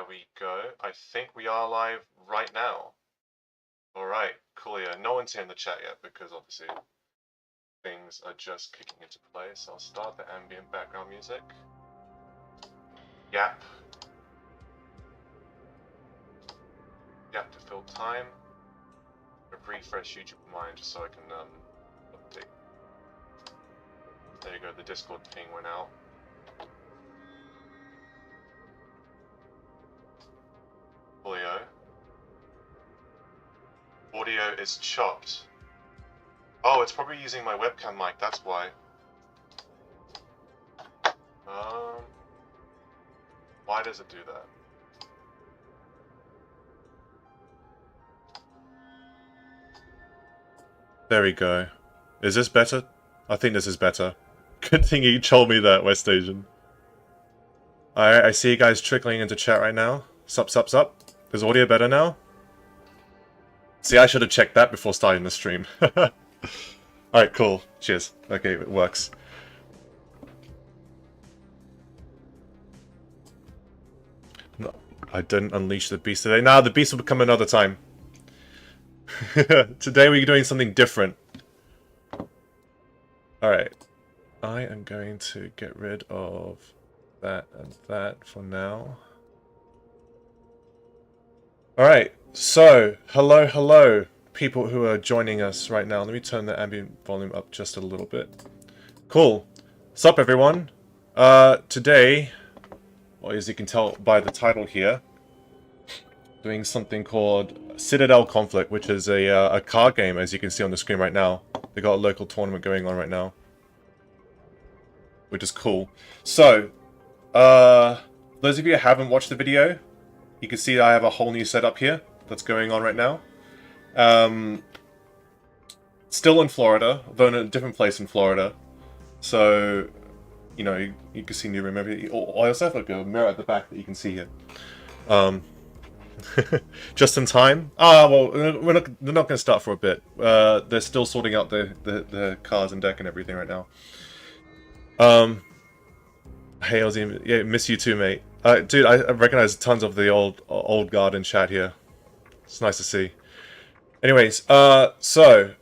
we go. I think we are live right now. Alright, cool, yeah. No one's here in the chat yet because obviously things are just kicking into place. I'll start the ambient background music. Yap. Yap to fill time. Refresh YouTube Mind just so I can update. There you go, the Discord ping went out. Audio is chopped. Oh, it's probably using my webcam mic, that's why. Why does it do that? There we go. Is this better? I think this is better. Good thing you told me that, West Asian. Alright, I see you guys trickling into chat right now. Sup. Is audio better now? See, I should have checked that before starting the stream. Alright, cool. Cheers. Okay, it works. No, I didn't unleash the beast today. Nah, the beast will come another time. Today we're doing something different. Alright. I am going to get rid of that and that for now. Alright, so, hello, people who are joining us right now. Let me turn the ambient volume up just a little bit. Cool. Sup, everyone? Today, well, as you can tell by the title here, doing something called Citadel Conflict, which is a card game, as you can see on the screen right now. They got a local tournament going on right now, which is cool. So, those of you who haven't watched the video, you can see I have a whole new setup here that's going on right now. Still in Florida, though in a different place in Florida. So, you know, you can see new room. I also have like a mirror at the back that you can see here. Just in time. Well, they're not going to start for a bit. They're still sorting out the cards and deck and everything right now. Hey, Ozzy, yeah, miss you too, mate. Dude, I recognize tons of the old guard in chat here. It's nice to see. Anyways, so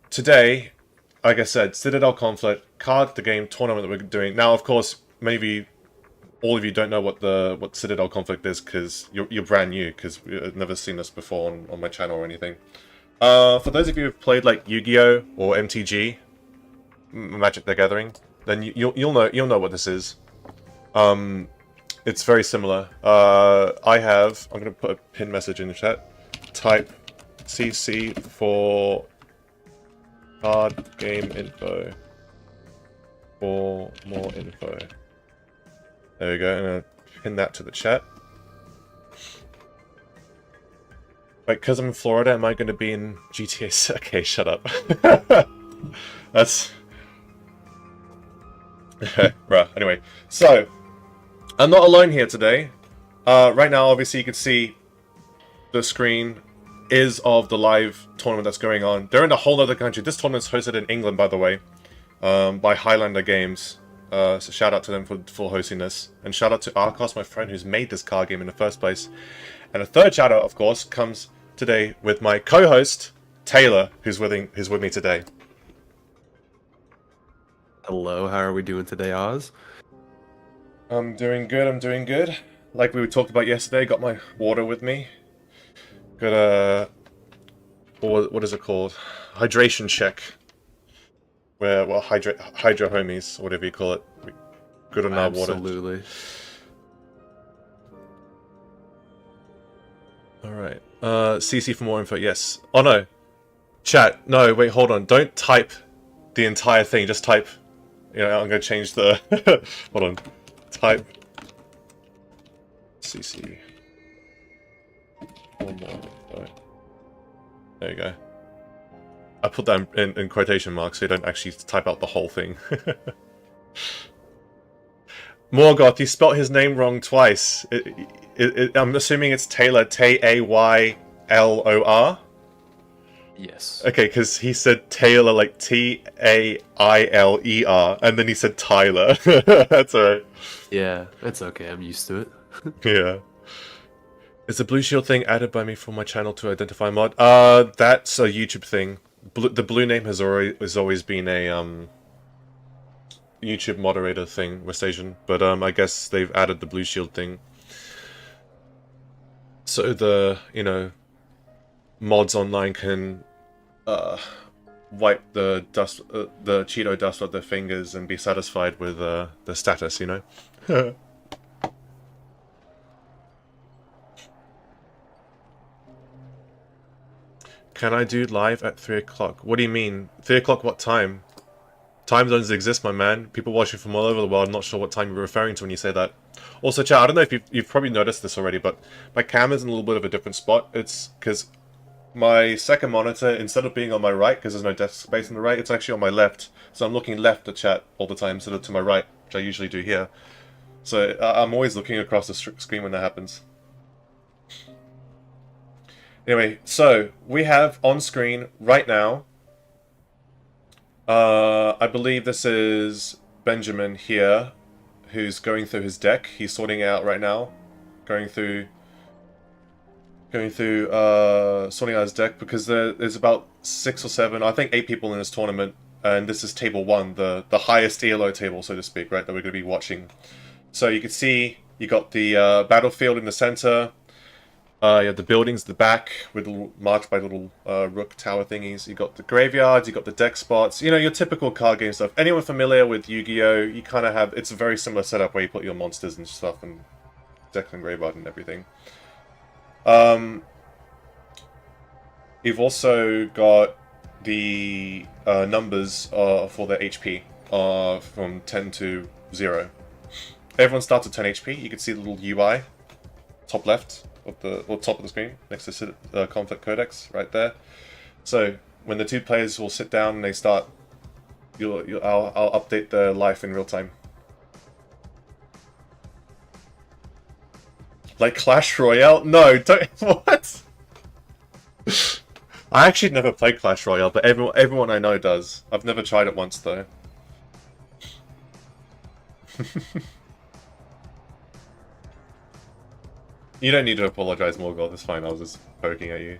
today, like I said, Citadel Conflict card the game tournament that we're doing. Now, of course, maybe all of you don't know what Citadel Conflict is because you're brand new because you've never seen this before on my channel or anything. For those of you who've played like Yu-Gi-Oh or MTG, Magic the Gathering, then you'll know what this is. It's very similar. I'm gonna put a pin message in the chat. Type CC for card game info for more info. There we go. I'm gonna pin that to the chat. Wait, because I'm in Florida, am I going to be in GTA? Okay, shut up. That's... Bruh, anyway. So, I'm not alone here today. Right now, obviously, you can see the screen is of the live tournament that's going on. They're in a whole other country. This tournament's hosted in England, by the way, by Highlander Games. So shout out to them for hosting this. And shout out to Archos, my friend, who's made this card game in the first place. And a third shout out, of course, comes today with my co-host, Taylor, who's with me today. Hello, how are we doing today, Oz? I'm doing good. Like we talked about yesterday, got my water with me. Got a... what is it called? Hydration check. Well, hydro homies, whatever you call it. Good on our water. Absolutely. Alright. CC for more info, yes. Oh no. Chat, no, wait, hold on. Don't type the entire thing, just type... You know, I'm gonna change the... hold on. Type... CC. For more info. There you go. I put that in quotation marks so you don't actually type out the whole thing. Morgoth, you spelt his name wrong twice. I'm assuming it's Taylor, Taylor. Yes. Okay, because he said Taylor like Tailer, and then he said Tyler. That's alright. Yeah, that's okay. I'm used to it. Yeah. Is the blue shield thing added by me for my channel to identify mod? That's a YouTube thing. The blue name has always been a YouTube moderator thing, West Asian, but I guess they've added the blue shield thing. So the, mods online can wipe the dust, the Cheeto dust off their fingers and be satisfied with the status, Can I do live at 3 o'clock? What do you mean? 3 o'clock what time? Time zones exist, my man. People watching from all over the world. I'm not sure what time you're referring to when you say that. Also, chat, I don't know if you've probably noticed this already, but my camera's in a little bit of a different spot. It's because my second monitor, instead of being on my right, because there's no desk space on the right, it's actually on my left. So I'm looking left at chat all the time instead of to my right, which I usually do here. So I'm always looking across the screen when that happens. Anyway, so we have on screen right now, I believe this is Benjamin here, who's going through his deck. He's sorting it out right now, going through sorting out his deck, because there's about 6 or 7, I think 8 people in this tournament, and this is table 1, the highest ELO table, so to speak, right, that we're going to be watching. So you can see you got the battlefield in the center. You have the buildings at the back with little, marked by little rook tower thingies. You got the graveyards, you got the deck spots. Your typical card game stuff. Anyone familiar with Yu-Gi-Oh? You kind of have, it's a very similar setup where you put your monsters and stuff and deck and graveyard and everything. You've also got the numbers for the HP from 10 to 0. Everyone starts at 10 HP. You can see the little UI, top left of the, or top of the screen, next to Citadel Conflict Codex, right there. So when the two players will sit down and they start, I'll update their life in real time. Like Clash Royale? No, don't. What? I actually never played Clash Royale, but everyone I know does. I've never tried it once though. You don't need to apologize, Morgoth. It's fine. I was just poking at you.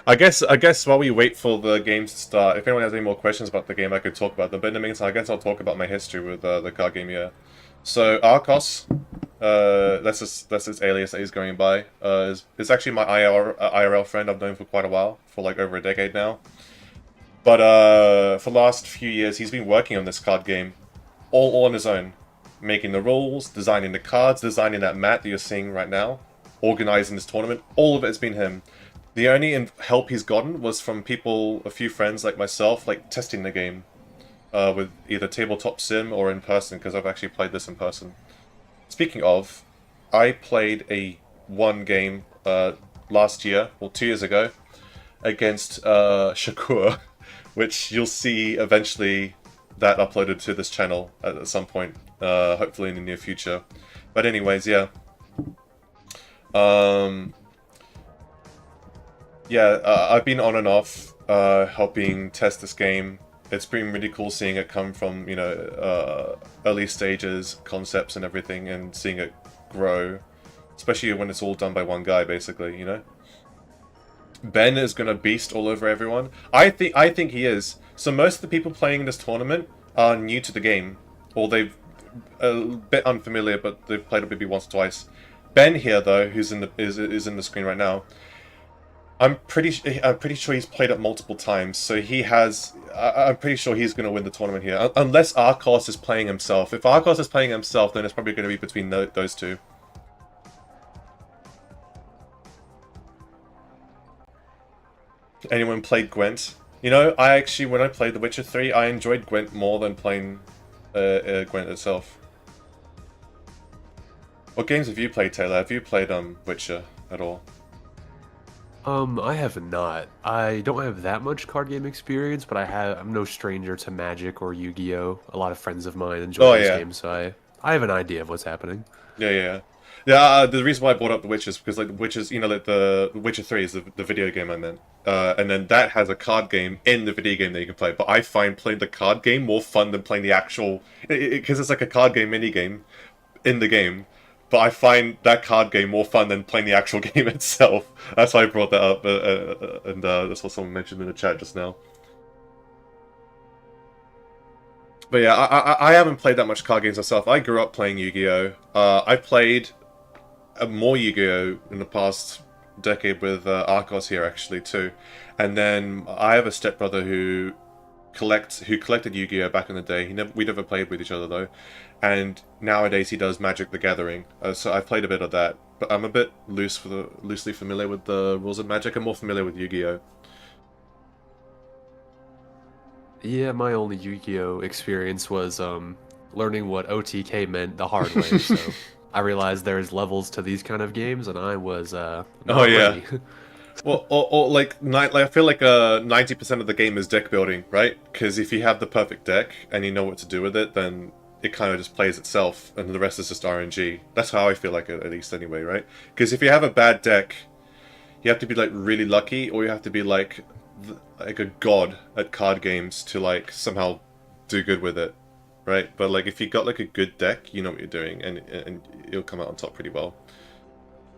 I guess while we wait for the games to start, if anyone has any more questions about the game, I could talk about them. But in the meantime, I guess I'll talk about my history with the card game here. So Archos, that's his alias that he's going by. It's actually my IRL friend I've known for quite a while, for like over a decade now. But for the last few years, he's been working on this card game, all on his own, making the rules, designing the cards, designing that mat that you're seeing right now, organizing this tournament. All of it has been him. The only help he's gotten was from people, a few friends like myself, like testing the game with either tabletop sim or in person, because I've actually played this in person. Speaking of, I played one game last year, or 2 years ago, against Shakur, which you'll see eventually that uploaded to this channel at some point, hopefully in the near future. But anyways, yeah. I've been on and off helping test this game. It's been really cool seeing it come from, early stages, concepts and everything, and seeing it grow. Especially when it's all done by one guy, basically, Ben is gonna beast all over everyone. I think he is. So most of the people playing this tournament are new to the game, or they've a bit unfamiliar, but they've played it maybe once or twice. Ben here, though, who's is in the screen right now, I'm pretty sure he's played it multiple times, so he has. I'm pretty sure he's going to win the tournament here, unless Archos is playing himself. If Archos is playing himself, then it's probably going to be between those two. Anyone played Gwent? I actually, when I played The Witcher 3, I enjoyed Gwent more than playing Gwent itself. What games have you played, Taylor? Have you played Witcher at all? I have not. I don't have that much card game experience, but I'm no stranger to Magic or Yu-Gi-Oh! A lot of friends of mine enjoy those games, so I have an idea of what's happening. Yeah. The reason why I brought up The Witcher is because, like, The Witcher's, like, The Witcher 3 is the video game I meant. and then that has a card game in the video game that you can play. But I find playing the card game more fun than playing the actual, because it's like a card game mini game in the game. But I find that card game more fun than playing the actual game itself. That's why I brought that up, and that's what someone mentioned in the chat just now. But yeah, I haven't played that much card games myself. I grew up playing Yu-Gi-Oh! I played more Yu-Gi-Oh! In the past decade with Archos here actually too. And then I have a stepbrother who collected Yu-Gi-Oh! Back in the day. We never played with each other though. And nowadays he does Magic the Gathering. So I've played a bit of that. But I'm a bit loosely familiar with the rules of Magic. I'm more familiar with Yu-Gi-Oh! Yeah, my only Yu-Gi-Oh experience was learning what OTK meant the hard way. So I realized there's levels to these kind of games, and I was not ready. Well, or like I feel like 90% of the game is deck building, right? Because if you have the perfect deck and you know what to do with it, then it kind of just plays itself, and the rest is just RNG. That's how I feel like it, at least anyway, right? Because if you have a bad deck, you have to be like really lucky, or you have to be like a god at card games to like somehow do good with it, right? But like if you got like a good deck, you know what you're doing, and you'll come out on top pretty well.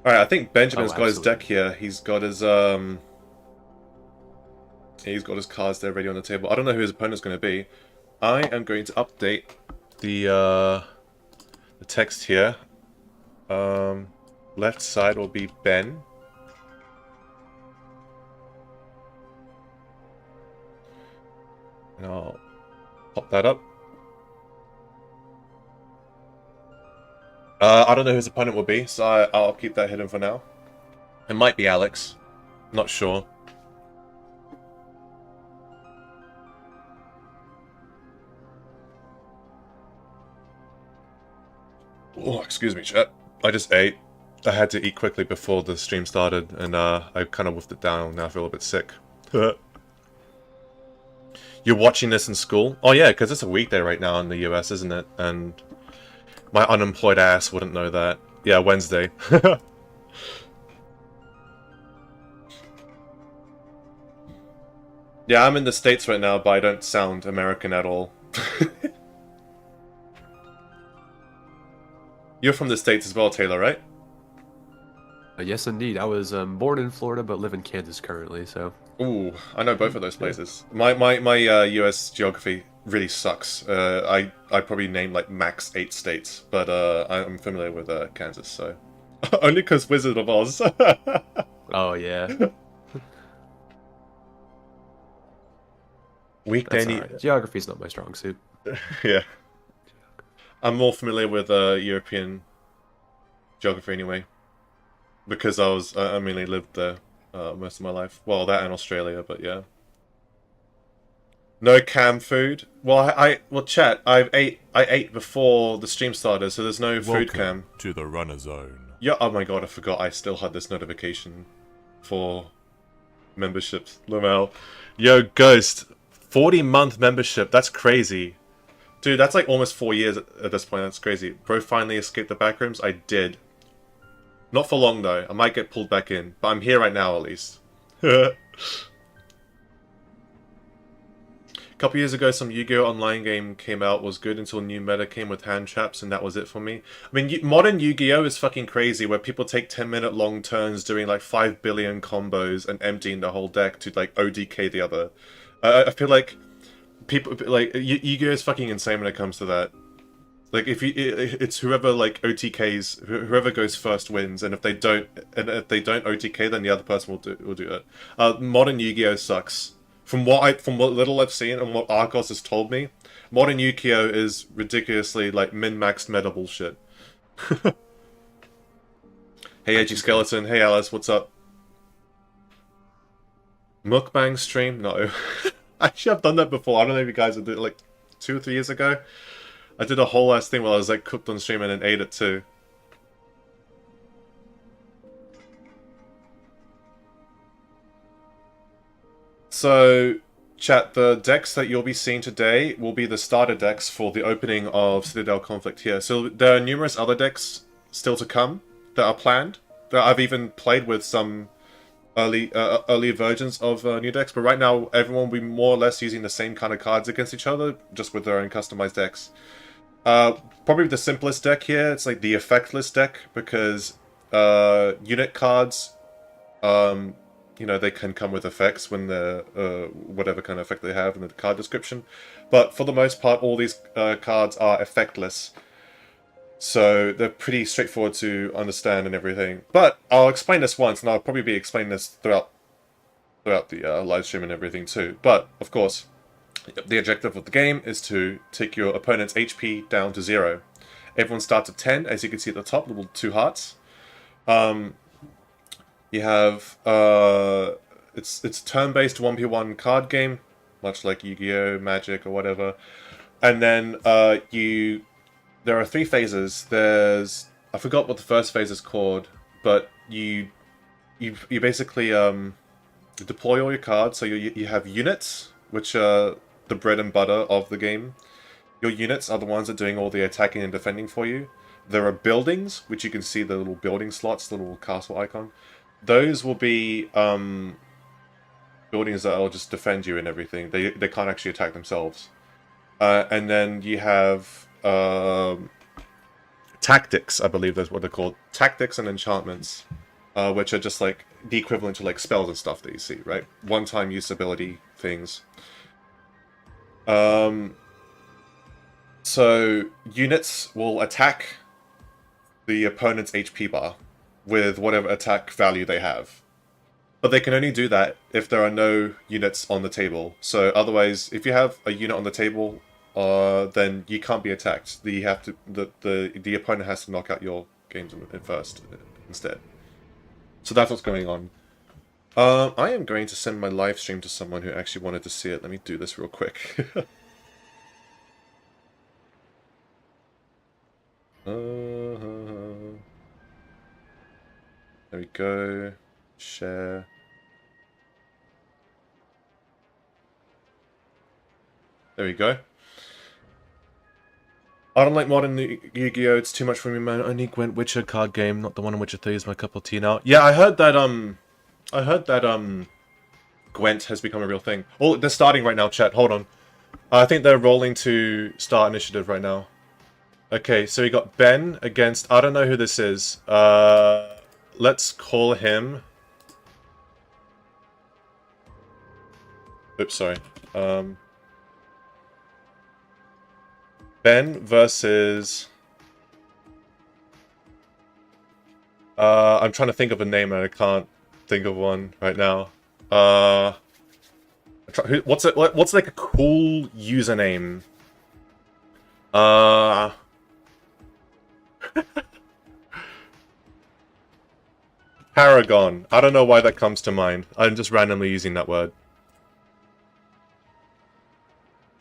All right, I think Benjamin's got his deck here. He's got his he's got his cards there ready on the table. I don't know who his opponent's going to be. I am going to update the text here. Left side will be Ben. And I'll pop that up. I don't know who his opponent will be, so I'll keep that hidden for now. It might be Alex. Not sure. Oh, excuse me, chat. I just ate. I had to eat quickly before the stream started, and I kind of wolfed it down. Now I feel a bit sick. You're watching this in school? Oh yeah, because it's a weekday right now in the US, isn't it? And my unemployed ass wouldn't know that. Yeah, Wednesday. Yeah, I'm in the States right now, but I don't sound American at all. You're from the States as well, Taylor, right? Yes, indeed. I was born in Florida, but live in Kansas currently, so... Ooh, I know both of those places. My US geography really sucks. I probably named like max 8 states, but I'm familiar with Kansas, so only because Wizard of Oz. Oh yeah. Weekday. Geography's not my strong suit. Yeah, I'm more familiar with European geography anyway, because I mainly lived there. Most of my life. Well, that and Australia, but yeah. No cam food. Well, well, chat. I ate before the stream started, so there's no food cam. To the runner zone. Yeah. Oh my god, I forgot. I still had this notification for memberships. Lamel. Yo, Ghost. 40-month membership. That's crazy. Dude, that's like almost 4 years at this point. That's crazy. Bro finally escaped the backrooms. I did. Not for long, though. I might get pulled back in. But I'm here right now, at least. A couple years ago, some Yu-Gi-Oh! Online game came out, was good until new meta came with hand traps, and that was it for me. I mean, modern Yu-Gi-Oh! Is fucking crazy, where people take 10-minute long turns doing like 5 billion combos and emptying the whole deck to like ODK the other. I feel like people, like, Yu-Gi-Oh! Is fucking insane when it comes to that. Like, it's whoever like OTKs, whoever goes first wins, and if they don't OTK, then the other person will do it. Modern Yu-Gi-Oh sucks. From what little I've seen and what Archos has told me, modern Yu-Gi-Oh is ridiculously like min-maxed meta bullshit. Hey Edgy Skeleton, hey Alice, what's up? Mukbang stream? No. Actually, I've done that before. I don't know if you guys did it like 2 or 3 years ago. I did a whole ass thing while I was like cooked on stream and then ate it too. So, chat, the decks that you'll be seeing today will be the starter decks for the opening of Citadel Conflict here. So there are numerous other decks still to come that are planned, that I've even played with some early versions of new decks, but right now everyone will be more or less using the same kind of cards against each other, just with their own customized decks. Probably the simplest deck here, it's like the effectless deck, because unit cards, you know, they can come with effects when they're whatever kind of effect they have in the card description, but for the most part all these cards are effectless. So they're pretty straightforward to understand and everything. But I'll explain this once, and I'll probably be explaining this throughout the live stream and everything too. But, of course, the objective of the game is to take your opponent's HP down to 0. Everyone starts at 10, as you can see at the top, little 2 hearts. You have... it's a turn-based 1v1 card game, much like Yu-Gi-Oh!, Magic, or whatever. And then there are 3 phases. There's... I forgot what the first phase is called, but you basically deploy all your cards. So you have units, which are the bread and butter of the game. Your units are the ones that are doing all the attacking and defending for you. There are buildings, which you can see the little building slots, the little castle icon. Those will be buildings that will just defend you and everything. They can't actually attack themselves. And then you have tactics, I believe that's what they're called. Tactics and enchantments, which are just like the equivalent to like spells and stuff that you see, right? One-time use ability things. So units will attack the opponent's HP bar with whatever attack value they have. But they can only do that if there are no units on the table. So otherwise, if you have a unit on the table, then you can't be attacked. The opponent has to knock out your games first instead. So that's what's going on. I am going to send my live stream to someone who actually wanted to see it. Let me do this real quick. There we go. Share. There we go. I don't like modern Yu-Gi-Oh! It's too much for me, man. Only Gwent Witcher card game, not the one in Witcher 3 is my cup of tea now. Yeah, I heard that Gwent has become a real thing. Oh, they're starting right now, chat. Hold on. I think they're rolling to start initiative right now. Okay, so we got Ben against... I don't know who this is. Let's call him... Oops, sorry. Ben versus... I'm trying to think of a name and I can't think of one right now. What's like a cool username? Paragon. I don't know why that comes to mind. I'm just randomly using that word.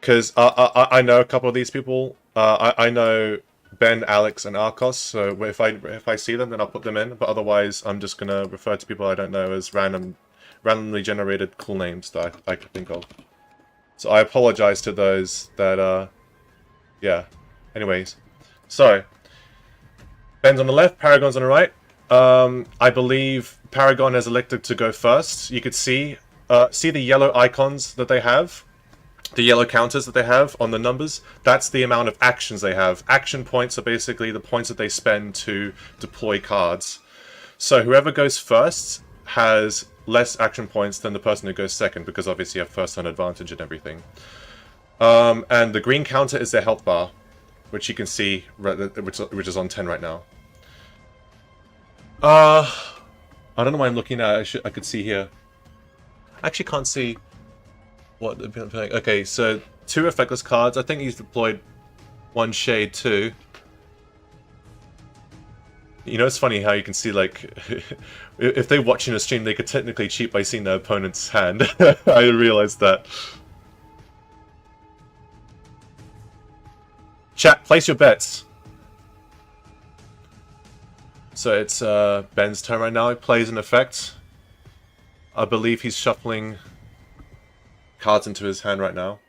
Because I know a couple of these people. I know Ben, Alex, and Archos. So if I see them, then I'll put them in. But otherwise, I'm just gonna refer to people I don't know as randomly generated cool names that I could think of. So I apologize to those that yeah. Anyways, so Ben's on the left, Paragon's on the right. I believe Paragon has elected to go first. You could see the yellow icons that they have. The yellow counters that they have on the numbers, that's the amount of actions they have. Action points are basically the points that they spend to deploy cards. So whoever goes first has less action points than the person who goes second, because obviously you have first-hand advantage and everything. And the green counter is their health bar, which you can see, which is on 10 right now. I don't know why I'm looking at. I could see here. I actually can't see what the... Okay, so 2 effectless cards. I think he's deployed 1 shade too. You know, it's funny how you can see, like, if they're watching a stream, they could technically cheat by seeing their opponent's hand. I realized that. Chat, place your bets. So it's Ben's turn right now. He plays an effect. I believe he's shuffling cards into his hand right now.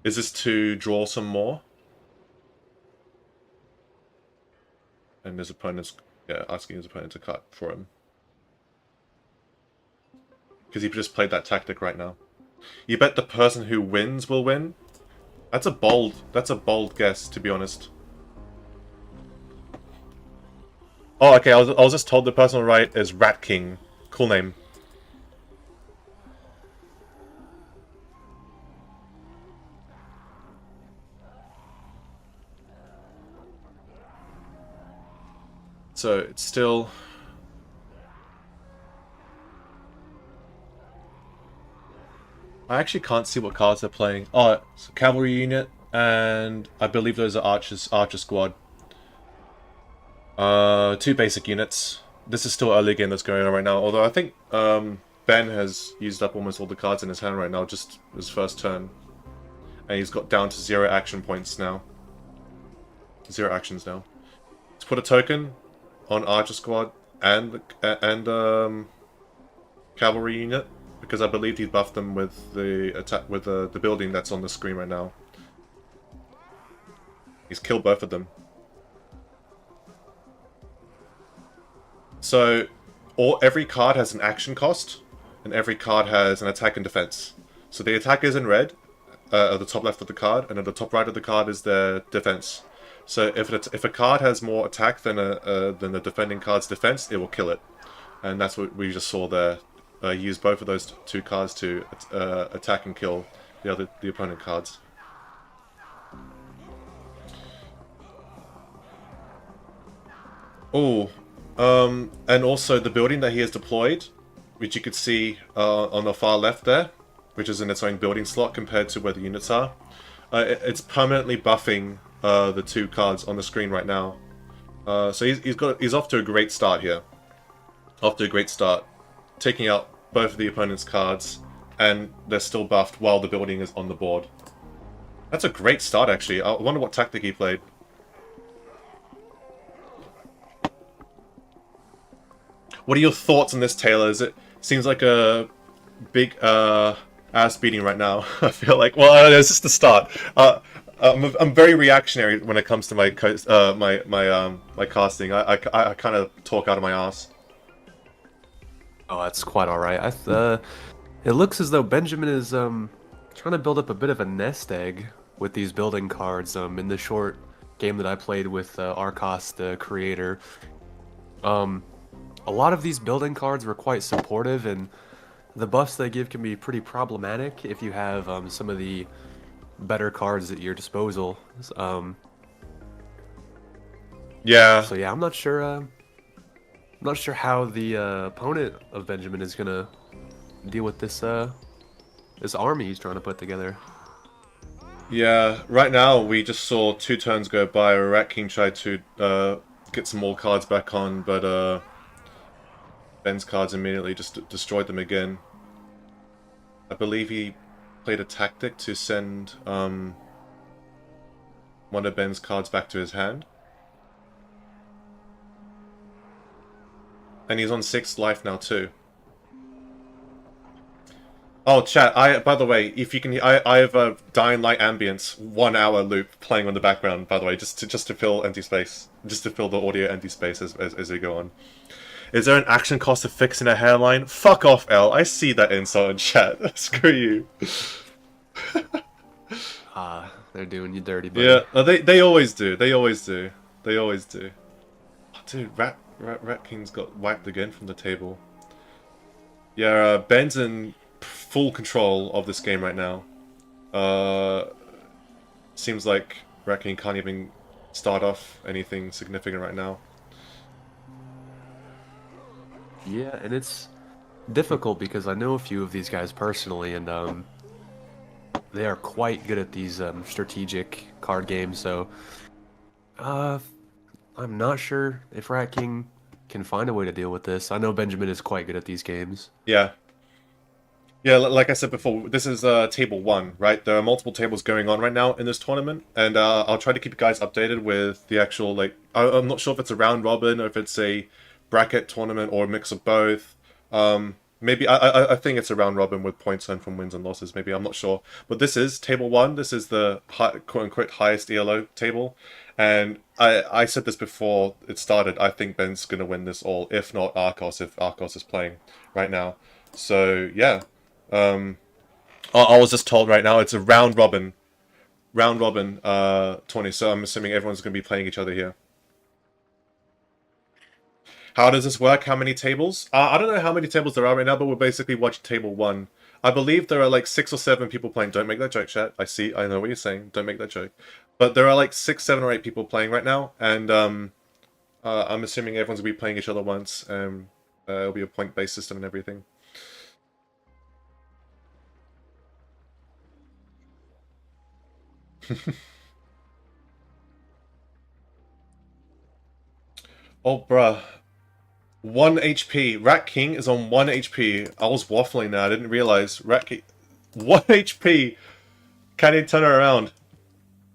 Is this to draw some more? And his opponent's Yeah, asking his opponent to cut for him. Because he just played that tactic right now. You bet the person who wins will win? That's a bold guess, to be honest. Oh, okay, I was just told the person right is Rat King. Cool name. So, it's still... I actually can't see what cards they're playing. Oh, it's a cavalry unit, and I believe those are Archer squad. 2 basic units. This is still early game that's going on right now, although I think Ben has used up almost all the cards in his hand right now, just his first turn. And he's got down to 0 action points now. 0 actions now. Let's put a token on Archer squad and cavalry unit, because I believe he buffed them with the attack with the building that's on the screen right now. He's killed both of them. So, every card has an action cost, and every card has an attack and defense. So the attack is in red, at the top left of the card, and at the top right of the card is their defense. So if a card has more attack than the defending card's defense, it will kill it, and that's what we just saw there. Use both of those 2 cards to attack and kill the opponent cards. Oh. And also the building that he has deployed, which you could see on the far left there, which is in its own building slot compared to where the units are. It's permanently buffing the 2 cards on the screen right now. So he's off to a great start here. Off to a great start, taking out both of the opponent's cards, and they're still buffed while the building is on the board. That's a great start, actually. I wonder what tactic he played. What are your thoughts on this, Taylor? It seems like a big ass beating right now. I feel like, well, it's just the start. I'm very reactionary when it comes to my my casting. I kind of talk out of my ass. Oh, that's quite all right. It looks as though Benjamin is trying to build up a bit of a nest egg with these building cards. In the short game that I played with Archos, the creator, a lot of these building cards were quite supportive, and the buffs they give can be pretty problematic if you have some of the better cards at your disposal. Yeah. So yeah, I'm not sure how the opponent of Benjamin is gonna deal with this this army he's trying to put together. Yeah. Right now, we just saw 2 turns go by. Rat King tried to get some more cards back on, but Ben's cards immediately just destroyed them again. I believe he played a tactic to send one of Ben's cards back to his hand. And he's on 6 life now too. Oh, chat, by the way, if you can, I have a Dying Light ambience 1 hour loop playing on the background, by the way, just to fill empty space. Just to fill the audio empty space as we go on. Is there an action cost of fixing a hairline? Fuck off, L. I see that insult in chat. Screw you. They're doing you dirty, buddy. Yeah, they always do. They always do. They always do. Oh, dude, Rat King's got wiped again from the table. Yeah, Ben's in full control of this game right now. Seems like Rat King can't even start off anything significant right now. Yeah, and it's difficult because I know a few of these guys personally, and they are quite good at these strategic card games. So I'm not sure if Rat King can find a way to deal with this. I know Benjamin is quite good at these games. Yeah. Yeah, like I said before, this is table 1, right? There are multiple tables going on right now in this tournament, and I'll try to keep you guys updated with the actual, like, I'm not sure if it's a round robin or if it's a bracket tournament or a mix of both. Maybe I think it's a round robin with points earned from wins and losses. Maybe, I'm not sure. But this is table 1. This is the quote unquote highest ELO table, And I said this before it started. I think Ben's gonna win this all, if not Archos, if Archos is playing right now. So yeah, I was just told right now it's a round robin, 20. So I'm assuming everyone's gonna be playing each other here. How does this work? How many tables? I don't know how many tables there are right now, but we're basically watching table 1. I believe there are like 6 or 7 people playing. Don't make that joke, chat. I know what you're saying. Don't make that joke. But there are like 6, 7, or 8 people playing right now, and I'm assuming everyone's gonna be playing each other once. It'll be a point-based system and everything. Oh, bruh. 1 HP. Rat King is on 1 HP. I was waffling there. I didn't realize. Rat King... 1 HP! Can he turn it around?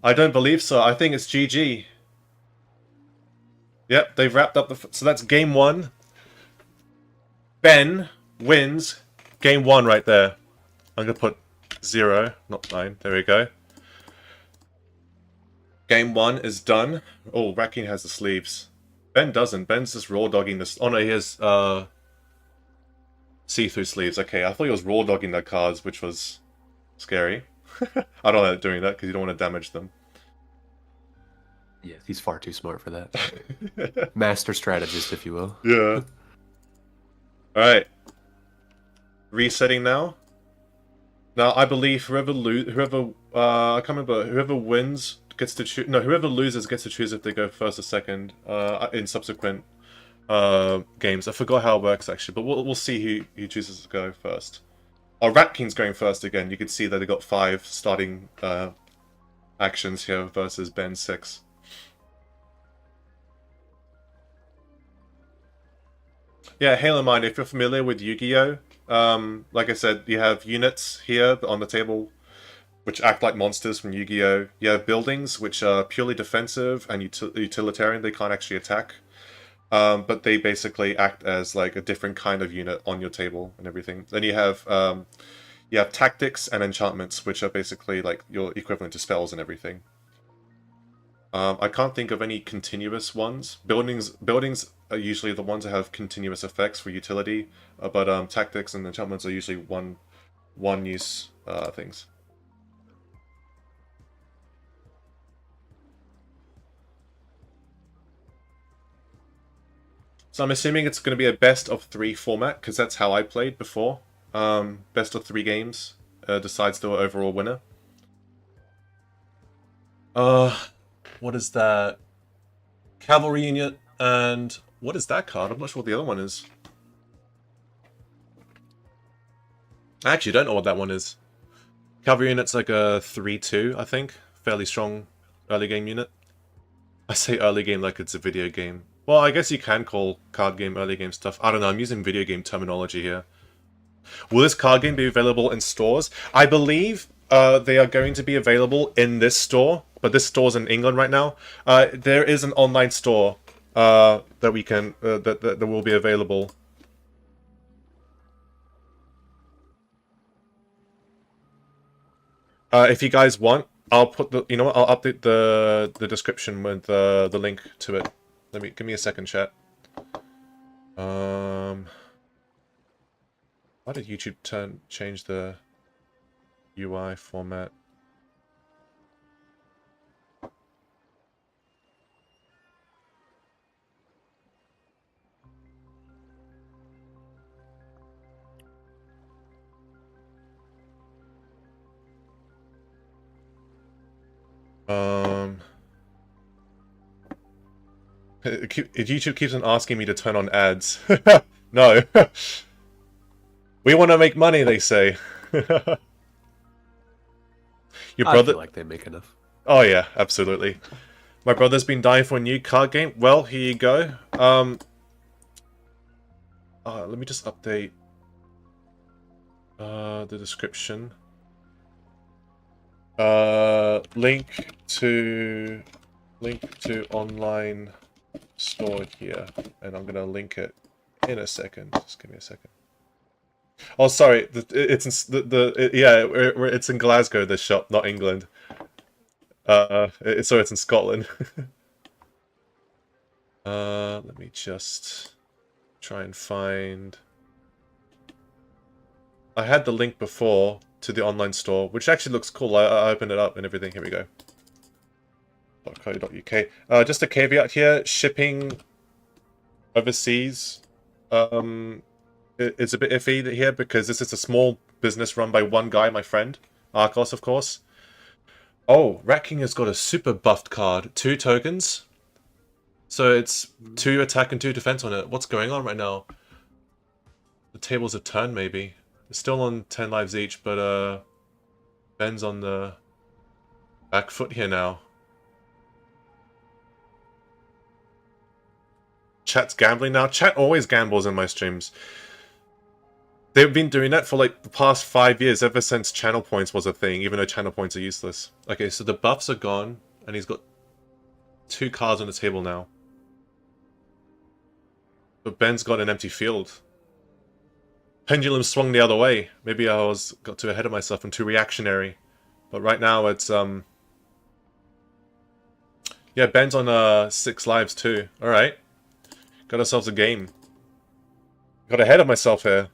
I don't believe so. I think it's GG. Yep, they've wrapped up the... So that's game 1. Ben wins game 1 right there. I'm going to put 0, not 9. There we go. Game 1 is done. Oh, Rat King has the sleeves. Ben doesn't. Ben's just raw dogging this. Oh no, he has see-through sleeves. Okay, I thought he was raw dogging the cards, which was scary. I don't like doing that because you don't want to damage them. Yeah, he's far too smart for that. Master strategist, if you will. Yeah. Alright. Resetting now. Now, I believe whoever I can't remember, whoever wins gets to choose, no, whoever loses gets to choose if they go first or second, in subsequent, games. I forgot how it works, actually, but we'll see who chooses to go first. Oh, Rat King's going first again. You can see that they got 5 starting, actions here versus Ben's 6. Yeah, Halo Mind, if you're familiar with Yu-Gi-Oh! Like I said, you have units here on the table which act like monsters from Yu-Gi-Oh! You have buildings which are purely defensive and utilitarian, they can't actually attack. But they basically act as like a different kind of unit on your table and everything. Then you have tactics and enchantments, which are basically like your equivalent to spells and everything. I can't think of any continuous ones. Buildings are usually the ones that have continuous effects for utility, but tactics and enchantments are usually one use things. So I'm assuming it's going to be a best of 3 format, because that's how I played before. Best of 3 games decides the overall winner. What is that? Cavalry unit, and what is that card? I'm not sure what the other one is. I actually don't know what that one is. Cavalry unit's like a 3-2, I think. Fairly strong early game unit. I say early game like it's a video game. Well, I guess you can call card game early game stuff. I don't know, I'm using video game terminology here. Will this card game be available in stores? I believe they are going to be available in this store, but this store's in England right now. There is an online store that we can that will be available. If you guys want, I'll put the I'll update the description with the link to it. Give me a second, chat. Why did YouTube change the UI format? YouTube keeps on asking me to turn on ads. No. We want to make money, they say. Your brother... I feel like they make enough. Oh yeah, absolutely. My brother's been dying for a new card game. Well, here you go. Let me just update the description. Link to online store here, and I'm gonna link it in a second. Just give me a second. Oh, sorry. It's in Glasgow. This shop, not England. So it's in Scotland. Let me just try and find... I had the link before to the online store, which actually looks cool. I opened it up and everything. Here we go. .co.uk. Just a caveat here, shipping overseas it's a bit iffy here because this is a small business run by one guy, my friend, Archos, of course. Oh, Rat King has got a super buffed card. 2 tokens. So it's 2 attack and 2 defense on it. What's going on right now? The tables have turned, maybe. It's still on 10 lives each, but Ben's on the back foot here now. Chat's gambling now. Chat always gambles in my streams. They've been doing that for like the past 5 years, ever since channel points was a thing, even though channel points are useless. Okay, so the buffs are gone, and he's got 2 cards on the table now. But Ben's got an empty field. Pendulum swung the other way. Maybe I got too ahead of myself and too reactionary. But right now it's yeah, Ben's on 6 lives too. Alright. Got ourselves a game. Got ahead of myself here.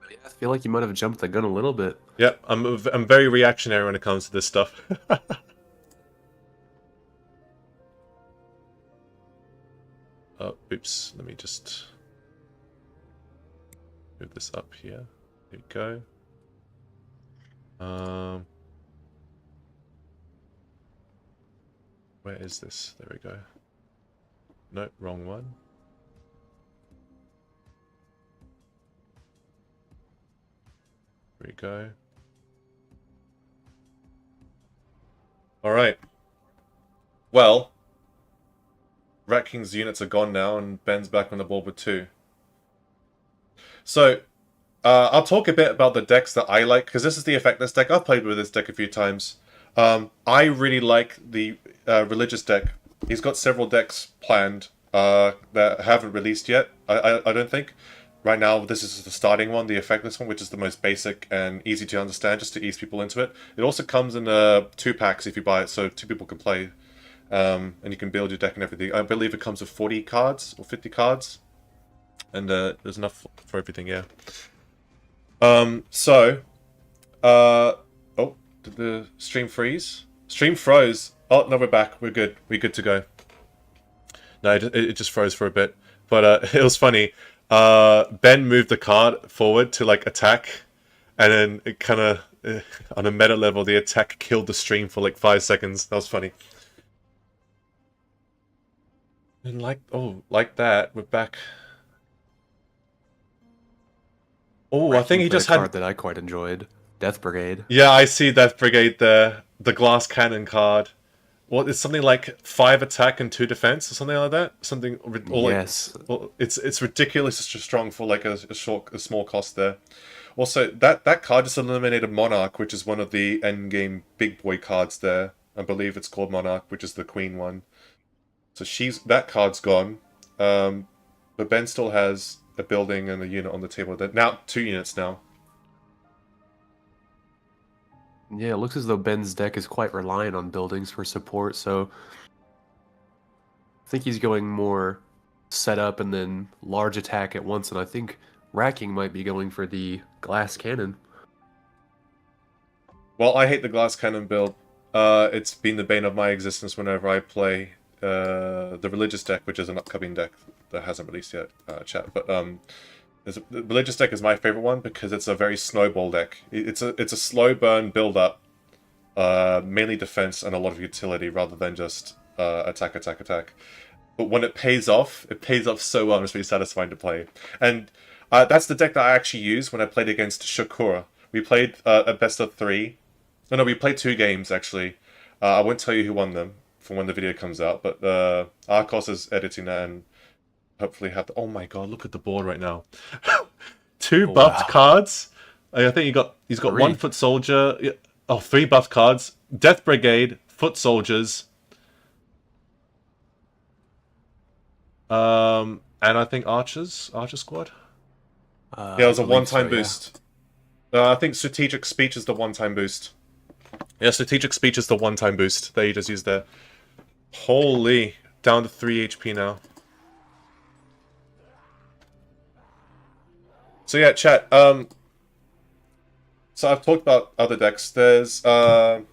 Yeah, I feel like you might have jumped the gun a little bit. Yep, I'm very reactionary when it comes to this stuff. Oh, oops. Let me just move this up here. There we go. Where is this? There we go. Nope, wrong one. There we go. Alright. Well, Rat King's units are gone now, and Ben's back on the board with 2. So, I'll talk a bit about the decks that I like, because this is the Effectless deck. I've played with this deck a few times. I really like the Religious deck. He's got several decks planned that haven't released yet, I don't think. Right now, this is the starting one, the Effectless one, which is the most basic and easy to understand, just to ease people into it. It also comes in 2 packs if you buy it, so 2 people can play. And you can build your deck and everything. I believe it comes with 40 cards or 50 cards, and there's enough for everything. Yeah. Oh, did the stream freeze? Stream froze. Oh no, we're back. We're good. We're good to go. No, it just froze for a bit, but it was funny. Ben moved the card forward to like attack, and then it kind of on a meta level, the attack killed the stream for like 5 seconds. That was funny. And like that, we're back. Oh, I think he just had a card that I quite enjoyed, Death Brigade. Yeah, I see Death Brigade there. The glass cannon card. What is something like 5 attack and 2 defense or something like that? Something or yes. Like, well, it's ridiculously strong for like a small cost there. Also, that card just eliminated Monarch, which is one of the end game big boy cards there. I believe it's called Monarch, which is the queen one. So that card's gone, but Ben still has a building and a unit on the table. Now 2 units now. Yeah, it looks as though Ben's deck is quite reliant on buildings for support, so I think he's going more set up and then large attack at once, and I think Rat King might be going for the glass cannon. Well, I hate the glass cannon build. It's been the bane of my existence whenever I play the Religious deck, which is an upcoming deck that hasn't released yet, chat. But the Religious deck is my favorite one because it's a very snowball deck. It's a slow burn build up, mainly defense and a lot of utility rather than just attack. But when it pays off so well, and it's really satisfying to play. And that's the deck that I actually used when I played against Shakura. We played a best of 3. No, we played 2 games actually. I won't tell you who won them for when the video comes out, but Archos is editing that and hopefully have oh my god, look at the board right now. 2 buffed cards. I think he's got 3. 1 foot soldier. Oh, 3 buffed cards. Death Brigade, foot soldiers. And I think Archer squad. Yeah, it was a one-time boost. Yeah. I think Strategic Speech is the one-time boost. Yeah, Strategic Speech is the one-time boost that you just used there. Holy. down to 3 HP now. So yeah, chat. So I've talked about other decks. There's so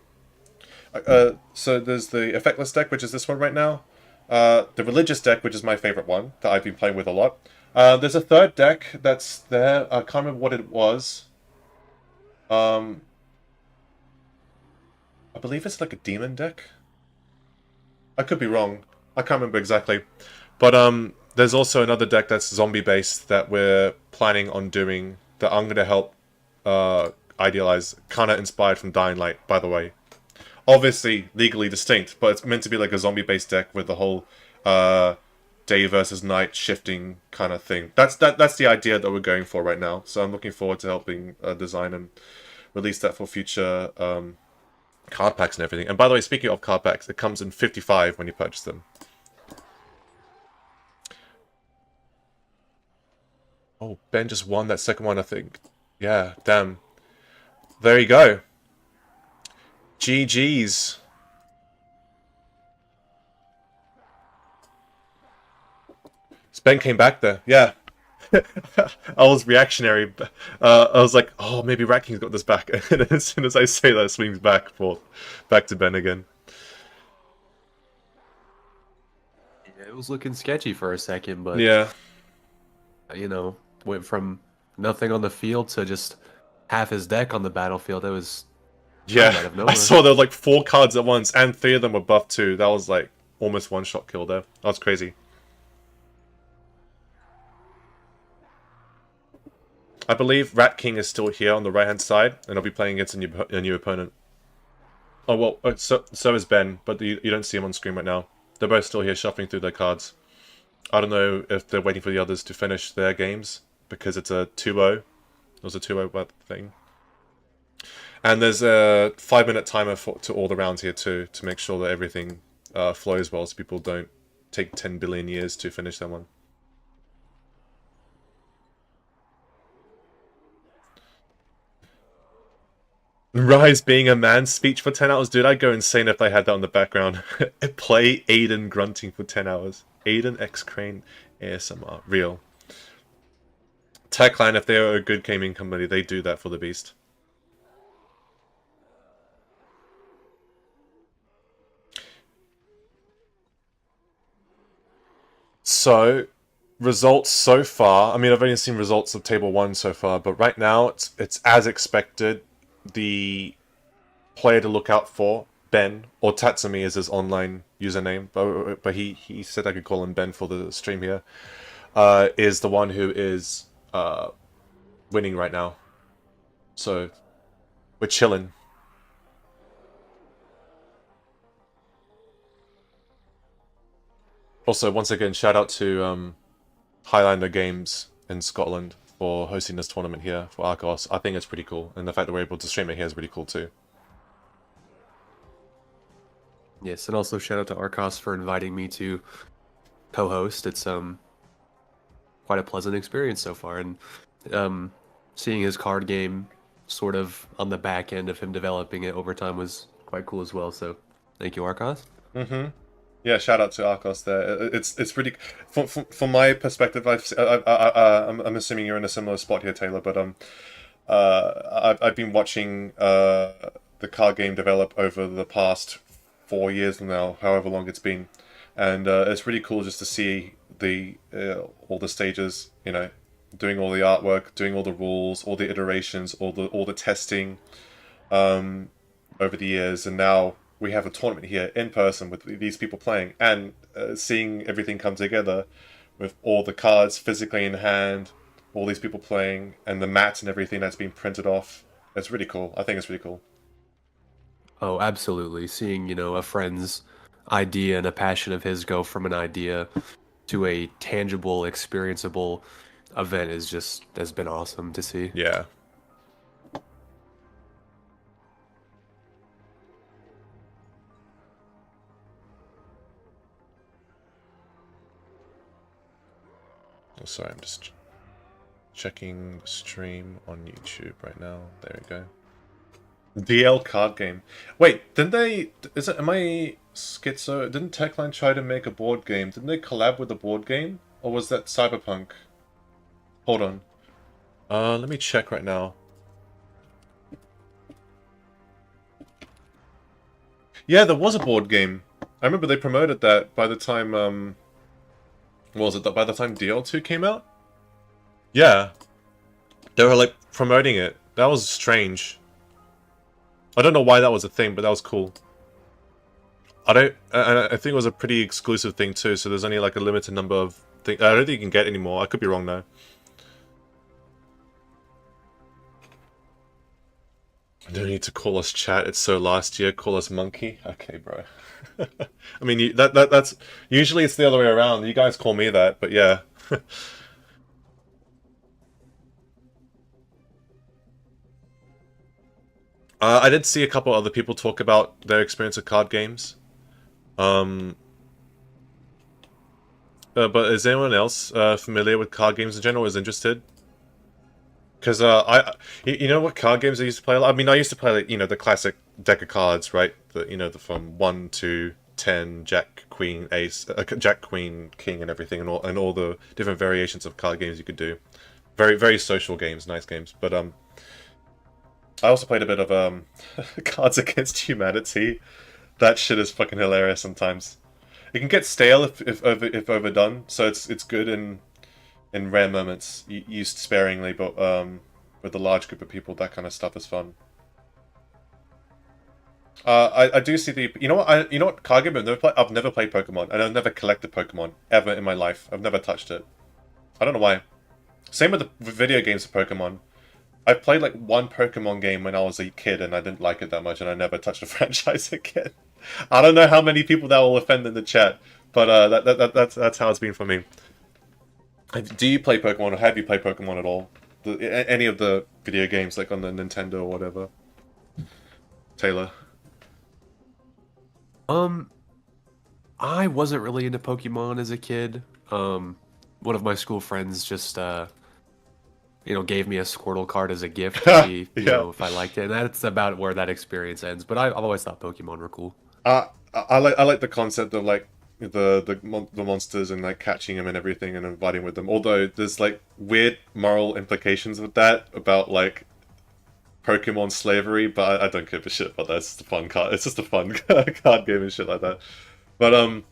there's the effectless deck, which is this one right now. The religious deck, which is my favorite one that I've been playing with a lot. There's a third deck that's there. I can't remember what it was. I believe it's like a demon deck. I could be wrong. I can't remember exactly. But there's also another deck that's zombie based that we're planning on doing that I'm gonna help idealize, kinda inspired from Dying Light, by the way. Obviously legally distinct, but it's meant to be like a zombie based deck with the whole day versus night shifting kind of thing. That's the idea that we're going for right now. So I'm looking forward to helping design and release that for future card packs and everything. And by the way, speaking of card packs, it comes in 55 when you purchase them. Oh, Ben just won that second one, I think. Yeah, damn. There you go. GG's. Ben came back there. Yeah. I was reactionary. I was like, oh, maybe Rat King's got this back. And as soon as I say that, it swings back to Ben again. Yeah, it was looking sketchy for a second, but yeah, you know, went from nothing on the field to just half his deck on the battlefield. It was yeah. I saw there were like 4 cards at once, and 3 of them were buffed too. That was like almost one-shot kill there. That was crazy. I believe Rat King is still here on the right-hand side, and I'll be playing against a new opponent. Oh, well, so is Ben, but you don't see him on screen right now. They're both still here shuffling through their cards. I don't know if they're waiting for the others to finish their games, because it's a 2-0. It was a 2-0 thing. And there's a 5-minute timer to all the rounds here too, to make sure that everything flows well, so people don't take 10 billion years to finish that one. Rise being a man speech for 10 hours? Dude, I'd go insane if I had that on the background. Play Aiden grunting for 10 hours. Aiden X Crane ASMR. Real. Techline, if they're a good gaming company, they do that for the beast. So, results so far. I mean, I've only seen results of Table 1 so far, but right now, it's as expected. The player to look out for, Ben, or Tatsumi is his online username, but he said I could call him Ben for the stream here, is the one who is winning right now. So, we're chilling. Also, once again, shout out to Highlander Games in Scotland for hosting this tournament here for Archos. I think it's pretty cool, and the fact that we're able to stream it here is really cool too. Yes, and also shout out to Archos for inviting me to co-host. It's quite a pleasant experience so far, and seeing his card game sort of on the back end of him developing it over time was quite cool as well. So thank you, Archos. Mm-hmm. Yeah, shout out to Archos there. It's pretty. From my perspective, I'm assuming you're in a similar spot here, Taylor. But I've been watching the card game develop over the past 4 years now, however long it's been, and it's really cool just to see the all the stages. You know, doing all the artwork, doing all the rules, all the iterations, all the testing over the years, and now we have a tournament here in person with these people playing, and seeing everything come together with all the cards physically in hand, all these people playing, and the mats and everything that's been printed off. It's really cool. I think it's really cool. Oh, absolutely. Seeing, a friend's idea and a passion of his go from an idea to a tangible, experienceable event has been awesome to see. Yeah. Oh, sorry, I'm just checking the stream on YouTube right now. There we go. DL card game. Wait, didn't they? Is it? Am I schizo? Didn't Techline try to make a board game? Didn't they collab with a board game, or was that Cyberpunk? Hold on. Let me check right now. Yeah, there was a board game. I remember they promoted that by the time what was it? By the time DL2 came out? Yeah, they were like promoting it. That was strange. I don't know why that was a thing, but that was cool. I think it was a pretty exclusive thing too, so there's only like a limited number of things. I don't think you can get anymore. I could be wrong though. You don't need to call us chat. It's so last year. Call us monkey. Okay, bro. I mean, that's usually it's the other way around. You guys call me that, but yeah. I did see a couple other people talk about their experience with card games. But is anyone else familiar with card games in general? Is interested? Because you know what card games I used to play? I mean, I used to play like the classic deck of cards, right? The from 1 to 10, Jack, Queen, Ace, Jack, Queen, King, and everything, and all the different variations of card games you could do. Very very social games, nice games. But I also played a bit of Cards Against Humanity. That shit is fucking hilarious sometimes. It can get stale if overdone, so it's good in rare moments, used sparingly, but with a large group of people, that kind of stuff is fun. I do see the you know what card game I've never played Pokemon, and I've never collected Pokemon ever in my life. I've never touched it. I don't know why. Same with the video games of Pokemon. I played like one Pokemon game when I was a kid, and I didn't like it that much, and I never touched the franchise again. I don't know how many people that will offend in the chat, but that's how it's been for me. Do you play Pokemon, or have you played Pokemon at all? Any of the video games, like on the Nintendo or whatever? Taylor? I wasn't really into Pokemon as a kid. One of my school friends just gave me a Squirtle card as a gift to see, if I liked it. And that's about where that experience ends. But I've always thought Pokemon were cool. I like the concept of like the monsters and like catching them and everything and inviting with them. Although there's like weird moral implications with that about like Pokemon slavery, but I don't give a shit about that. It's just a fun card. It's just a fun card game and shit like that. But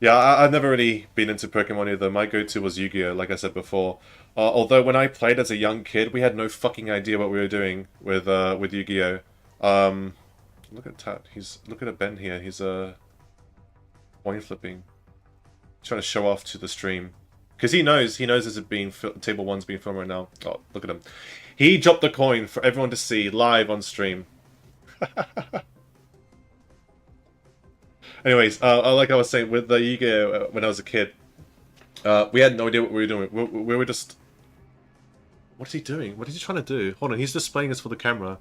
yeah, I've never really been into Pokemon either. My go-to was Yu-Gi-Oh, like I said before. Although when I played as a young kid, we had no fucking idea what we were doing with Yu-Gi-Oh. Look at Tat. Look at Ben here. He's coin flipping. He's trying to show off to the stream. Because he knows this is being table 1's being filmed right now. Oh, look at him. He dropped the coin for everyone to see live on stream. Anyways, like I was saying, with the Yu-Gi-Oh! When I was a kid, we had no idea what we were doing. We were just... What is he doing? What is he trying to do? Hold on, he's displaying this for the camera.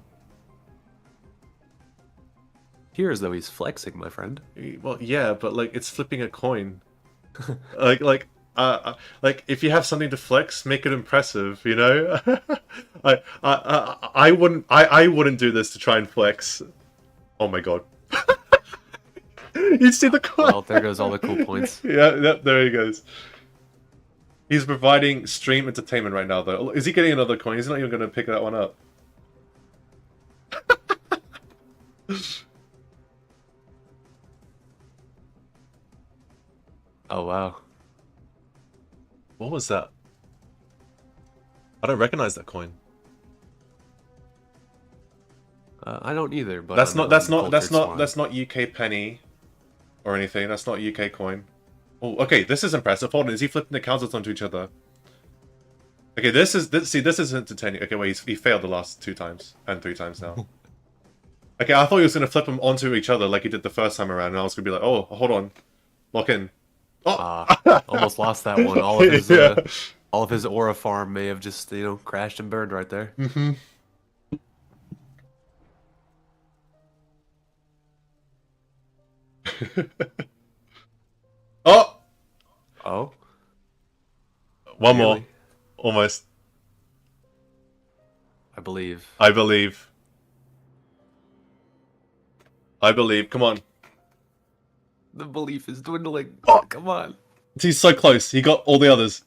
Here as though he's flexing, my friend. Well, yeah, but like it's flipping a coin. like if you have something to flex, make it impressive. You know, I wouldn't do this to try and flex. Oh my god. You see the coin? Well, there goes all the cool points. Yeah, there he goes. He's providing stream entertainment right now, though. Is he getting another coin? He's not even going to pick that one up. Oh, wow. What was that? I don't recognize that coin. I don't either, but that's not UK penny or anything. That's not UK coin. Oh, okay, this is impressive. Hold on, is he flipping the counters onto each other? Okay, this is entertaining. Okay, wait, he failed the last 2 times and 3 times now. Okay, I thought he was gonna flip them onto each other like he did the first time around, and I was gonna be like, oh, hold on, lock in. Oh, almost lost that one. All of his aura farm may have just crashed and burned right there. Mm-hmm. Oh! Oh? One more. Almost. I believe. I believe. I believe. Come on. The belief is dwindling. Oh! Come on. He's so close. He got all the others.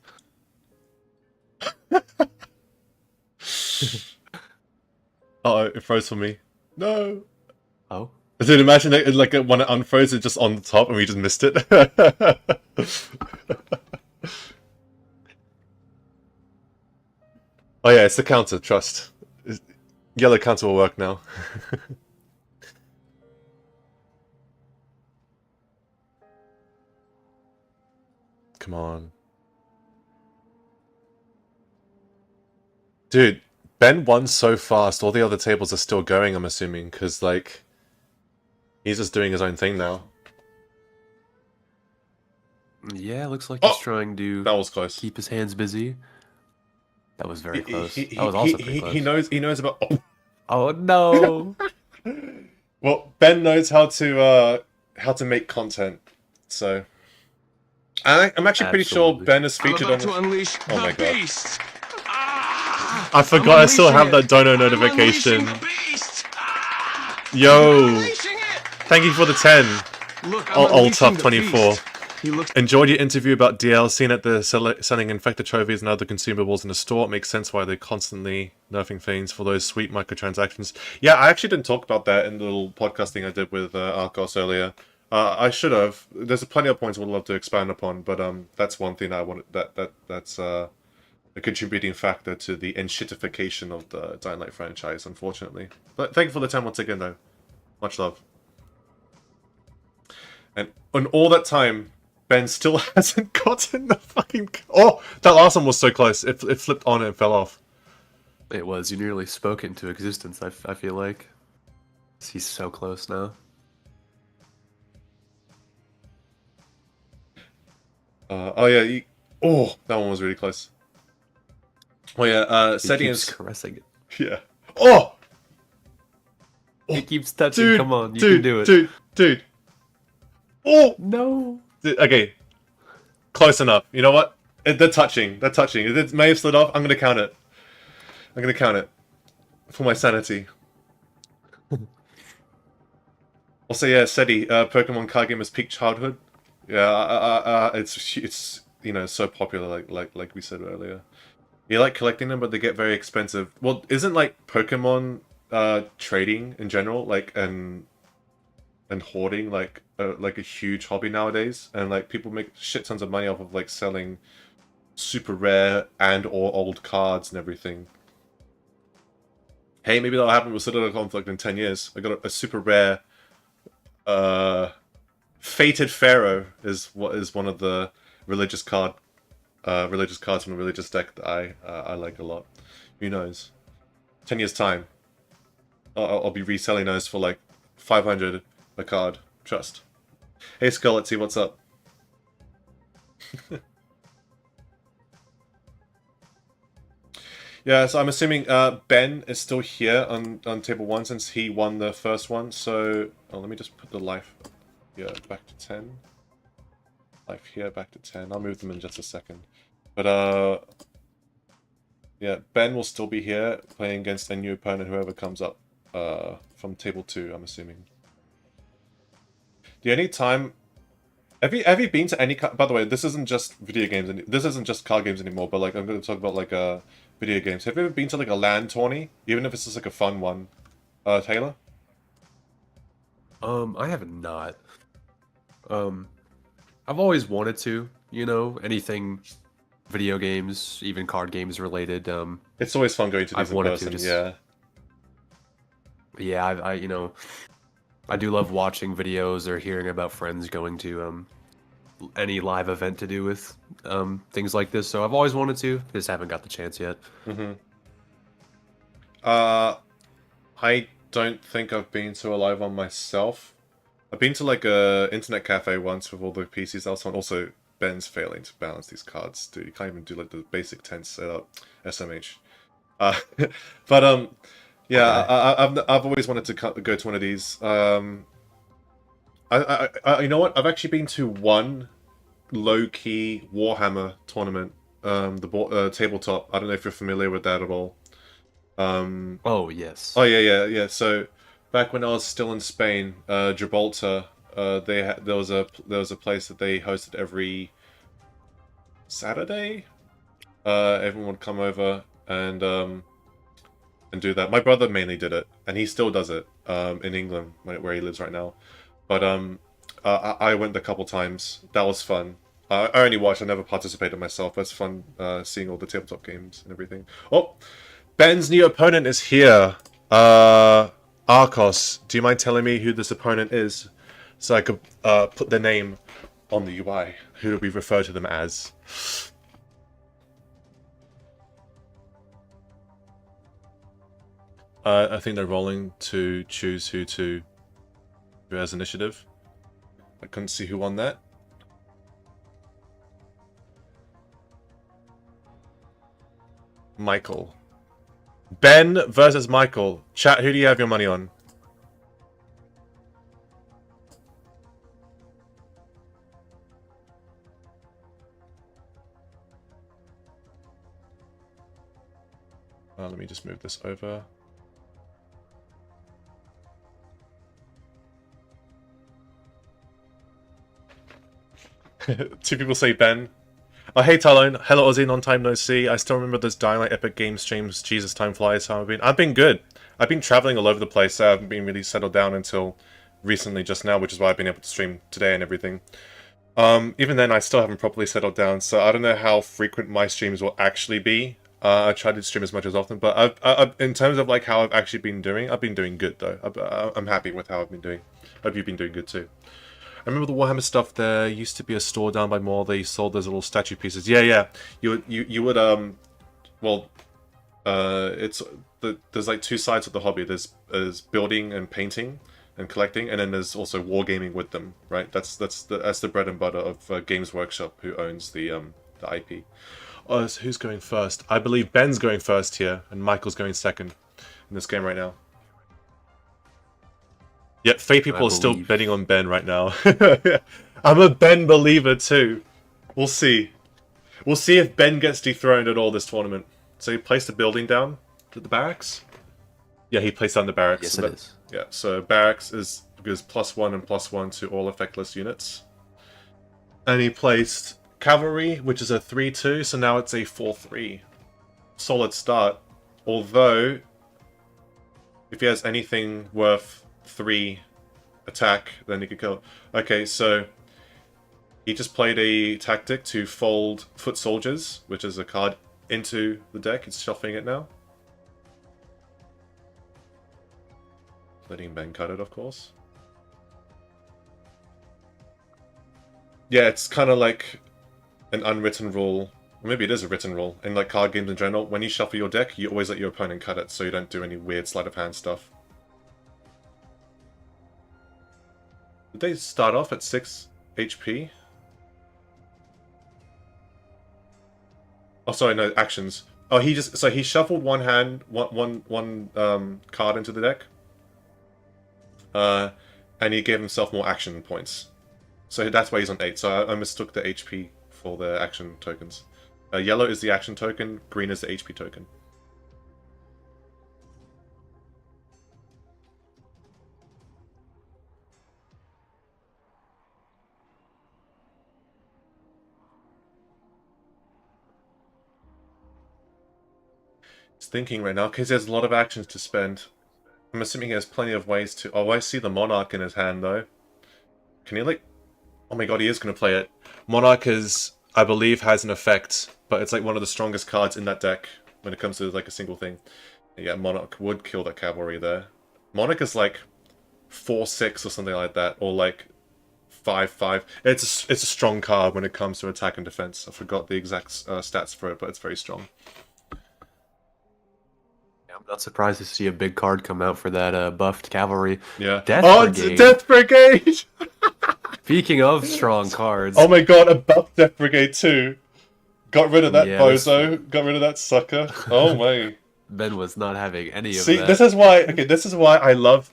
Uh-oh, it froze for me. No. Oh. Dude, imagine it, like when it unfroze, it just on the top and we just missed it. Oh yeah, it's the counter, trust. Yellow counter will work now. Come on. Dude, Ben won so fast, all the other tables are still going, I'm assuming, because, like, he's just doing his own thing now. Yeah, looks like he's trying to that was close. Keep his hands busy. That was very close. That was also pretty close. He knows about... Oh, no! Well, Ben knows how to make content, so... I'm actually pretty sure Ben is featured on... To unleash oh my god. Beast. I forgot I still have that dono notification. Yo! Thank you for the 10. Old Tough 24. Enjoyed your interview about DL, seen at the selling infected trophies and other consumables in the store. It makes sense why they're constantly nerfing things for those sweet microtransactions. Yeah, I actually didn't talk about that in the little podcasting I did with Archos earlier. I should have. There's plenty of points I would love to expand upon, but that's one thing I wanted. That's a contributing factor to the enshittification of the Dying Light franchise, unfortunately. But thank you for the 10 once again, though. Much love. And on all that time, Ben still hasn't gotten the fucking... Oh! That last one was so close. It flipped on and fell off. It was. You nearly spoke it into existence, I feel like. He's so close now. Oh yeah, oh, that one was really close. Oh yeah, setting is caressing it. Yeah. Oh! He keeps touching. Dude, come on, you can do it. Dude. Oh! No. Okay. Close enough. You know what? They're touching. It may have slid off. I'm gonna count it. For my sanity. Also, yeah, SETI, Pokemon card game is peak childhood. Yeah, it's you know, so popular, like we said earlier. You like collecting them, but they get very expensive. Well, isn't like Pokemon trading in general, like and hoarding, like a huge hobby nowadays? And like people make shit tons of money off of like selling super rare and or old cards and everything. Hey, maybe that'll happen with Citadel Conflict in 10 years. I got a super rare Fated Pharaoh is one of the religious cards from the religious deck that I like a lot. Who knows? 10 years time, I'll be reselling those for like 500 a card. Trust. Hey Skull, let's see what's up. Yeah, so I'm assuming Ben is still here on table 1 since he won the first one. So let me just put the life here back to 10. Life here back to 10. I'll move them in just a second. But yeah, Ben will still be here playing against a new opponent, whoever comes up from table 2, I'm assuming. The only time... Have you been to any... By the way, this isn't just video games, this isn't just card games anymore, but like I'm going to talk about like video games. Have you ever been to like a LAN tourney? Even if it's just like a fun one. Taylor? I have not. I've always wanted to, you know, anything video games, even card games related. It's always fun going to these in person, yeah. Yeah, I you know, I do love watching videos or hearing about friends going to any live event to do with things like this. So I've always wanted to, just haven't got the chance yet. I don't think I've been to a live one myself. I've been to like a internet cafe once with all the PCs else on. Also, Ben's failing to balance these cards, dude. You can't even do like the basic 10 setup, SMH. But yeah, okay. I've always wanted to go to one of these. You know what? I've actually been to one low-key Warhammer tournament. The tabletop. I don't know if you're familiar with that at all. Oh yes. Oh yeah. So back when I was still in Spain, Gibraltar, there was a place that they hosted every Saturday. Everyone would come over and do that. My brother mainly did it, and he still does it in England, where he lives right now. But I went a couple times. That was fun. I only watched. I never participated myself. But it's fun seeing all the tabletop games and everything. Oh, Ben's new opponent is here. Archos. Do you mind telling me who this opponent is, so I could put their name on the UI? Who do we refer to them as? I think they're rolling to choose who has initiative. I couldn't see who won that. Michael. Ben versus Michael. Chat, who do you have your money on? Let me just move this over. Two people say Ben. Oh, hey Talon. Hello Aussie, long time no see. I still remember those Dying Light Epic Game streams. Jesus, time flies. How I've been good. I've been traveling all over the place. I haven't been really settled down until recently, just now, which is why I've been able to stream today and everything. Even then, I still haven't properly settled down, so I don't know how frequent my streams will actually be. I try to stream as much as often, but in terms of like how I've actually been doing, I've been doing good though. I'm happy with how I've been doing. Hope you've been doing good too. I remember the Warhammer stuff. There used to be a store down by Mall. They sold those little statue pieces. Yeah. You would well, there's like two sides of the hobby. There's building and painting and collecting, and then there's also wargaming with them. Right. That's the bread and butter of Games Workshop, who owns the IP. Oh, so who's going first? I believe Ben's going first here, and Michael's going second in this game right now. Yep, Fate people are still betting on Ben right now. I'm a Ben believer too. We'll see. We'll see if Ben gets dethroned at all this tournament. So he placed a building down to the barracks? Yeah, he placed down the barracks. Yes, so it is. Yeah, so barracks gives +1 and +1 to all effectless units. And he placed cavalry, which is a 3-2, so now it's a 4-3. Solid start. Although, if he has anything worth 3 attack, then he could kill. Okay, so he just played a tactic to fold foot soldiers, which is a card, into the deck. He's shuffling it now. Letting Ben cut it, of course. Yeah, it's kind of like an unwritten rule. Or maybe it is a written rule. In like card games in general, when you shuffle your deck, you always let your opponent cut it, so you don't do any weird sleight of hand stuff. Did they start off at 6 HP? Oh, sorry, no, actions. Oh, he shuffled one card into the deck. And he gave himself more action points. So that's why he's on 8. So I mistook the HP for the action tokens. Yellow is the action token, green is the HP token. He's thinking right now, because there's a lot of actions to spend. I'm assuming he has plenty of ways to... Oh, I see the Monarch in his hand, though. Can he, like... Oh my god, he is going to play it. Monarch is, I believe, has an effect, but it's like one of the strongest cards in that deck when it comes to, like, a single thing. Yeah, Monarch would kill that cavalry there. Monarch is, like, 4-6 or something like that, or, like, 5-5. It's a strong card when it comes to attack and defense. I forgot the exact stats for it, but it's very strong. I'm not surprised to see a big card come out for that buffed cavalry. Yeah. Brigade. Death Brigade! Speaking of strong cards. Oh my god, a buffed Death Brigade too. Got rid of that bozo. Got rid of that sucker. Oh my. Ben was not having any of that. See, this is why I love...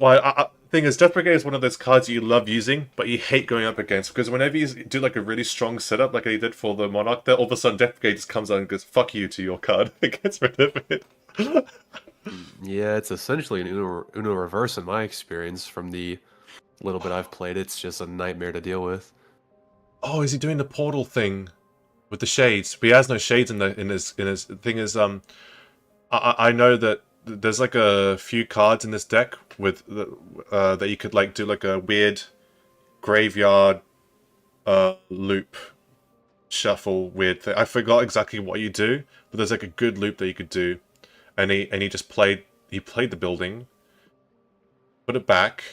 Thing is, Death Brigade is one of those cards you love using, but you hate going up against, because whenever you do like a really strong setup, like he did for the Monarch, there all of a sudden Death Brigade just comes out and goes, fuck you to your card. It gets rid of it. Yeah, it's essentially an Uno reverse in my experience. From the little bit I've played, it's just a nightmare to deal with. Oh, is he doing the portal thing with the shades? But he has no shades in his thing. Is I know that there's like a few cards in this deck with that you could like do like a weird graveyard loop shuffle weird thing. I forgot exactly what you do, but there's like a good loop that you could do, and he just played the building, put it back,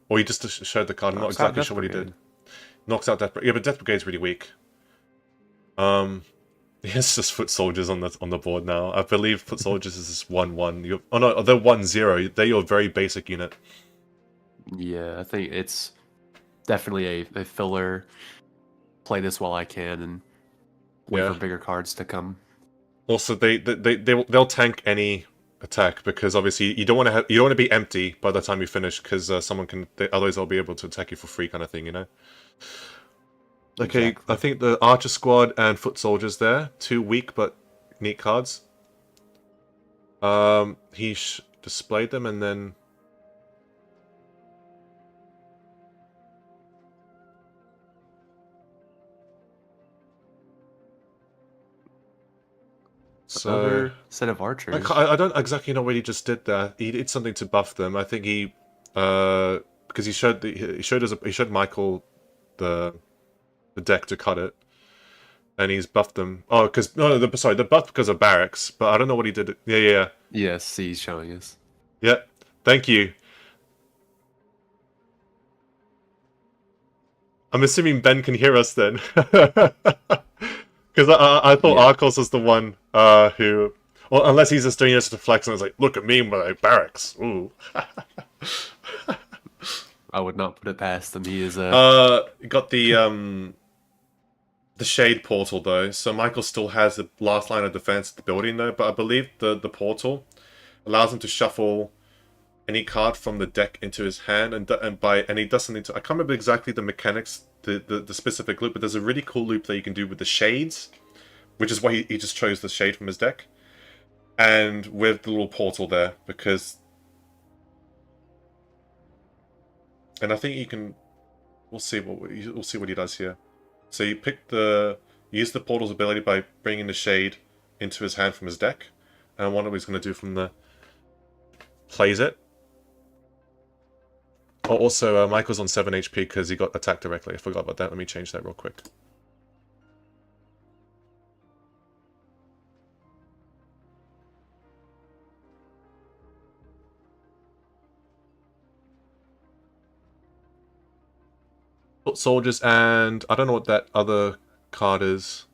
or he just showed the card. I'm not exactly sure what he did. Knocks out Death Brigade. Yeah, but Death Brigade's really weak. It's just foot soldiers on the board now. I believe foot soldiers is just 1/1. Oh no, they're 1/0. They're your very basic unit. Yeah, I think it's definitely a filler. Play this while I can and wait for bigger cards to come. Also, they'll tank any attack because obviously you don't want to be empty by the time you finish because someone can otherwise they'll be able to attack you for free kind of thing, you know. Okay, exactly. I think the Archer Squad and Foot Soldiers there, 2 weak but neat cards. He displayed them and then. So, another set of archers. I don't exactly know what he just did there. He did something to buff them. I think he, because he showed Michael the deck to cut it, and he's buffed them. Oh, because they're buffed because of barracks. But I don't know what he did. Yeah. Yes, he's showing us. Yeah, thank you. I'm assuming Ben can hear us then. Because I thought Archos was the one who... Well, unless he's just doing this to flex and it's like, look at me with my barracks. Ooh. I would not put it past him. He is got the shade portal though, so Michael still has the last line of defense at the building though, but I believe the portal allows him to shuffle any card from the deck into his hand, and he does something to... I can't remember exactly the mechanics, the specific loop, but there's a really cool loop that you can do with the shades, which is why he just chose the shade from his deck, and with the little portal there, because... And I think you can... We'll see what he does here. So you use the portal's ability by bringing the shade into his hand from his deck, and I wonder what he's going to do from the... Plays it. Oh, also, Michael's on 7 HP because he got attacked directly. I forgot about that. Let me change that real quick. Foot soldiers, and I don't know what that other card is.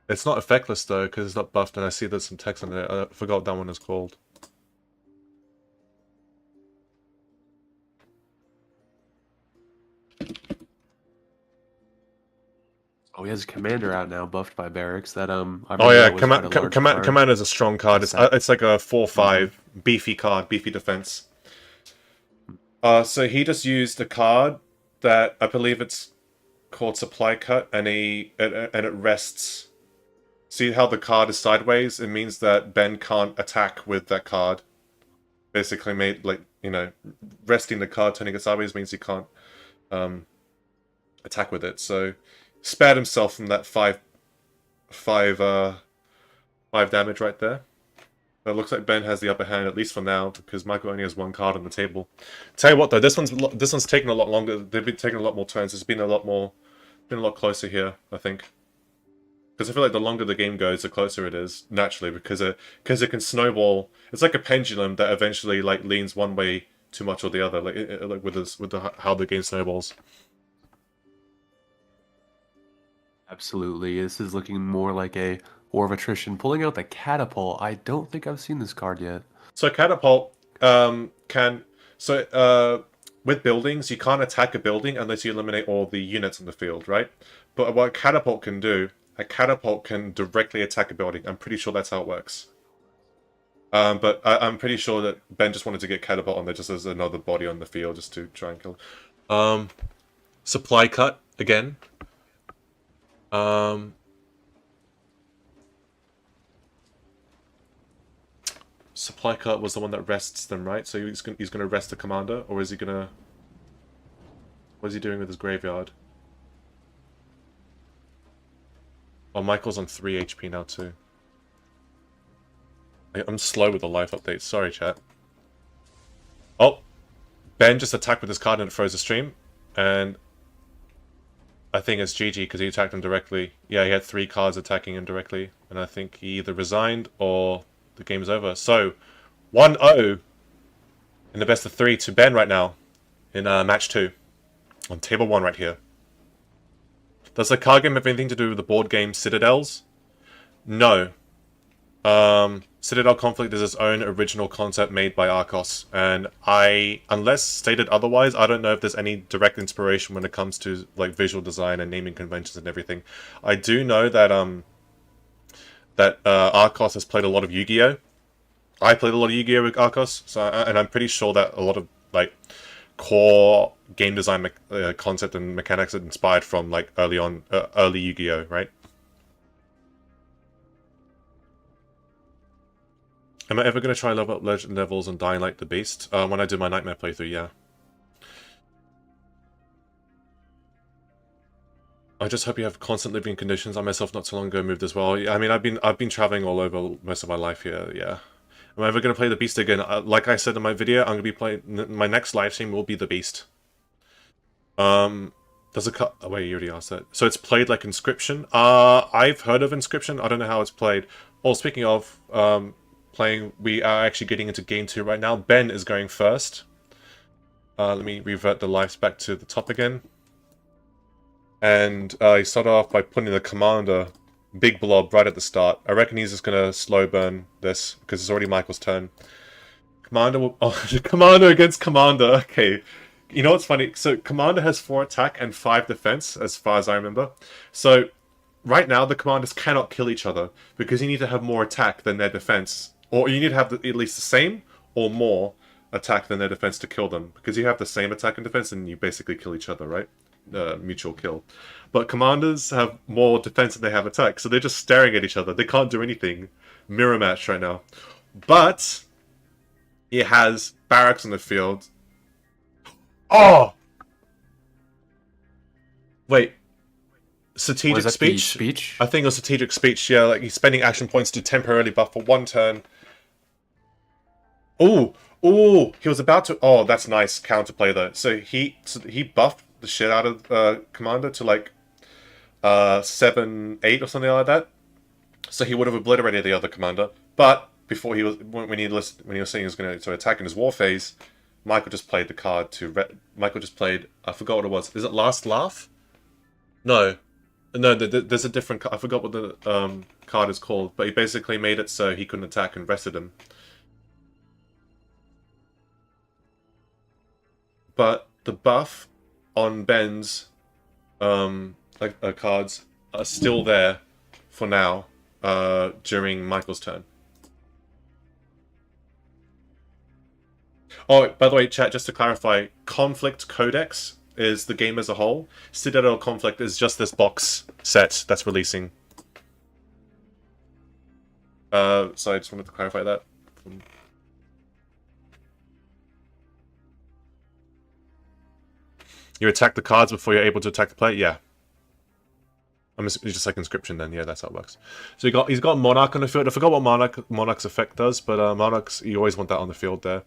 It's not effectless though because it's not buffed, and I see there's some text on it. I forgot what that one is called. Oh, he has Commander out now, buffed by barracks. That Commander's a strong card. It's like a 4/5 beefy card, beefy defense. So he just used a card that I believe it's called Supply Cut, and it rests. See how the card is sideways? It means that Ben can't attack with that card. Basically, made like resting the card, turning it sideways means he can't attack with it. So spared himself from that 5 damage right there. But it looks like Ben has the upper hand, at least for now, because Michael only has 1 card on the table. Tell you what though, this one's taken a lot longer. They've been taking a lot more turns. It's been a lot closer here, I think. Because I feel like the longer the game goes, the closer it is, naturally, because it can snowball. It's like a pendulum that eventually like leans one way too much or the other, like with how the game snowballs. Absolutely. This is looking more like a War of Attrition. Pulling out the Catapult. I don't think I've seen this card yet. So Catapult with buildings, you can't attack a building unless you eliminate all the units on the field, right? But what Catapult can do, a Catapult can directly attack a building. I'm pretty sure that's how it works. But I'm pretty sure that Ben just wanted to get Catapult on there just as another body on the field, just to try and kill. Supply Cut again. supply cart was the one that rests them, right? So he's gonna rest the commander, or is he gonna... What is he doing with his graveyard? Oh, Michael's on 3 HP now too. I'm slow with the life updates. Sorry, chat. Oh, Ben just attacked with his card and it froze the stream, and I think it's GG because he attacked him directly. Yeah, he had 3 cards attacking him directly, and I think he either resigned or the game's over. So, 1-0 in the best of 3 to Ben right now in match 2 on table 1 right here. Does the card game have anything to do with the board game Citadels? No. Citadel Conflict is its own original concept made by Archos, and unless stated otherwise, I don't know if there's any direct inspiration when it comes to like visual design and naming conventions and everything. I do know that Archos has played a lot of Yu-Gi-Oh! I played a lot of Yu-Gi-Oh! With Archos, and I'm pretty sure that a lot of like core game design concept and mechanics are inspired from like early Yu-Gi-Oh! Right? Am I ever going to try level up legend levels and Dying Light the Beast? When I do my Nightmare playthrough, yeah. I just hope you have constant living conditions. I myself not so long ago moved as well. I mean, I've been traveling all over most of my life here, yeah. Am I ever going to play the Beast again? Like I said in my video, I'm going to be playing... My next live stream will be the Beast. Does it... Oh, wait, you already asked that. So it's played like Inscription? I've heard of Inscription. I don't know how it's played. Oh, speaking of... playing, we are actually getting into game 2 right now. Ben is going first. Let me revert the lives back to the top again. And he started off by putting the commander, big blob, right at the start. I reckon he's just going to slow burn this, because it's already Michael's turn. Commander will... Oh, commander against commander. Okay. You know what's funny? So commander has 4 attack and 5 defense, as far as I remember. So right now the commanders cannot kill each other, because you need to have more attack than their defense. Or you need to have at least the same or more attack than their defense to kill them. Because you have the same attack and defense and you basically kill each other, right? Mutual kill. But commanders have more defense than they have attack. So they're just staring at each other. They can't do anything. Mirror match right now. But he has barracks on the field. Oh! Wait. Strategic speech? I think it was strategic speech, yeah. Like he's spending action points to temporarily buff for 1 turn. Ooh, ooh, he was about to... Oh, that's nice counterplay though. So he buffed the shit out of Commander to like 7-8 or something like that. So he would have obliterated the other Commander. But before he was... When he was saying he was going to attack in his war phase, Michael just played the card to... Michael just played... I forgot what it was. Is it Last Laugh? No. No, there's a different... I forgot what the card is called. But he basically made it so he couldn't attack and rested him. But the buff on Ben's cards are still there for now during Michael's turn. Oh, by the way, chat, just to clarify, Conflict Codex is the game as a whole. Citadel Conflict is just this box set that's releasing. So I just wanted to clarify that. You attack the cards before you're able to attack the player? Yeah. It's just like Inscription then. Yeah, that's how it works. So he's got Monarch on the field. I forgot what Monarch's effect does, but Monarch's, you always want that on the field there.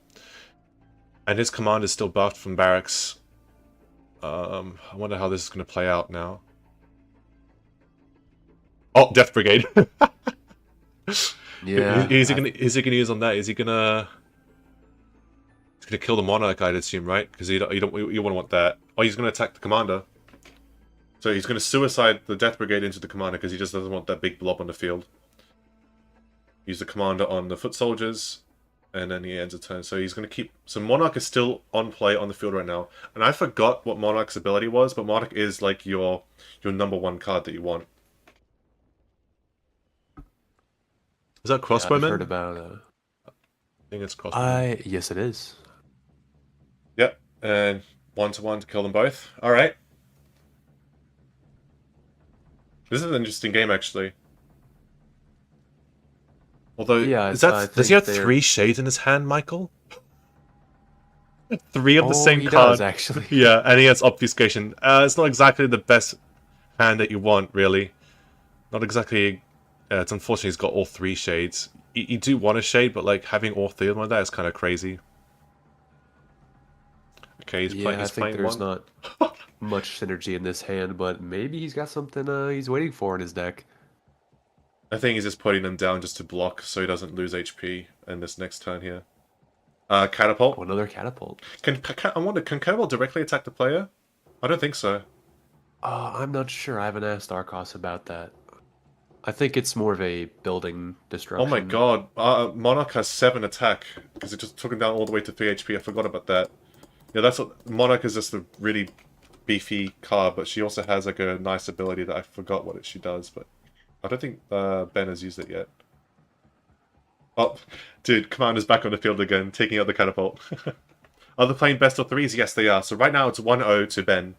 And his command is still buffed from barracks. I wonder how this is going to play out now. Oh, Death Brigade. Yeah. Is he gonna use on that? Is he gonna... He's gonna kill the Monarch, I'd assume, right? Because you wouldn't want that. Oh, he's gonna attack the commander. So he's gonna suicide the Death Brigade into the commander because he just doesn't want that big blob on the field. Use the commander on the foot soldiers, and then he ends a turn. So he's gonna keep. So Monarch is still on play on the field right now, and I forgot what Monarch's ability was, but Monarch is like your #1 card that you want. Is that Crossbowman? I've heard about I think it's Crossbowman. Yes, it is. Yep, and 1-1 to kill them both. All right. This is an interesting game, actually. Although, Yeah, does he have 3 shades in his hand, Michael? 3 of the same he card. does, actually. Yeah, and he has obfuscation. It's not exactly the best hand that you want, really. Not exactly. It's unfortunate he's got all 3 shades. You do want a shade, but like having all 3 of them like that is kind of crazy. Okay, he's playing. He's I think there's one. not much synergy in this hand, but maybe he's got something he's waiting for in his deck. I think he's just putting them down just to block so he doesn't lose HP in this next turn here. Catapult. Oh, another catapult. I wonder, can Catapult directly attack the player? I don't think so. I'm not sure. I haven't asked Archos about that. I think it's more of a building destruction. Oh my god, Monarch has 7 attack, because it just took him down all the way to 3 HP, I forgot about that. Yeah, that's what... Monarch is just a really beefy card, but she also has like a nice ability that I forgot what she does, but... I don't think Ben has used it yet. Oh, dude, Commander's back on the field again, taking out the Catapult. Are they playing best of 3s? Yes, they are. So right now it's 1-0 to Ben.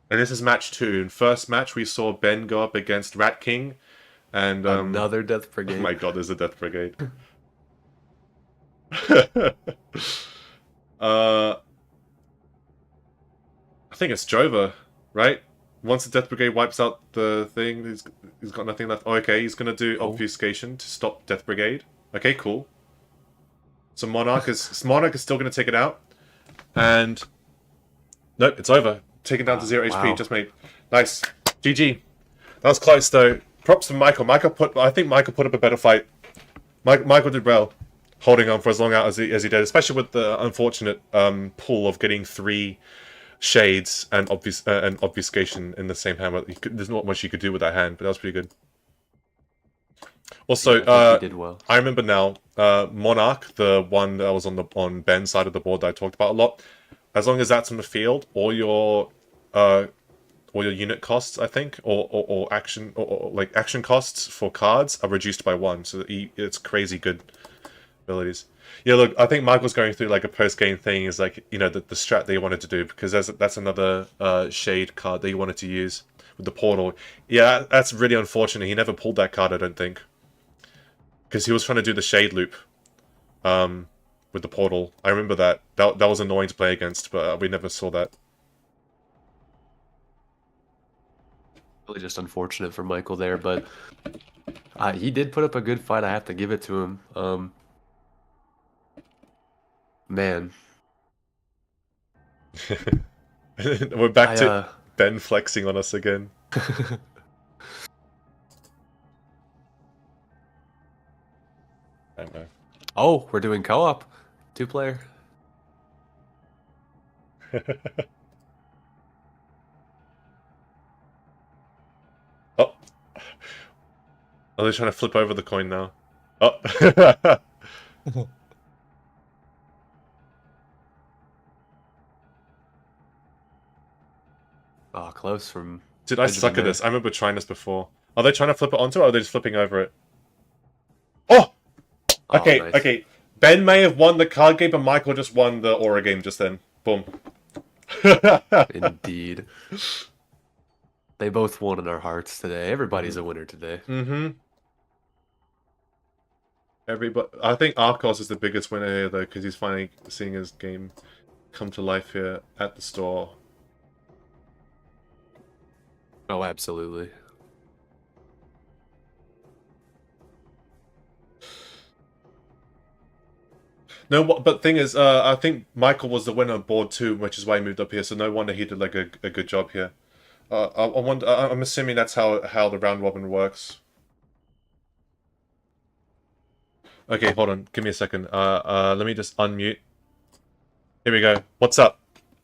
And this is match 2. In first match, we saw Ben go up against Rat King. And another Death Brigade. Oh my god, there's a Death Brigade. I think it's Jova, right? Once the Death Brigade wipes out the thing, he's got nothing left. Oh, okay, he's going to do Obfuscation to stop Death Brigade. Okay, cool. So Monarch is still going to take it out. And... Nope, it's over. Taken down to 0 HP, just made. Nice. GG. That was close, though. Props to Michael. I think Michael put up a better fight. Michael did well, holding on for as long out as he did, especially with the unfortunate pull of getting 3 shades and obfuscation in the same hand. There's not much you could do with that hand, but that was pretty good. Also, yeah, he did well. I remember now, Monarch, the one that was on Ben's side of the board that I talked about a lot, as long as that's on the field, all your unit costs, I think, or action costs for cards are reduced by 1. So it's crazy good abilities. Yeah, look, I think Michael's going through like a post-game thing, is like, you know, the strat that he wanted to do, because that's another shade card that he wanted to use with the portal. Yeah, that's really unfortunate. He never pulled that card, I don't think, because he was trying to do the shade loop with the portal. I remember that. That was annoying to play against, but we never saw that. Really just unfortunate for Michael there, but he did put up a good fight. I have to give it to him. Man. We're back to Ben flexing on us again. I don't know. Oh, we're doing co-op. 2-player. Oh. Are they trying to flip over the coin now? Oh. Oh, close from... Dude, I suck at this. I remember trying this before. Are they trying to flip it onto, or are they just flipping over it? Oh! Okay, nice. Okay. Ben may have won the card game, but Michael just won the aura game just then. Boom. Indeed. They both won in our hearts today. Everybody's a winner today. Mm-hmm. I think Archos is the biggest winner here, though, because he's finally seeing his game come to life here at the store. Oh, absolutely. No, but thing is, I think Michael was the winner of board 2, which is why he moved up here. So no wonder he did like a good job here. I'm assuming that's how the round robin works. Okay, hold on. Give me a second. Let me just unmute. Here we go. What's up?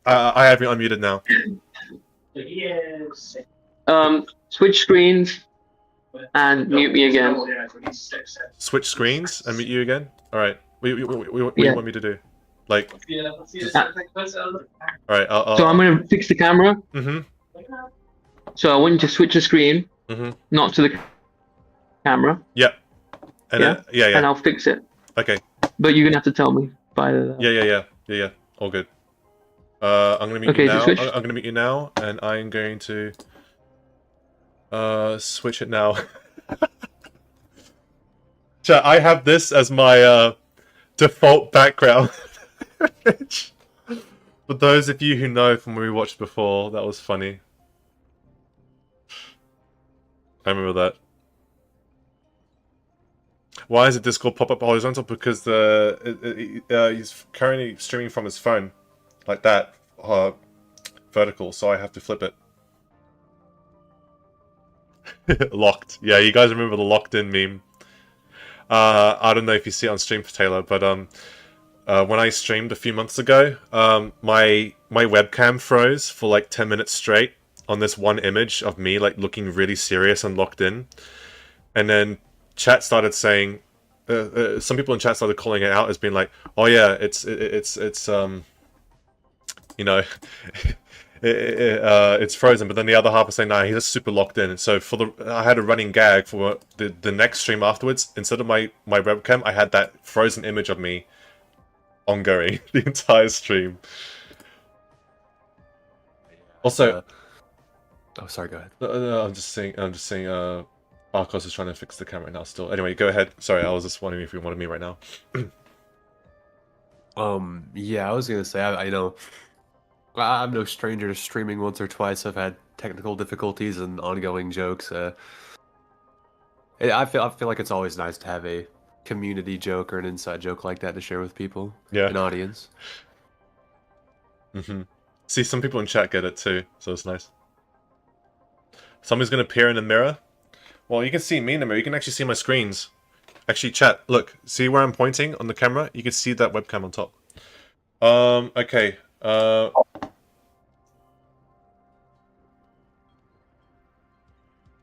I have you unmuted now. Yes. Switch screens and mute me again. Switch screens and mute you again? Alright. What do you want me to do? Like... Alright, So I'm going to fix the camera. Mm-hmm. So I want you to switch the screen, not to the camera. Yep. And yeah? And I'll fix it. Okay. But you're going to have to tell me by the... Yeah. All good. I'm going to mute you now. Switch. I'm going to mute you now, and I'm going to... switch it now. Chat, I have this as my default background. For those of you who know from when we watched before, that was funny. I remember that. Why is it Discord pop up horizontal? Because he's currently streaming from his phone, like that, vertical. So I have to flip it. Locked. Yeah, you guys remember the locked in meme? I don't know if you see it on stream for Taylor, but when I streamed a few months ago, my webcam froze for like 10 minutes straight on this one image of me like looking really serious and locked in, and then chat started saying, some people in chat started calling it out as being like, oh yeah, it's you know, it's frozen. But then the other half was saying, nah, he's just super locked in. And so I had a running gag for the next stream afterwards. Instead of my webcam, I had that frozen image of me ongoing the entire stream. Also, oh, sorry, go ahead. I'm just saying. Archos is trying to fix the camera now still. Anyway, go ahead. Sorry, I was just wondering if you wanted me right now. Yeah, I was gonna say, I know, I'm no stranger to streaming once or twice. I've had technical difficulties and ongoing jokes. I feel like it's always nice to have a community joke or an inside joke like that to share with people, an audience. See, some people in chat get it too, so it's nice. Somebody's gonna appear in the mirror. Well, you can see me in the mirror. You can actually see my screens. Actually, chat, look. See where I'm pointing on the camera? You can see that webcam on top. Okay.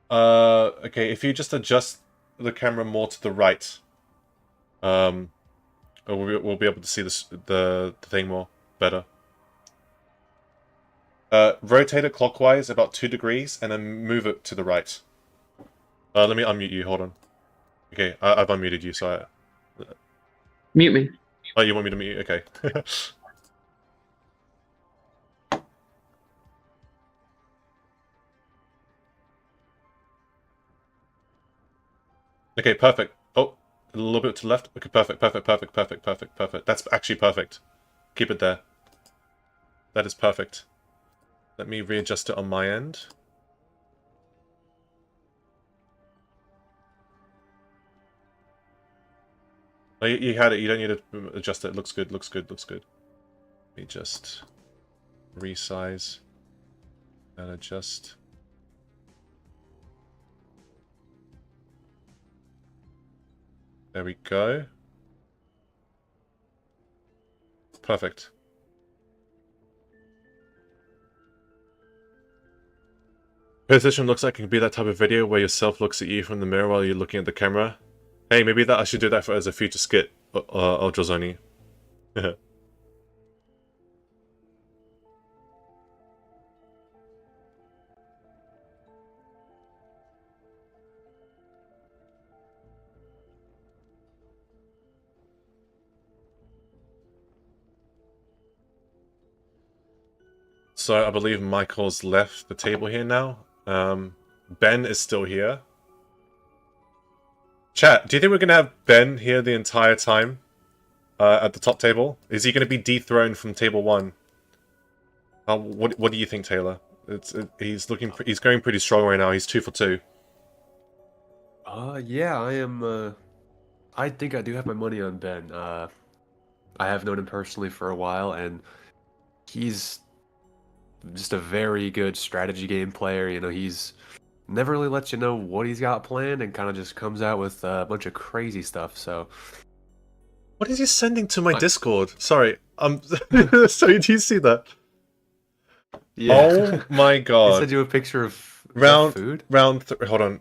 Okay, if you just adjust the camera more to the right, we'll be able to see the thing more better. Rotate it clockwise about 2 degrees, and then move it to the right. Let me unmute you, hold on. Okay, I've unmuted you, so Mute me. Oh, you want me to mute you? Okay. Okay, perfect. Oh, a little bit to the left. Okay, perfect. That's actually perfect. Keep it there. That is perfect. Let me readjust it on my end. Oh, you had it. You don't need to adjust it. Looks good. Let me just resize and adjust. There we go. Perfect. Position looks like it can be that type of video where yourself looks at you from the mirror while you're looking at the camera. Hey, maybe I should do that as a future skit, Ultrazoni. So I believe Michael's left the table here now. Ben is still here. Chat, do you think we're going to have Ben here the entire time? At the top table? Is he going to be dethroned from table 1? What do you think, Taylor? He's going pretty strong right now. He's 2 for 2. Yeah, I am. I think I do have my money on Ben. I have known him personally for a while, and he's just a very good strategy game player. You know, he's never really lets you know what he's got planned, and kind of just comes out with a bunch of crazy stuff. So, what is he sending to my Discord? Sorry, sorry. Do you see that? Yeah. Oh my god! He sent you a picture of food. Hold on.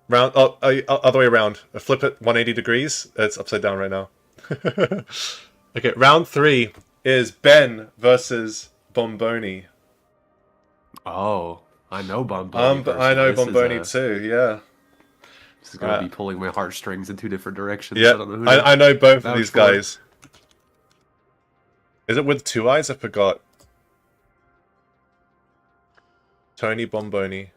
Other way around. Flip it 180 degrees. It's upside down right now. Okay, round 3 is Ben versus Bomboni. Oh, I know Bomboni. I know Bomboni too. Yeah. This is gonna be pulling my heartstrings in 2 different directions. Yeah, I know both of these guys. Is it with 2 eyes? I forgot. Tony Bomboni.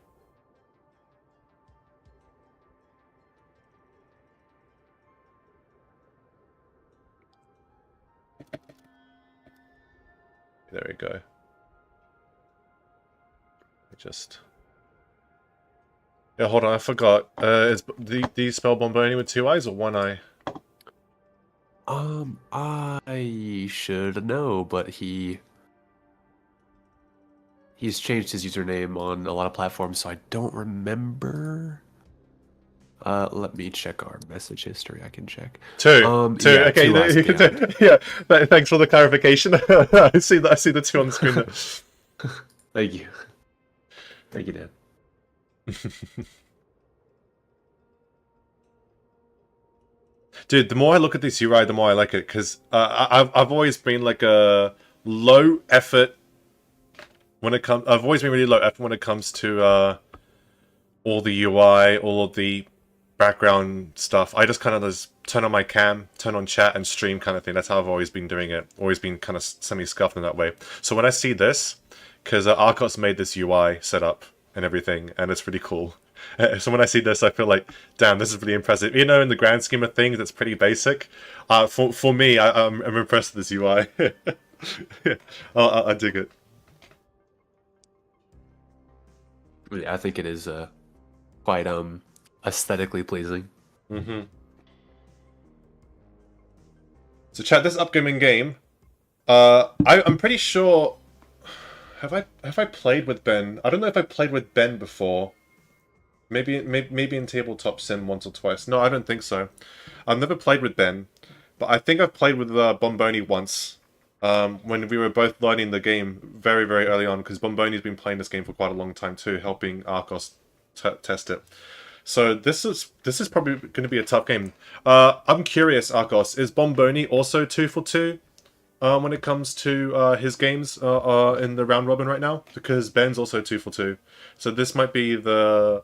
There we go. Just... Yeah, hold on, I forgot. Do you spell Bomboni with 2 eyes or 1 eye? I should know, but he's changed his username on a lot of platforms, so I don't remember. Let me check our message history. I can check. 2. 2. Yeah, Okay, 2 eyes, you can do. Yeah. Thanks for the clarification. I see the 2 on the screen there. Thank you. Thank you, Dan. Dude, the more I look at this UI, the more I like it, because I've always been like a low effort when it comes. I've always been really low effort when it comes to all the UI, all of the background stuff. I just kind of just turn on my cam, turn on chat, and stream kind of thing. That's how I've always been doing it. Always been kind of semi-scuffed in that way. So when I see this, because Archos made this UI setup and everything, and it's pretty cool. So when I see this, I feel like, damn, this is really impressive. You know, in the grand scheme of things, it's pretty basic. For me, I'm impressed with this UI. I dig it. Yeah, I think it is quite aesthetically pleasing. Mm-hmm. So chat, this upcoming game, I'm pretty sure. Have I played with Ben? I don't know if I played with Ben before. Maybe in Tabletop Sim once or twice. No, I don't think so. I've never played with Ben, but I think I've played with Bomboni once. When we were both learning the game very, very early on, because Bomboni's been playing this game for quite a long time too, helping Archos test it. So this is probably going to be a tough game. I'm curious, Archos, is Bomboni also 2 for 2 when it comes to his games in the round robin right now? Because Ben's also 2 for 2. So this might be the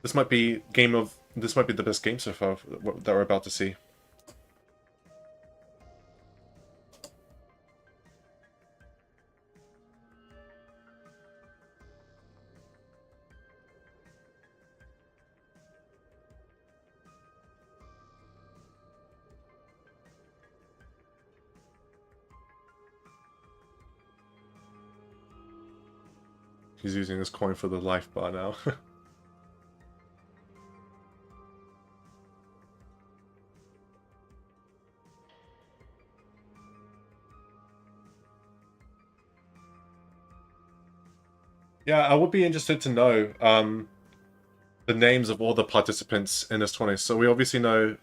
best game so far that we're about to see. He's using his coin for the life bar now. Yeah, I would be interested to know the names of all the participants in this tournament. So we obviously know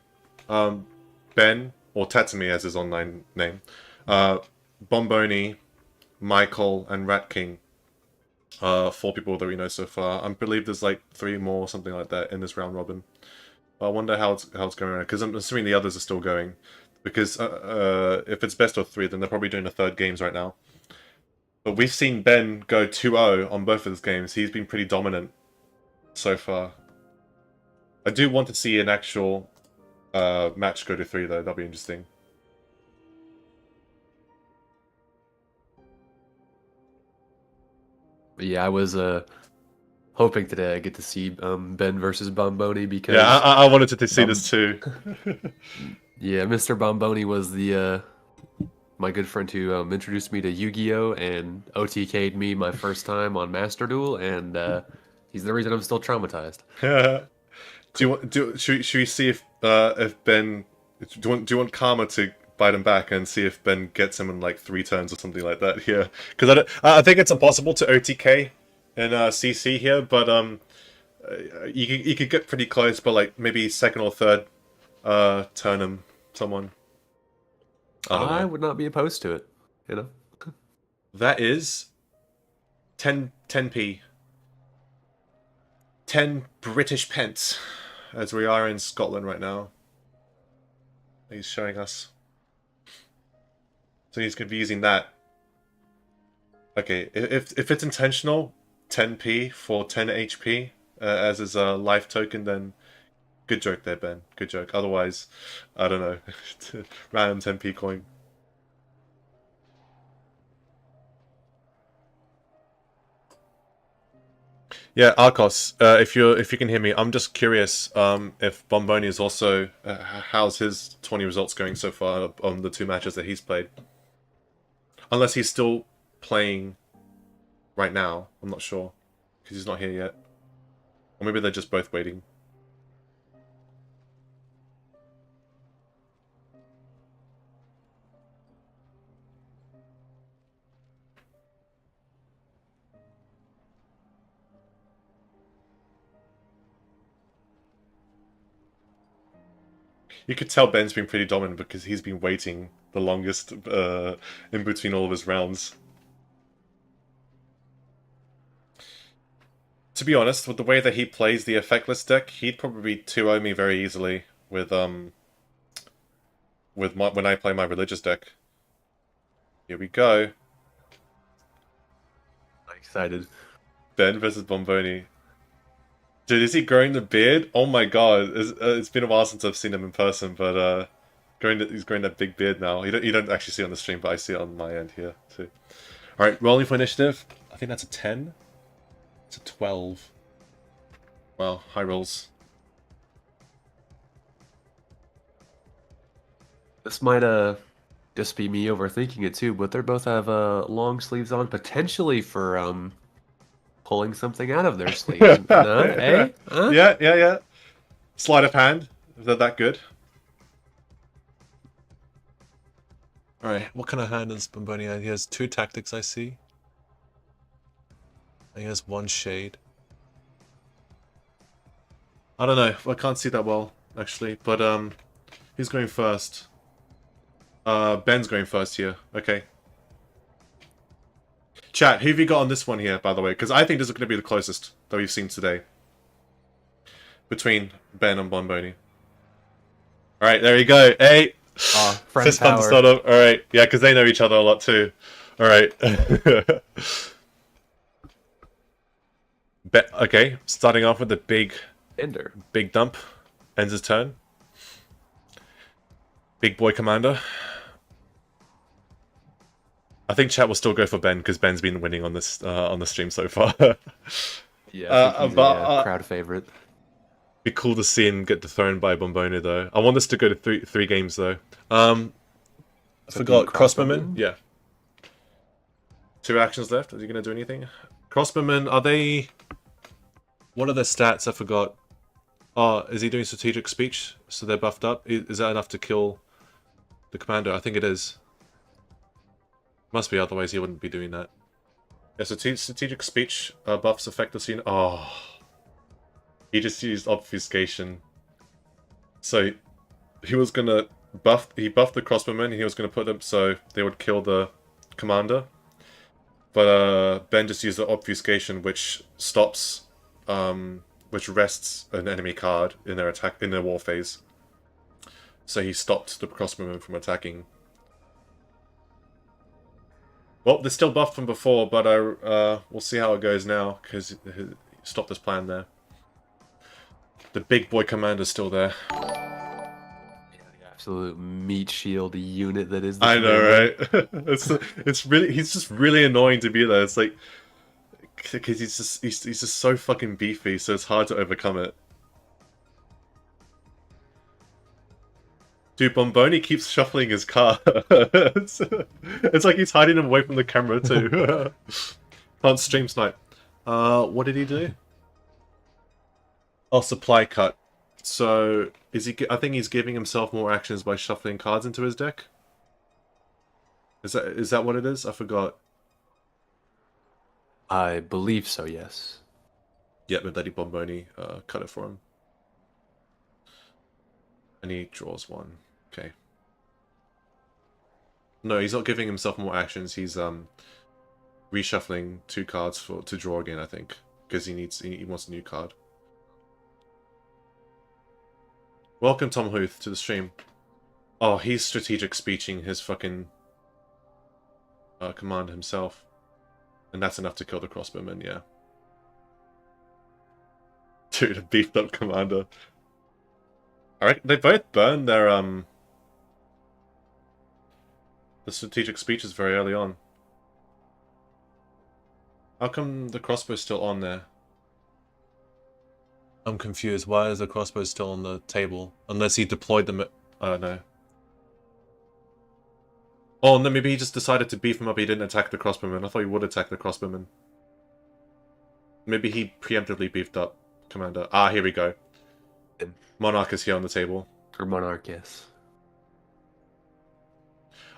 Ben, or Tatsumi as his online name, Bomboni, Michael, and Rat King. 4 people that we know so far. I believe there's like 3 more or something like that in this round robin. I wonder how it's going around, because I'm assuming the others are still going. Because if it's best of 3, then they're probably doing the 3rd games right now. But we've seen Ben go 2-0 on both of his games. He's been pretty dominant so far. I do want to see an actual match go to 3 though. That'll be interesting. Yeah, I was hoping today I get to see Ben versus Bomboni, because yeah, I wanted to see this too. Yeah, Mr. Bomboni was the my good friend who introduced me to Yu-Gi-Oh! And OTK'd me my first time on Master Duel, and he's the reason I'm still traumatized. Should we see if Ben... Do you want Karma to bite him back and see if Ben gets him in like 3 turns or something like that here? Because I think it's impossible to OTK in CC here, but you could get pretty close, but like maybe 2nd or 3rd turn him someone. I would not be opposed to it, you know. That is 10p. 10 British pence, as we are in Scotland right now. He's showing us. So he's going to be using that. Okay, if it's intentional, 10p for 10 HP as his life token, then good joke there, Ben. Good joke. Otherwise, I don't know. Random 10p coin. Yeah, Archos, if you can hear me, I'm just curious if Bomboni is also how's his 20 results going so far on the 2 matches that he's played. Unless he's still playing right now. I'm not sure. Because he's not here yet. Or maybe they're just both waiting. You could tell Ben's been pretty dominant because he's been waiting the longest in between all of his rounds. To be honest, with the way that he plays the effectless deck, he'd probably 2-0 me very easily with when I play my religious deck. Here we go. I'm excited. Ben versus Bomboni. Dude, is he growing the beard? Oh my god, it's been a while since I've seen him in person, but he's growing that big beard now. You don't actually see it on the stream, but I see it on my end here too. All right, rolling for initiative. I think that's a 10. It's a 12. Wow, high rolls. This might just be me overthinking it too, but they both have long sleeves on, potentially for pulling something out of their sleeve. Eh? Huh? Yeah. Sleight of hand. Is that good? Alright, what kind of hand does Bomboni have? He has 2 tactics, I see. And he has 1 shade. I don't know. I can't see that well, actually. But, who's going first? Ben's going first here. Okay. Chat, who have you got on this one here, by the way? Because I think this is going to be the closest that we've seen today. Between Ben and Bomboni. Alright, there you go. Hey! Fist power. Alright, yeah, because they know each other a lot too. Alright. Okay, starting off with the big dump. Ends his turn. Big boy commander. I think chat will still go for Ben because Ben's been winning on this on the stream so far. Yeah, I think he's a crowd favorite. Be cool to see him get dethroned by Bomboni though. I want this to go to three games though. I forgot crossbowmen. Yeah. 2 actions left. Are you gonna do anything? Crossbowmen, are they? What are their stats? I forgot. Oh, is he doing strategic speech? So they're buffed up. Is that enough to kill the commander? I think it is. Must be, otherwise he wouldn't be doing that. Yeah, strategic speech buffs affect the scene. Oh, he just used obfuscation. So he was gonna buffed the crossbowmen. He was gonna put them so they would kill the commander. But Ben just used the obfuscation, which stops, which rests an enemy card in their war phase. So he stopped the crossbowmen from attacking. Well, they're still buffed from before, but we'll see how it goes now, because he stopped his plan there. The big boy commander's still there. Yeah, the absolute meat shield unit that is. I know, right? it's really, he's just really annoying to be there. It's like, because he's just so fucking beefy, so it's hard to overcome it. Dude, Bomboni keeps shuffling his cards. It's like he's hiding them away from the camera too. Can't stream snipe. What did he do? Oh, supply cut. So is he? I think he's giving himself more actions by shuffling cards into his deck. Is that what it is? I forgot. I believe so. Yes. Yeah, but Daddy Bomboni cut it for him, and he draws 1. Okay. No, he's not giving himself more actions. He's reshuffling 2 cards to draw again, I think, because he wants a new card. Welcome Tom Huth to the stream. Oh, he's strategic speeching his fucking commander himself, and that's enough to kill the crossbowman. Yeah. Dude, a beefed up commander. Alright, they both burn their the strategic speeches very early on. How come the crossbow's still on there? I'm confused. Why is the crossbow still on the table? Unless he deployed them at... I don't know. Oh, no, maybe he just decided to beef him up. He didn't attack the crossbowman. I thought he would attack the crossbowman. Maybe he preemptively beefed up Commander. Ah, here we go. Monarch is here on the table. Or Monarch, yes.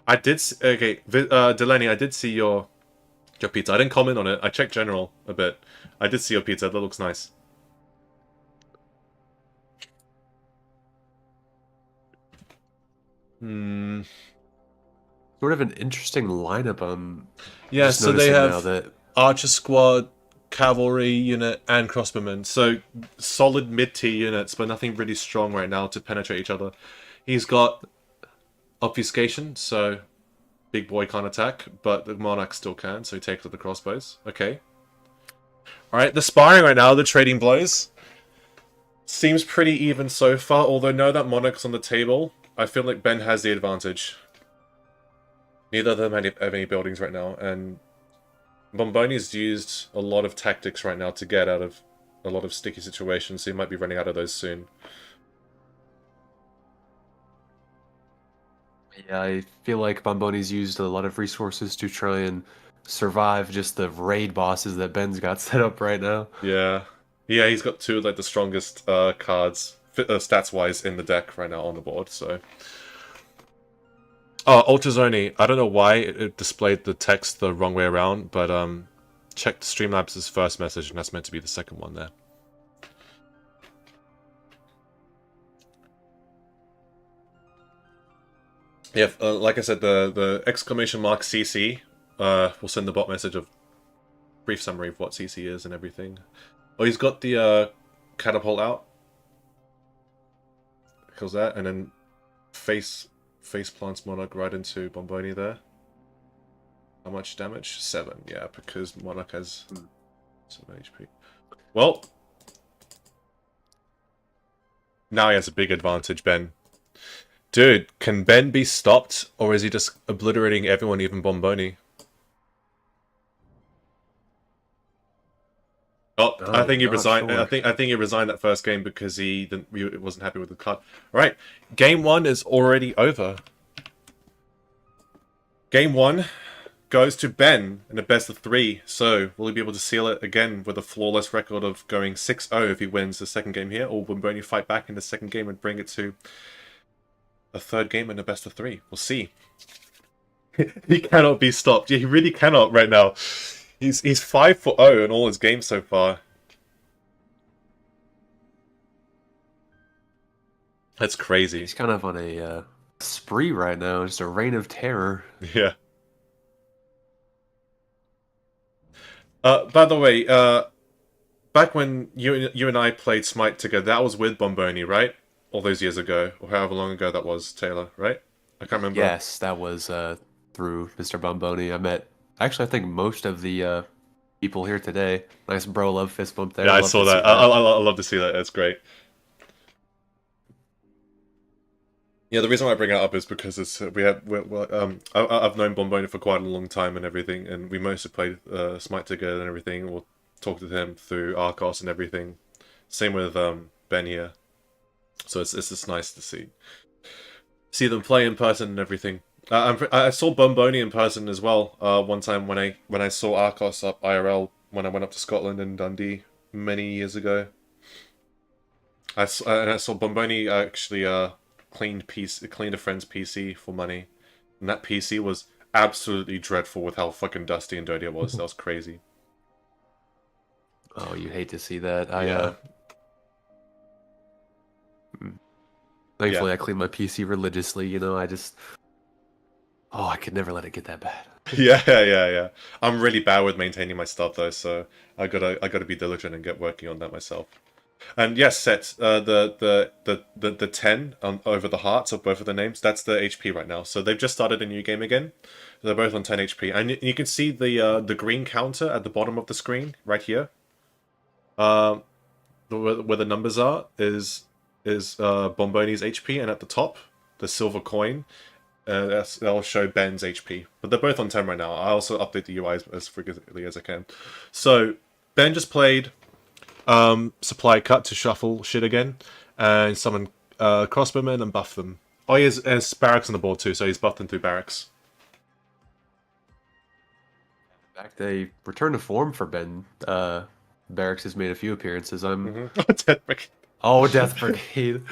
I did... Okay, Delaney, I did see your pizza. I didn't comment on it. I checked general a bit. I did see your pizza. That looks nice. Sort of an interesting lineup. Yeah, so they have that... Archer Squad, Cavalry unit, and Crossbowmen. So solid mid-tier units, but nothing really strong right now to penetrate each other. He's got Obfuscation, so big boy can't attack, but the Monarch still can, so he takes with the crossbows. Okay. Alright, the sparring right now, the trading blows. Seems pretty even so far, although now that Monarch's on the table, I feel like Ben has the advantage. Neither of them have any buildings right now, and Bomboni's used a lot of tactics right now to get out of a lot of sticky situations, so he might be running out of those soon. Yeah, I feel like Bomboni's used a lot of resources to try and survive just the raid bosses that Ben's got set up right now. Yeah. Yeah, he's got two of like the strongest cards, stats-wise, in the deck right now on the board, so... Oh, Ultrazoni. I don't know why it displayed the text the wrong way around, but checked Streamlabs' first message, and that's meant to be the second one there. Yeah, like I said, the exclamation mark CC will send the bot message of brief summary of what CC is and everything. Oh, he's got the catapult out. Kills that, and then face plants Monarch right into Bomboni there. How much damage? 7, yeah, because Monarch has 7 HP. Well, now he has a big advantage, Ben. Dude, can Ben be stopped, or is he just obliterating everyone, even Bomboni? Oh, I think he resigned. Sure. I think he resigned that first game because he wasn't happy with the card. Right, game 1 is already over. Game 1 goes to Ben in a best of 3. So will he be able to seal it again with a flawless record of going 6-0 if he wins the second game here, or will Bomboni fight back in the second game and bring it to a third game in a best of 3? We'll see. He cannot be stopped. Yeah, he really cannot right now. He's 5-0 in all his games so far. That's crazy. He's kind of on a spree right now. Just a reign of terror. Yeah. By the way, back when you and I played Smite together, that was with Bomboni, right? All those years ago, or however long ago that was, Taylor, right? I can't remember. Yes, that was through Mr. Bomboni. I met, actually, I think most of the people here today. Nice bro love fist bump there. Yeah, I saw that. I love to see that. That's great. Yeah, the reason why I bring it up is because it's I've known Bomboni for quite a long time and everything, and we mostly played Smite together and everything. We'll talk to him through Archos and everything. Same with Ben here. So it's just nice to see them play in person and everything. I saw Bomboni in person as well. One time when I saw Archos up IRL when I went up to Scotland and Dundee many years ago. I saw Bomboni actually cleaned a friend's PC for money, and that PC was absolutely dreadful with how fucking dusty and dirty it was. That was crazy. Oh, you hate to see that. Thankfully, I clean my PC religiously. You know, I could never let it get that bad. Yeah. I'm really bad with maintaining my stuff though, so I gotta be diligent and get working on that myself. And yes, Set, the 10 over the hearts of both of the names, that's the HP right now. So they've just started a new game again. They're both on 10 HP, and you can see the green counter at the bottom of the screen right here. Where the numbers are is Bomboni's HP, and at the top, the silver coin, that'll show Ben's HP. But they're both on 10 right now. I also update the UI as frequently as I can. So, Ben just played Supply Cut to shuffle shit again, and summon crossbowmen and buff them. Oh, he has barracks on the board too, so he's buffed them through barracks. In fact, they return to form for Ben. Barracks has made a few appearances. Death Brigade. Oh, Death Brigade.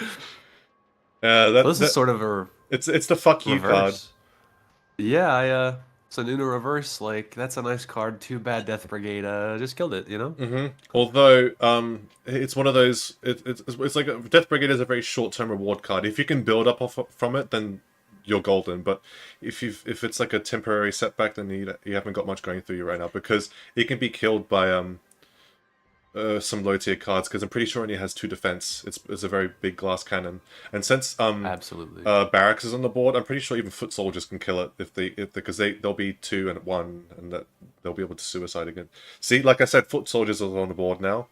That, So this is sort of a it's the fuck you card. reverse. Yeah, so Nuno reverse, like, that's a nice card. Too bad Death Brigade just killed it, you know? Although, it's one of those... It's like... Death Brigade is a very short-term reward card. If you can build up from it, then you're golden. But if it's like a temporary setback, then you haven't got much going through you right now. Because it can be killed by some low-tier cards, because I'm pretty sure it only has 2 defense. It's a very big glass cannon. And since Absolutely. Barracks is on the board, I'm pretty sure even foot soldiers can kill it because they'll be 2 and 1, and that they'll be able to suicide again. See, like I said, foot soldiers are on the board now,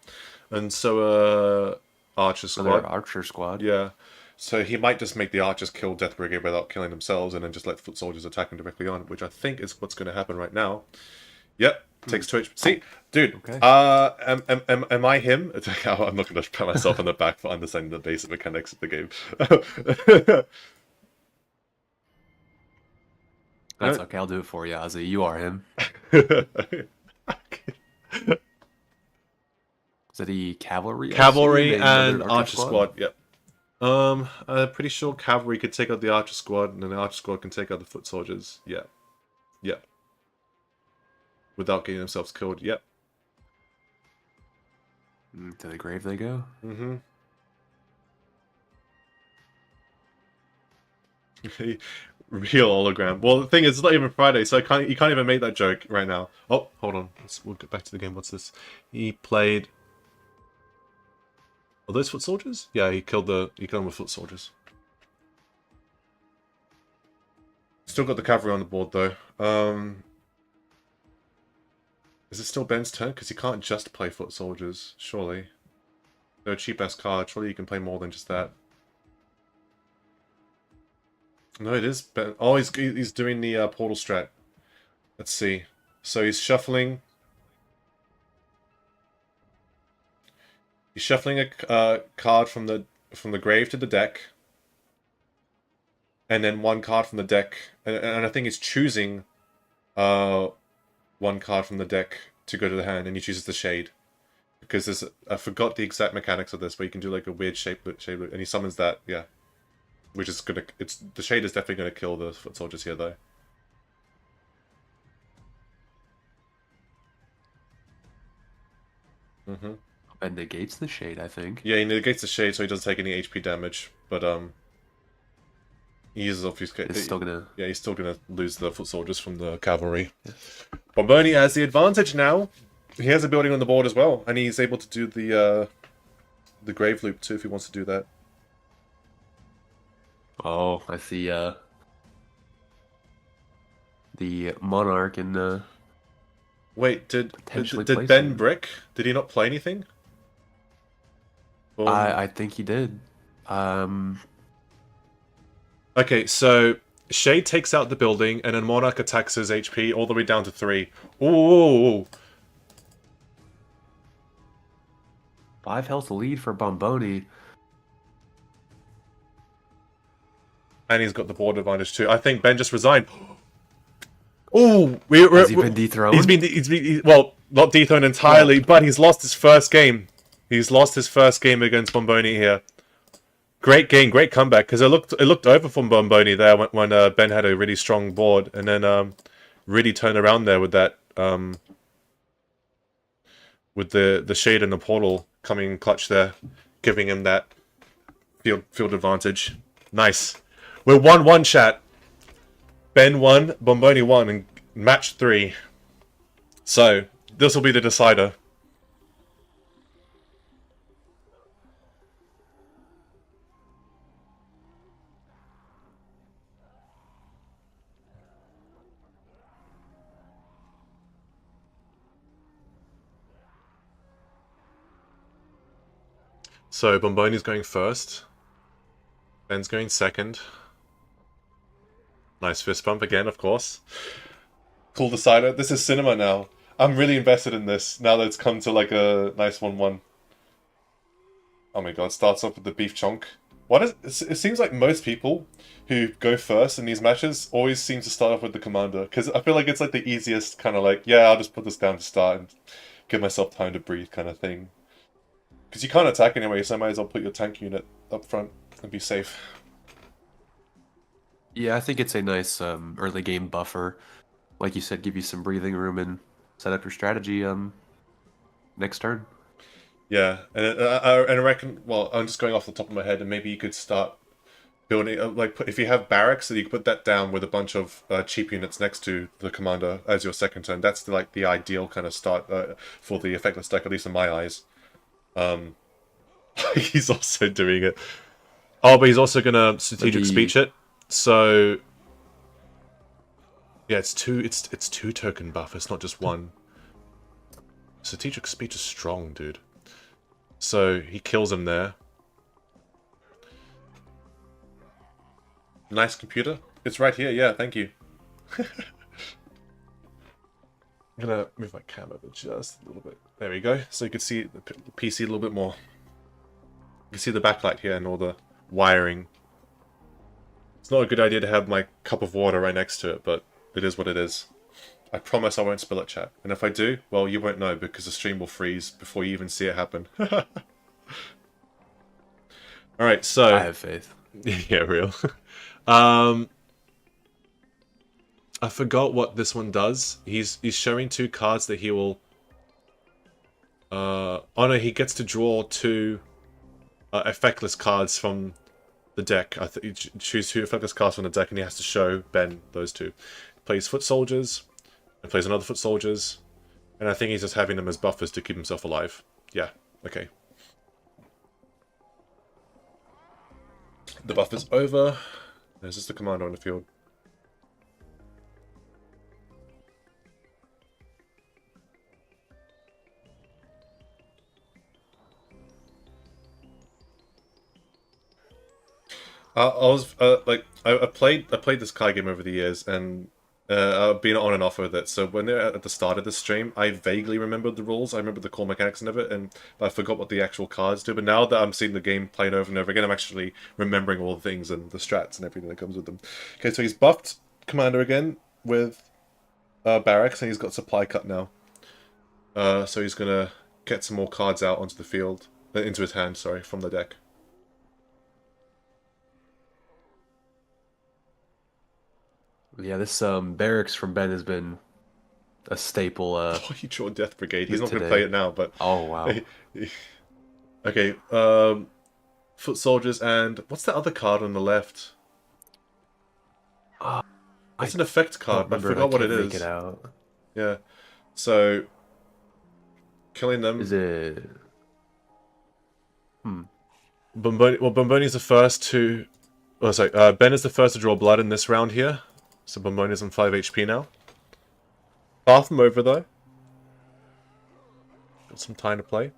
and so Archer squad. Archer squad. Yeah, so he might just make the Archers kill Death Brigade without killing themselves, and then just let foot soldiers attack him directly on, which I think is what's going to happen right now. Yep. Takes 2 HP. See, dude. Okay. Am I him? I'm not going to pat myself on the back for understanding the basic mechanics of the game. That's okay. I'll do it for you, Ozzy. You are him. Is that the cavalry? Cavalry and Archer squad. Yep. I'm pretty sure cavalry could take out the Archer squad, and then the Archer squad can take out the foot soldiers. Yeah. Yep. Without getting themselves killed. Yep. To the grave they go. Real hologram. Well, the thing is, it's not even Friday, so you can't even make that joke right now. Oh, hold on. We'll get back to the game. What's this? He played... Are those foot soldiers? Yeah, he killed them with foot soldiers. Still got the cavalry on the board, though. Is it still Ben's turn? Because he can't just play foot soldiers, surely. They're a cheap-ass card. Surely you can play more than just that. No, it is Ben. Oh, he's doing the portal strat. Let's see. So he's shuffling... He's shuffling a card from the grave to the deck. And then 1 card from the deck. And I think he's choosing... 1 card from the deck to go to the hand, and he chooses the shade. Because I forgot the exact mechanics of this, but you can do like a weird shape loop, and he summons that, yeah. Which is gonna... the shade is definitely gonna kill the foot soldiers here, though. And negates the shade, I think. Yeah, he negates the shade, so he doesn't take any HP damage, but he uses obfuscate. He's still gonna... Yeah, he's still gonna lose the foot soldiers from the cavalry. Bomboni has the advantage now. He has a building on the board as well, and he's able to do the grave loop too if he wants to do that. Oh, I see. The monarch and Wait, did Ben brick? Did he not play anything? Or... I think he did. Okay, so Shade takes out the building, and then Monarch attacks his HP all the way down to 3. Ooh. 5 health lead for Bomboni. And he's got the board advantage too. I think Ben just resigned. Oh, has he been dethroned? He's been well, not dethroned entirely, but he's lost his first game. He's lost his first game against Bomboni here. Great game, great comeback, because it looked over from Bomboni there when Ben had a really strong board, and then really turned around there with that with the shade and the portal coming in clutch there, giving him that field advantage. Nice. We're 1-1, chat. Ben won, Bomboni won in match 3. So this will be the decider. So Bomboni's going first. Ben's going second. Nice fist bump again, of course. Cool decider. This is cinema now. I'm really invested in this now that it's come to like a nice 1-1. Oh my god, starts off with the beef chonk. It seems like most people who go first in these matches always seem to start off with the commander, because I feel like it's like the easiest kind of like, yeah, I'll just put this down to start and give myself time to breathe kind of thing. Because you can't attack anyway, so I might as well put your tank unit up front and be safe. Yeah, I think it's a nice early game buffer. Like you said, give you some breathing room and set up your strategy next turn. Yeah, and I reckon, well, I'm just going off the top of my head, and maybe you could start building, if you have barracks, so you can put that down with a bunch of cheap units next to the commander as your second turn. That's the ideal kind of start for the effectless deck, at least in my eyes. He's also doing it. Oh, but he's also gonna strategic speech it. So yeah, it's two token buff. It's not just one. Strategic speech is strong, dude. So he kills him there. Nice computer. It's right here. Yeah, thank you. I'm gonna move my camera just a little bit. There we go. So you can see the PC a little bit more. You can see the backlight here and all the wiring. It's not a good idea to have my cup of water right next to it, but it is what it is. I promise I won't spill it, chat. And if I do, well, you won't know because the stream will freeze before you even see it happen. Alright, so... I have faith. Yeah, real. I forgot what this one does. He's showing two cards that he will... oh no, he gets to draw two effectless cards from the deck. You choose two effectless cards from the deck and he has to show Ben those two. He plays foot soldiers, and plays another foot soldiers, and I think he's just having them as buffers to keep himself alive. Yeah, okay. The buffer's over. There's just the commander on the field. I played this card game over the years, and I've been on and off with it. So when they're at the start of the stream, I vaguely remembered the rules. I remember the core mechanics and of it, and I forgot what the actual cards do. But now that I'm seeing the game played over and over again, I'm actually remembering all the things and the strats and everything that comes with them. Okay, so he's buffed commander again with barracks, and he's got supply cut now. So he's gonna get some more cards out onto the field, into his hand, sorry, from the deck. Yeah, this barracks from Ben has been a staple. Oh, he drew Death Brigade. He's not going to play it now, but... Oh, wow. Okay, foot soldiers and... What's that other card on the left? It's an effect card, but I forgot what it is. It out. Yeah, so... Killing them... Is it... Bomboni, well, Bomboni's the first to... Oh, sorry, Ben is the first to draw blood in this round here. So Bomboni's on 5 HP now. Path him over, though. Got some time to play.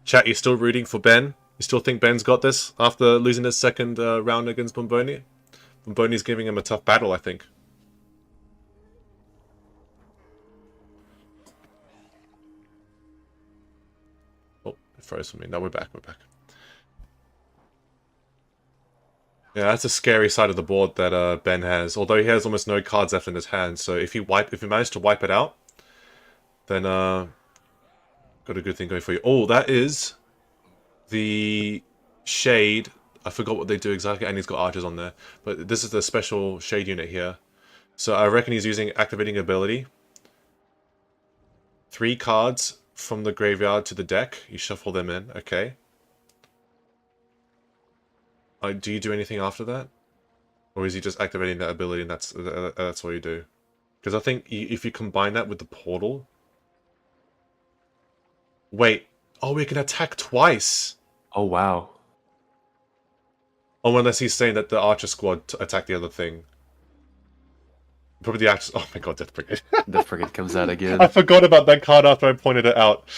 Chat, you still rooting for Ben? You still think Ben's got this after losing his second round against Bomboni? Bomboni's giving him a tough battle, I think. It froze for me. No, we're back. We're back. Yeah, that's a scary side of the board that Ben has. Although he has almost no cards left in his hand, so if you manage to wipe it out, then got a good thing going for you. Oh, that is the shade. I forgot what they do exactly, and he's got archers on there. But this is the special shade unit here. So I reckon he's using activating ability. 3 cards from the graveyard to the deck. You shuffle them in. Okay. Do you do anything after that? Or is he just activating that ability and that's all you do? Because I think if you combine that with the portal... Wait. Oh, we can attack twice! Oh, wow. Oh, unless he's saying that the Archer squad attack the other thing. Probably the Archer... Oh my god, Death Brigade. Death Brigade comes out again. I forgot about that card after I pointed it out.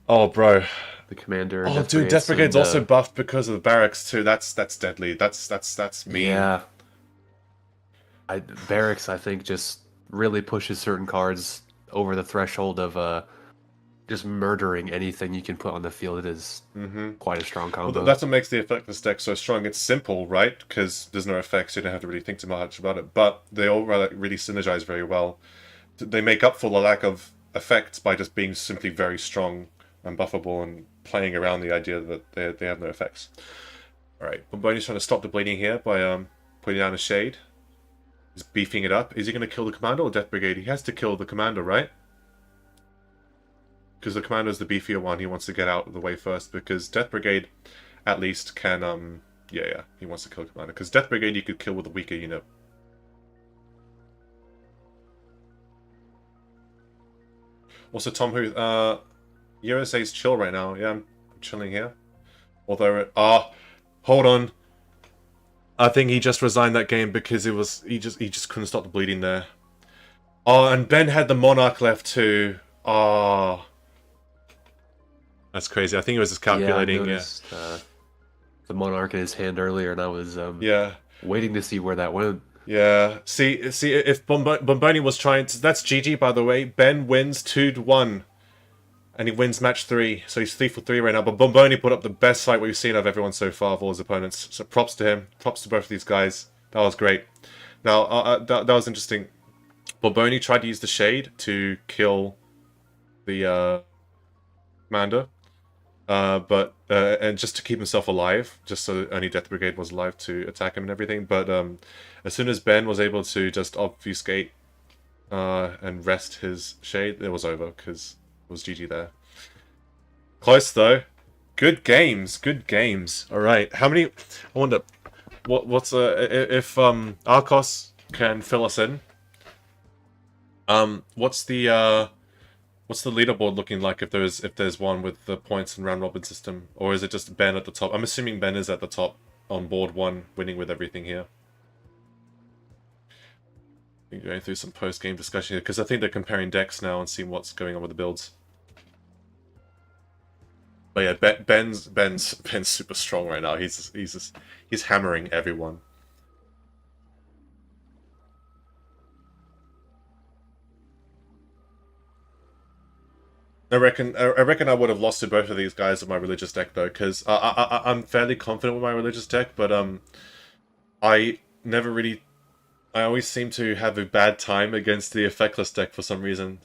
Oh, bro. The commander. Oh, dude, Death Brigade's also buffed because of the barracks too. That's deadly. That's mean. Yeah. Barracks, I think, just really pushes certain cards over the threshold of just murdering anything you can put on the field. It is quite a strong combo. Well, that's what makes the effectless deck so strong. It's simple, right? Because there's no effects, you don't have to really think too much about it. But they all really synergize very well. They make up for the lack of effects by just being simply very strong and buffable and playing around the idea that they have no effects. Alright, Bomboni's trying to stop the bleeding here by putting down a shade. He's beefing it up. Is he going to kill the commander or Death Brigade? He has to kill the commander, right? Because the commander's the beefier one. He wants to get out of the way first. Because Death Brigade, at least, can... Yeah, he wants to kill the commander. Because Death Brigade you could kill with a weaker unit. Also, Tom Huth, USA's chill right now. Yeah, I'm chilling here. Although, hold on. I think he just resigned that game because he just couldn't stop the bleeding there. Oh, and Ben had the Monarch left too. Oh, that's crazy. I think he was just calculating. Yeah, I noticed, the Monarch in his hand earlier, and I was waiting to see where that went. Yeah. See, if Bomboni was trying to... That's GG, by the way. Ben wins 2-1. And he wins match 3. So he's 3 for 3 right now. But Bomboni put up the best fight we've seen of everyone so far, of all his opponents. So props to him. Props to both of these guys. That was great. Now, that was interesting. Bomboni tried to use the Shade to kill the commander. And just to keep himself alive, just so only Death Brigade was alive to attack him and everything. But as soon as Ben was able to just obfuscate and rest his Shade, it was over, because it was GG there. Close, though. Good games, good games. Alright, how many... I wonder, what's if Archos can fill us in, what's the leaderboard looking like if there's one with the points and round robin system, or is it just Ben at the top? I'm assuming Ben is at the top on board 1, winning with everything here. I'm going through some post-game discussion here because I think they're comparing decks now and seeing what's going on with the builds. But yeah, Ben's super strong right now. He's hammering everyone. I reckon I would have lost to both of these guys with my religious deck though, because I'm fairly confident with my religious deck, but I always seem to have a bad time against the effectless deck for some reason.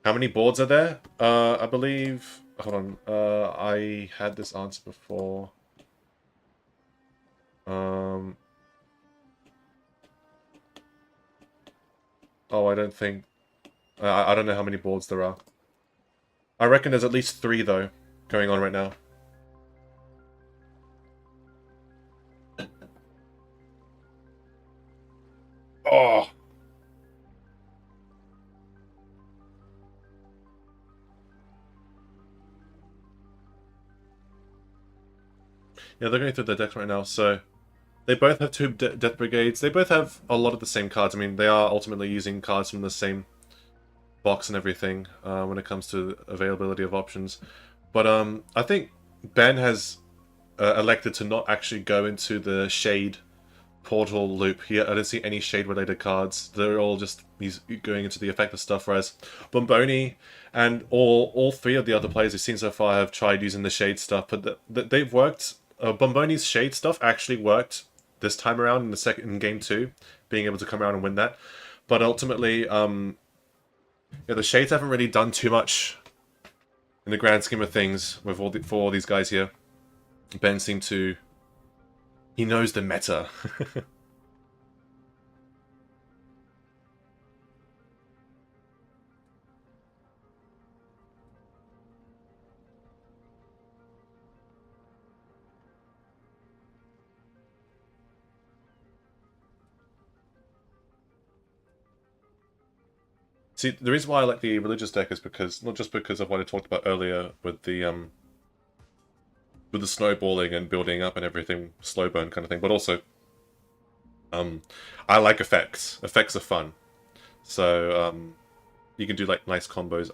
How many boards are there? I believe... Hold on. I had this answer before. Oh, I don't think... I don't know how many boards there are. I reckon there's at least 3, though, going on right now. Oh! Yeah, they're going through their decks right now, so... They both have 2 Death Brigades. They both have a lot of the same cards. I mean, they are ultimately using cards from the same box and everything when it comes to availability of options. But I think Ben has elected to not actually go into the Shade portal loop here. I don't see any Shade-related cards. They're all just he's going into the effective stuff, whereas Bomboni and all 3 of the other players we've seen so far have tried using the Shade stuff, but they've worked. Bomboni's Shade stuff actually worked this time around in game 2, being able to come around and win that. But ultimately, yeah, the Shades haven't really done too much in the grand scheme of things with for all these guys here. Ben seemed to... He knows the meta. See, the reason why I like the religious deck is because, not just because of what I talked about earlier with the snowballing and building up and everything, slow burn kind of thing, but also, I like effects. Effects are fun. So, you can do, like, nice combos.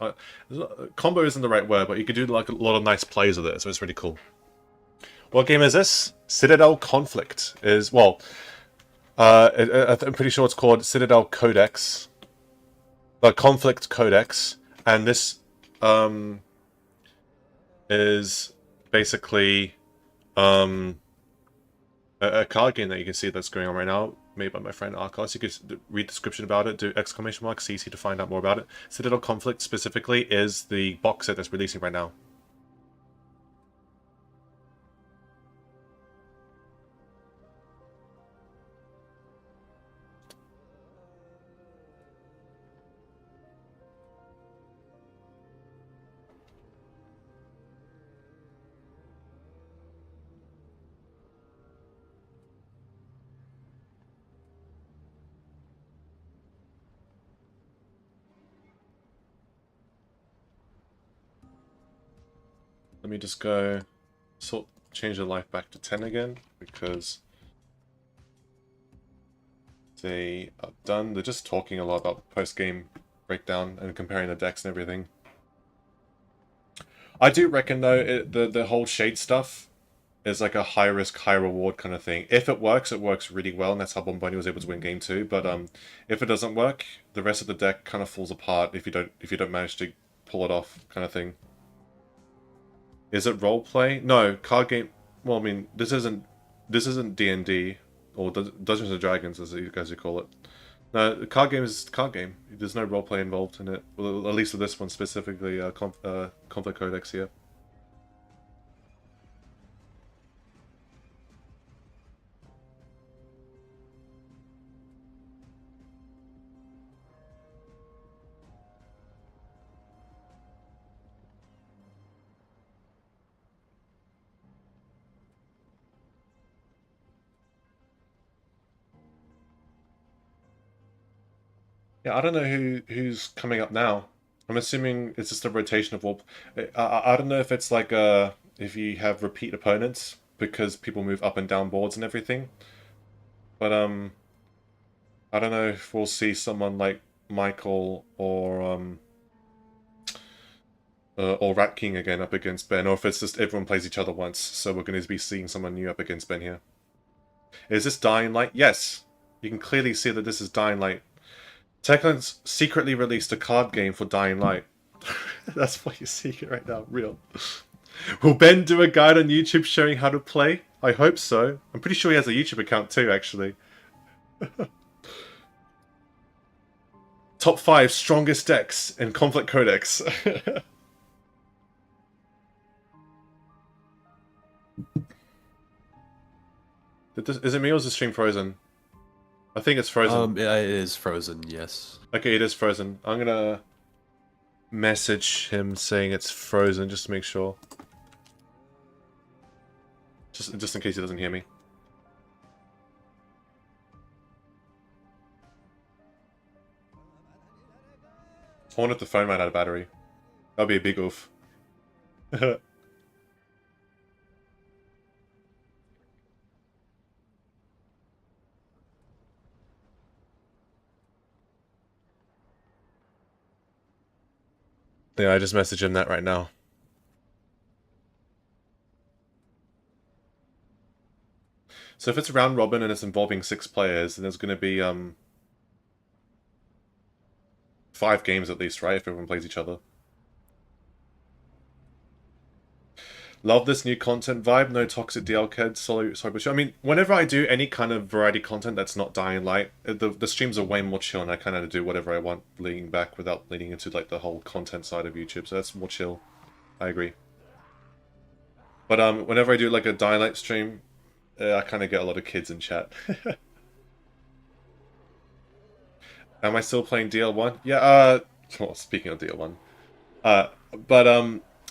Combo isn't the right word, but you can do, like, a lot of nice plays with it, so it's really cool. What game is this? Citadel Conflict is, well, I'm pretty sure it's called Citadel Codex. The Conflict Codex. And this is basically a card game that you can see that's going on right now, made by my friend Archos. You can read the description about it, do exclamation mark CC to find out more about it. Citadel Conflict specifically is the box set that's releasing right now. Let me just go change the life back to 10 again, because they are done. They're just talking a lot about post-game breakdown and comparing the decks and everything. I do reckon, though, the whole shade stuff is like a high-risk, high-reward kind of thing. If it works really well, and that's how Bombi was able to win game 2. But if it doesn't work, the rest of the deck kind of falls apart if you don't manage to pull it off, kind of thing. Is it roleplay? No, card game. Well, I mean, this isn't D&D or Dungeons and Dragons, as you guys call it. No, the card game is card game. There's no roleplay involved in it. Well, at least with this one specifically, Conflict Codex here. Yeah, I don't know who's coming up now. I'm assuming it's just a rotation of warp. I don't know if it's like if you have repeat opponents because people move up and down boards and everything. But I don't know if we'll see someone like Michael or Rat King again up against Ben, or if it's just everyone plays each other once. So we're going to be seeing someone new up against Ben here. Is this Dying Light? Yes, you can clearly see that this is Dying Light. Techland's secretly released a card game for Dying Light. That's what you're seeing right now, real. Will Ben do a guide on YouTube showing how to play? I hope so. I'm pretty sure he has a YouTube account too, actually. Top 5 strongest decks in Conflict Codex. Is it me or is the stream frozen? I think it's frozen. It is frozen, yes. Okay, it is frozen. I'm gonna message him saying it's frozen just to make sure. Just in case he doesn't hear me. I wonder if the phone ran out of battery. That'd be a big oof. Yeah, I just messaged him that right now. So if it's round robin and it's involving 6 players, then there's going to be 5 games at least, right? If everyone plays each other. Love this new content vibe. No toxic DL-Ked. Sorry, but I mean, whenever I do any kind of variety content that's not Dying Light, the streams are way more chill, and I kind of do whatever I want, leaning back without leaning into like the whole content side of YouTube. So that's more chill. I agree. But whenever I do like a Dying Light stream, I kind of get a lot of kids in chat. Am I still playing DL1? Yeah. Well, speaking of DL1,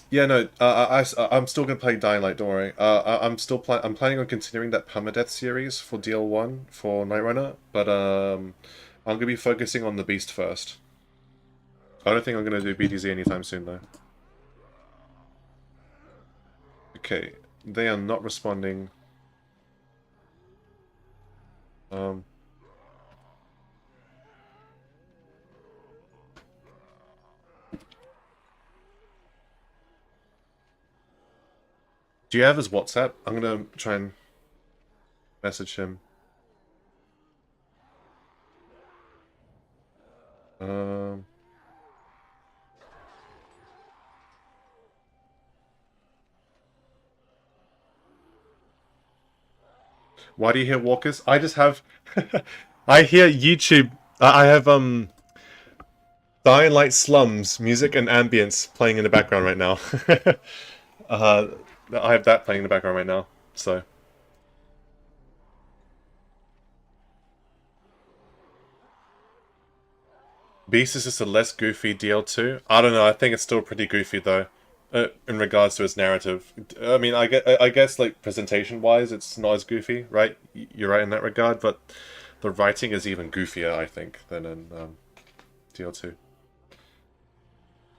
yeah, no, I'm still gonna play Dying Light. Don't worry. I'm planning on continuing that permadeath series for DL1 for Night Runner, but I'm gonna be focusing on the Beast first. I don't think I'm gonna do BTZ anytime soon though. Okay, they are not responding. Do you have his WhatsApp? I'm gonna try and message him. Um. Why do you hear walkers? I just have... I hear YouTube... I have, Dying Light Slums, music and ambience playing in the background right now. I have that playing in the background right now, so... Beast is just a less goofy DL2. I don't know, I think it's still pretty goofy, though. In regards to its narrative. I mean, I guess like, presentation-wise, it's not as goofy, right? You're right in that regard, but the writing is even goofier, I think, than in DL2.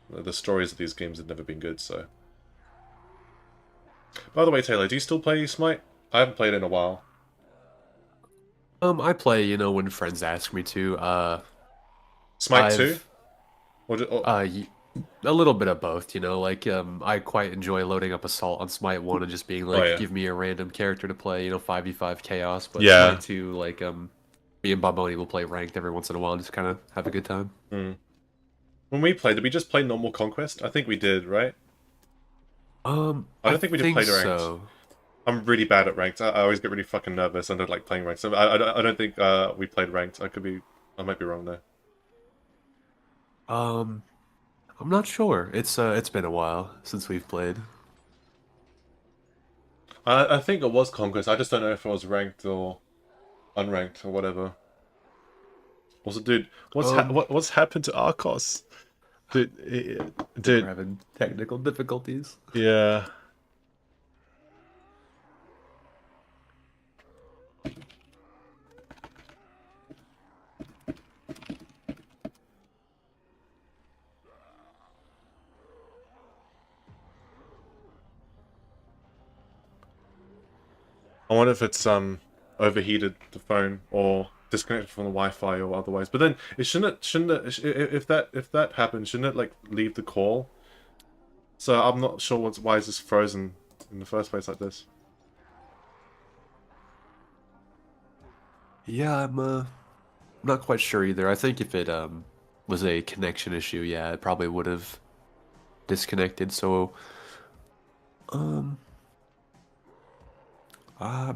The stories of these games have never been good, so... By the way, Taylor, do you still play Smite? I haven't played it in a while. I play, you know, when friends ask me to. Smite 2? A little bit of both, you know, like I quite enjoy loading up Assault on Smite 1 and just being like, give me a random character to play, you know, 5v5 chaos, but Smite 2, like me and Bomboni will play ranked every once in a while and just kind of have a good time. When we played, did we just play normal Conquest? I think we did, right? I don't think we did play ranked. So. I'm really bad at ranked. I always get really fucking nervous and don't like playing ranked. So I don't think we played ranked. I might be wrong there. I'm not sure. It's been a while since we've played. I think it was Conquest. I just don't know if it was ranked or unranked or whatever. Also, dude, what's happened to Archos? Dude, we're having technical difficulties. Yeah. I wonder if it's overheated the phone or disconnected from the Wi-Fi or otherwise. But then it shouldn't it, if that happens, shouldn't it like leave the call? So I'm not sure why is this frozen in the first place like this. Yeah, I'm not quite sure either. I think if it was a connection issue, yeah, it probably would have disconnected. So I'm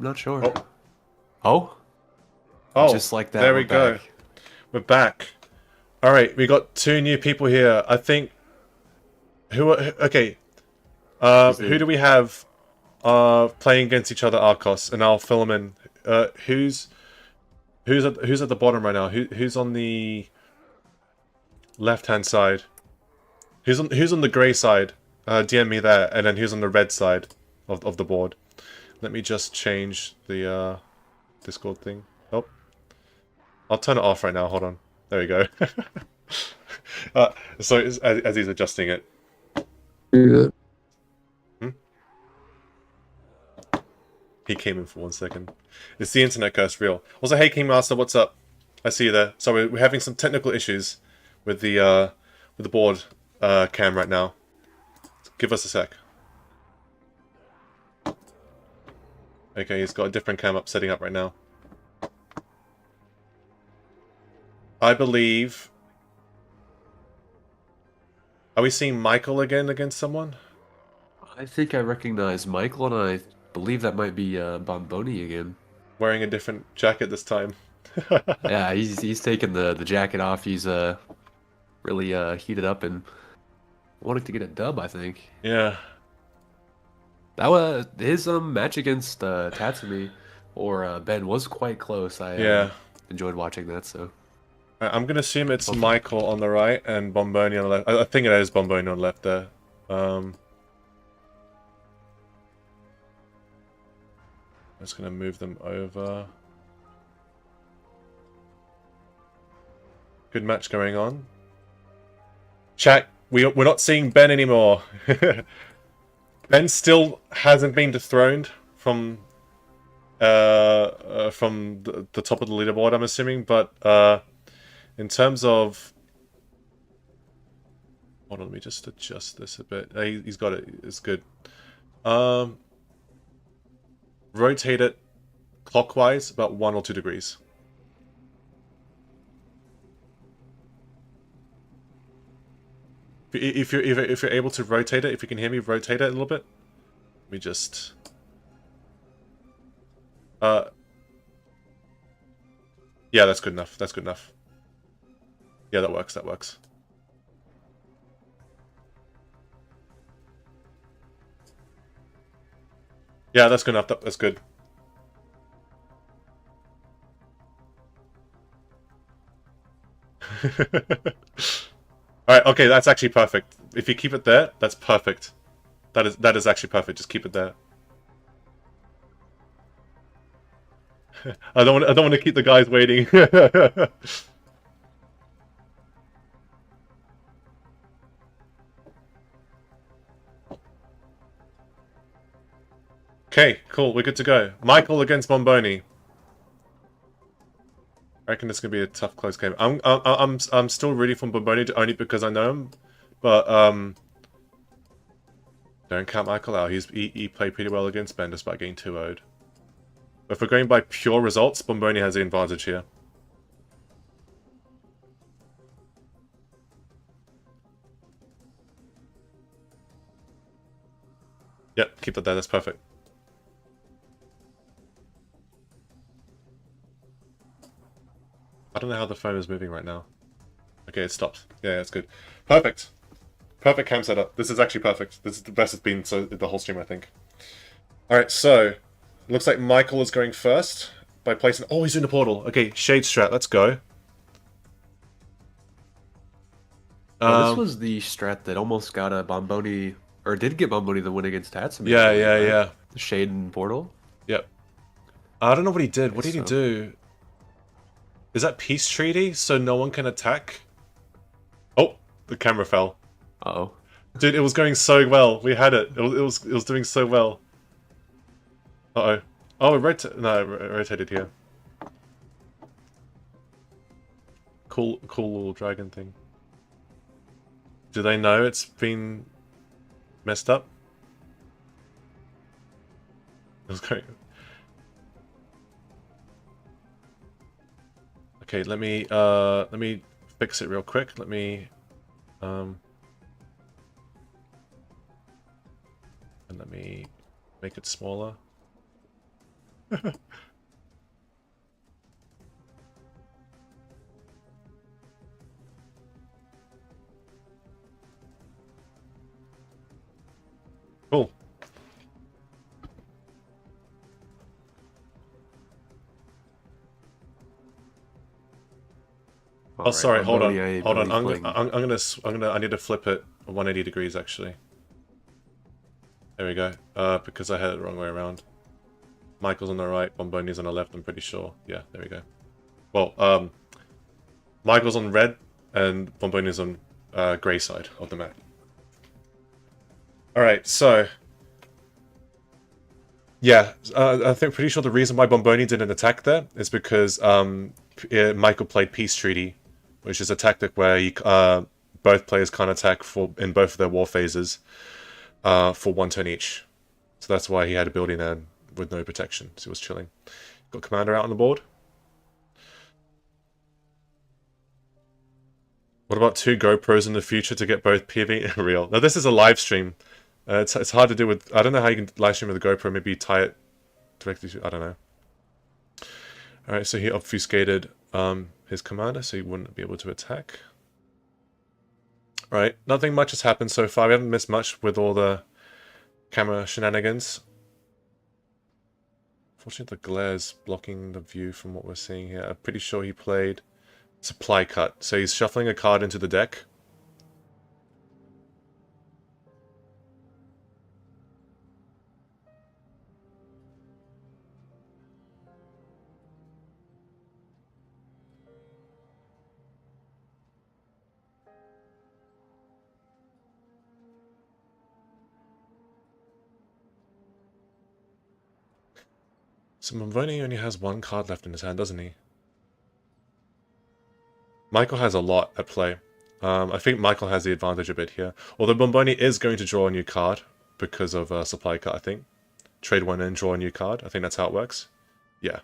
not sure. Oh, just like that. There we go. We're back. All right, we got 2 new people here. I think. Who do we have playing against each other? Archos, and I'll fill them in. Who's at the bottom right now? Who's on the left-hand side? Who's on the grey side? DM me that, and then who's on the red side of the board? Let me just change the Discord thing. Oh, I'll turn it off right now. Hold on. There we go. So as he's adjusting it. He came in for 1 second. Is the internet curse real? Also, hey Kingmaster, what's up? I see you there. So we're having some technical issues with the board cam right now. Give us a sec. Okay, he's got a different cam up setting up right now. I believe... Are we seeing Michael again against someone? I think I recognize Michael, and I believe that might be Bomboni again. Wearing a different jacket this time. Yeah, he's taking the jacket off. He's really heated up and wanting to get a dub, I think. Yeah. That was his match against Tatsumi or Ben was quite close. I enjoyed watching that. So I'm gonna assume it's Michael on the right and Bomboni on the left. I think it is Bomboni on the left there. I'm just gonna move them over. Good match going on. Chat, we're not seeing Ben anymore. Ben still hasn't been dethroned from the top of the leaderboard, I'm assuming, but in terms of... Hold on, let me just adjust this a bit. He's got it. It's good. Rotate it clockwise about 1 or 2 degrees. If you're able to rotate it, if you can hear me, rotate it a little bit. Let me just. Yeah, that's good enough. That's good enough. Yeah, that works. That works. Yeah, that's good enough. That's good. Alright, okay, that's actually perfect. If you keep it there, that's perfect. That is actually perfect. Just keep it there. I don't want to keep the guys waiting. Okay, cool. We're good to go. Michael against Bomboni. I reckon this is gonna be a tough, close game. I'm still rooting for Bomboni only because I know him, but don't count Michael out. He played pretty well against Ben despite getting 2-0'd. But if we're going by pure results, Bomboni has the advantage here. Yep, keep that there. That's perfect. I don't know how the phone is moving right now. Okay, it stopped. Yeah, it's good. Perfect. Perfect cam setup. This is actually perfect. This is the best it's been so the whole stream, I think. Alright, so looks like Michael is going first by placing... Oh, he's in the portal. Okay, Shade Strat, let's go. This was the strat that almost got a Bomboni, or did get Bomboni the win against Tatsumi. Yeah. The Shade and Portal. Yep. I don't know what he did. What did he do? Is that peace treaty so no one can attack? Oh, the camera fell. Uh-oh. Dude, it was going so well. We had it. It was doing so well. Uh-oh. Oh, it rotated here. Cool little dragon thing. Do they know it's been messed up? It was going... Okay, let me fix it real quick. Let me and let me make it smaller. Cool. Oh, sorry. Hold on. I need to flip it 180 degrees actually. There we go. Because I had it the wrong way around. Michael's on the right, Bomboni's on the left. I'm pretty sure. Yeah, there we go. Well, Michael's on red, and Bomboni's on grey side of the map. All right, so yeah, I think pretty sure the reason why Bomboni didn't attack there is because Michael played Peace Treaty, which is a tactic where you, both players can't attack in both of their war phases for 1 turn each. So that's why he had a building there with no protection. So he was chilling. Got Commander out on the board. What about 2 GoPros in the future to get both PV and real? Now this is a live stream. It's hard to do with... I don't know how you can live stream with a GoPro. Maybe tie it directly to... I don't know. Alright, so he obfuscated his commander, so he wouldn't be able to attack. Alright, nothing much has happened so far. We haven't missed much with all the camera shenanigans. Unfortunately, the glare's blocking the view from what we're seeing here. I'm pretty sure he played Supply Cut. So he's shuffling a card into the deck. So Bomboni only has 1 card left in his hand, doesn't he? Michael has a lot at play. I think Michael has the advantage a bit here. Although Bomboni is going to draw a new card because of Supply Cut, I think. Trade 1 in, draw a new card. I think that's how it works. Yeah.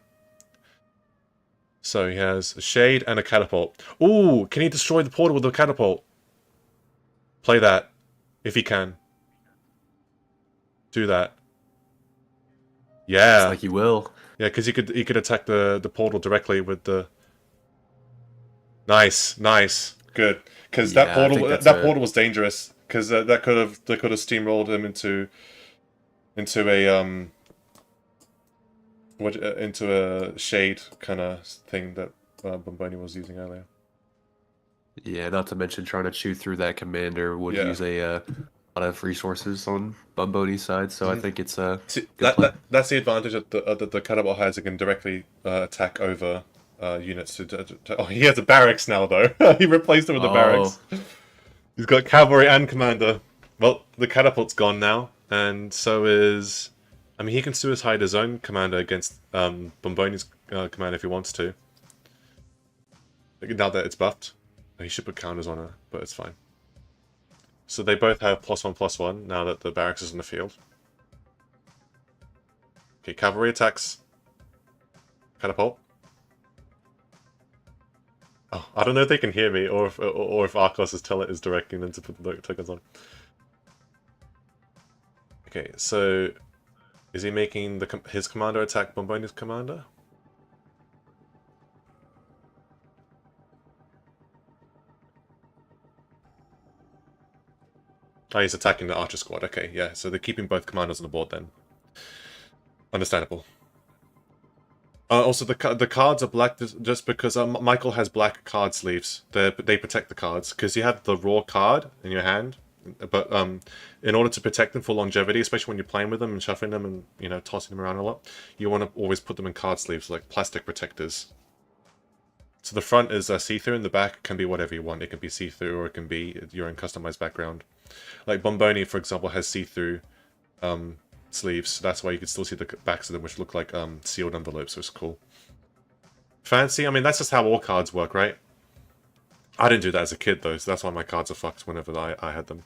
So he has a Shade and a Catapult. Ooh, can he destroy the portal with a Catapult? Play that, if he can. Do that. Yeah. It's like he will. Yeah, because he could attack the portal directly with the. Nice, good. Because that portal was dangerous. Because that could have steamrolled him into a shade kind of thing that Bomboni was using earlier. Yeah, not to mention trying to chew through that commander would use a lot of resources on Bomboni's side, so I think it's a that's the advantage that the Cannibal has. It can directly attack over units. Oh, he has a barracks now, though. He replaced it with a barracks. He's got cavalry and commander. Well, the catapult's gone now, and so is... I mean, he can suicide his own commander against Bomboni's commander if he wants to. Now that it's buffed. He should put counters on her, but it's fine. So they both have +1/+1 now that the barracks is in the field. Okay, cavalry attacks. Catapult. Oh, I don't know if they can hear me or if Archos is directing them to put the tokens on. Okay, so is he making his commander attack Bomboni's commander? Oh, he's attacking the archer squad. Okay, yeah. So they're keeping both commanders on the board then. Understandable. Also, the cards are black just because Michael has black card sleeves. They protect the cards because you have the raw card in your hand, but in order to protect them for longevity, especially when you're playing with them and shuffling them and tossing them around a lot, you want to always put them in card sleeves like plastic protectors. So the front is see-through, and the back can be whatever you want. It can be see-through, or it can be your own customized background. Like Bomboni, for example, has see-through sleeves, so that's why you can still see the backs of them, which look like sealed envelopes, so it's cool. Fancy? I mean, that's just how all cards work, right? I didn't do that as a kid, though, so that's why my cards are fucked whenever I had them.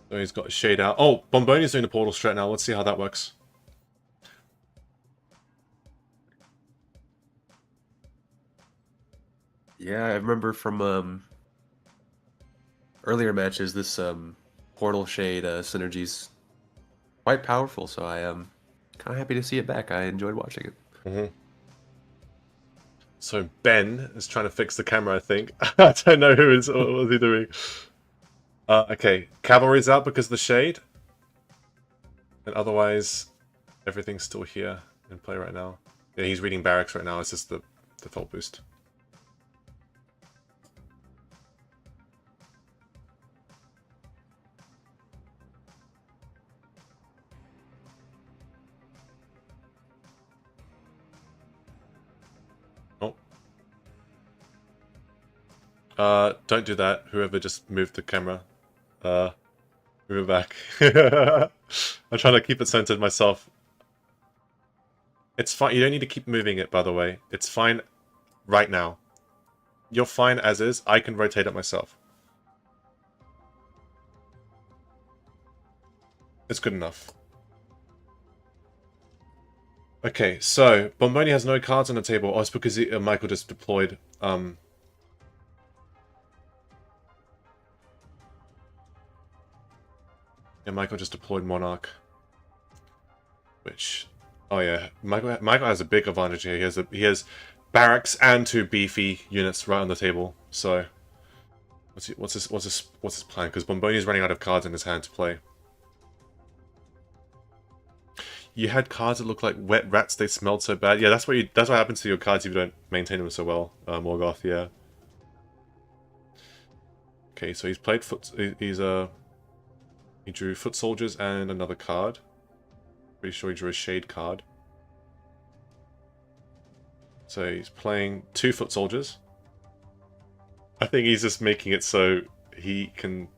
So he's got a shade out. Oh, Bomboni's doing the portal strat now. Let's see how that works. Yeah, I remember from earlier matches, this portal shade synergy's quite powerful, so I am kind of happy to see it back. I enjoyed watching it. Mm-hmm. So Ben is trying to fix the camera, I think. I don't know what was he doing. Okay, cavalry's out because of the shade. And otherwise, everything's still here in play right now. Yeah, he's reading barracks right now. It's just the thought boost. Oh. Don't do that. Whoever just moved the camera. Move it back. I'm trying to keep it centered myself. It's fine. You don't need to keep moving it, by the way. It's fine right now. You're fine as is. I can rotate it myself. It's good enough. Okay, so Bomboni has no cards on the table. Oh, it's because Michael just deployed. Yeah, Michael just deployed Monarch. Which, oh yeah, Michael has a big advantage here. He has barracks and 2 beefy units right on the table. So, what's his plan? Because Bomboni's running out of cards in his hand to play. You had cards that look like wet rats. They smelled so bad. Yeah, that's what happens to your cards if you don't maintain them so well. Morgoth, yeah. Okay, so he's played he drew foot soldiers and another card. Pretty sure he drew a shade card. So he's playing 2 foot soldiers. I think he's just making it so he can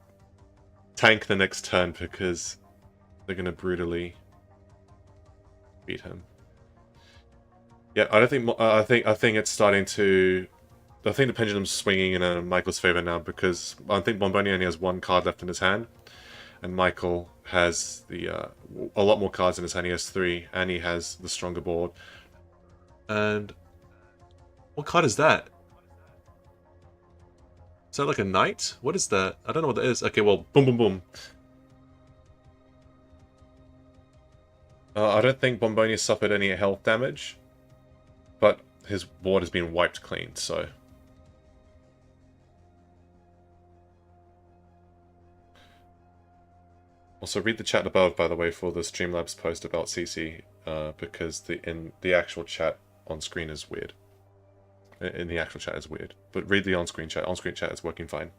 tank the next turn because they're going to brutally beat him. Yeah, I don't think. I think it's starting to. I think the pendulum's swinging in Michael's favor now because I think Bomboni only has 1 card left in his hand. And Michael has the a lot more cards in his hand. He has 3, and he has the stronger board. And what card is that? Is that like a knight? What is that? I don't know what that is. Okay, well, boom, boom, boom. I don't think Bomboni suffered any health damage, but his board has been wiped clean, so... Also, read the chat above, by the way, for the Streamlabs post about CC, because the actual chat on screen is weird. In the actual chat is weird. But read the on-screen chat. On-screen chat is working fine.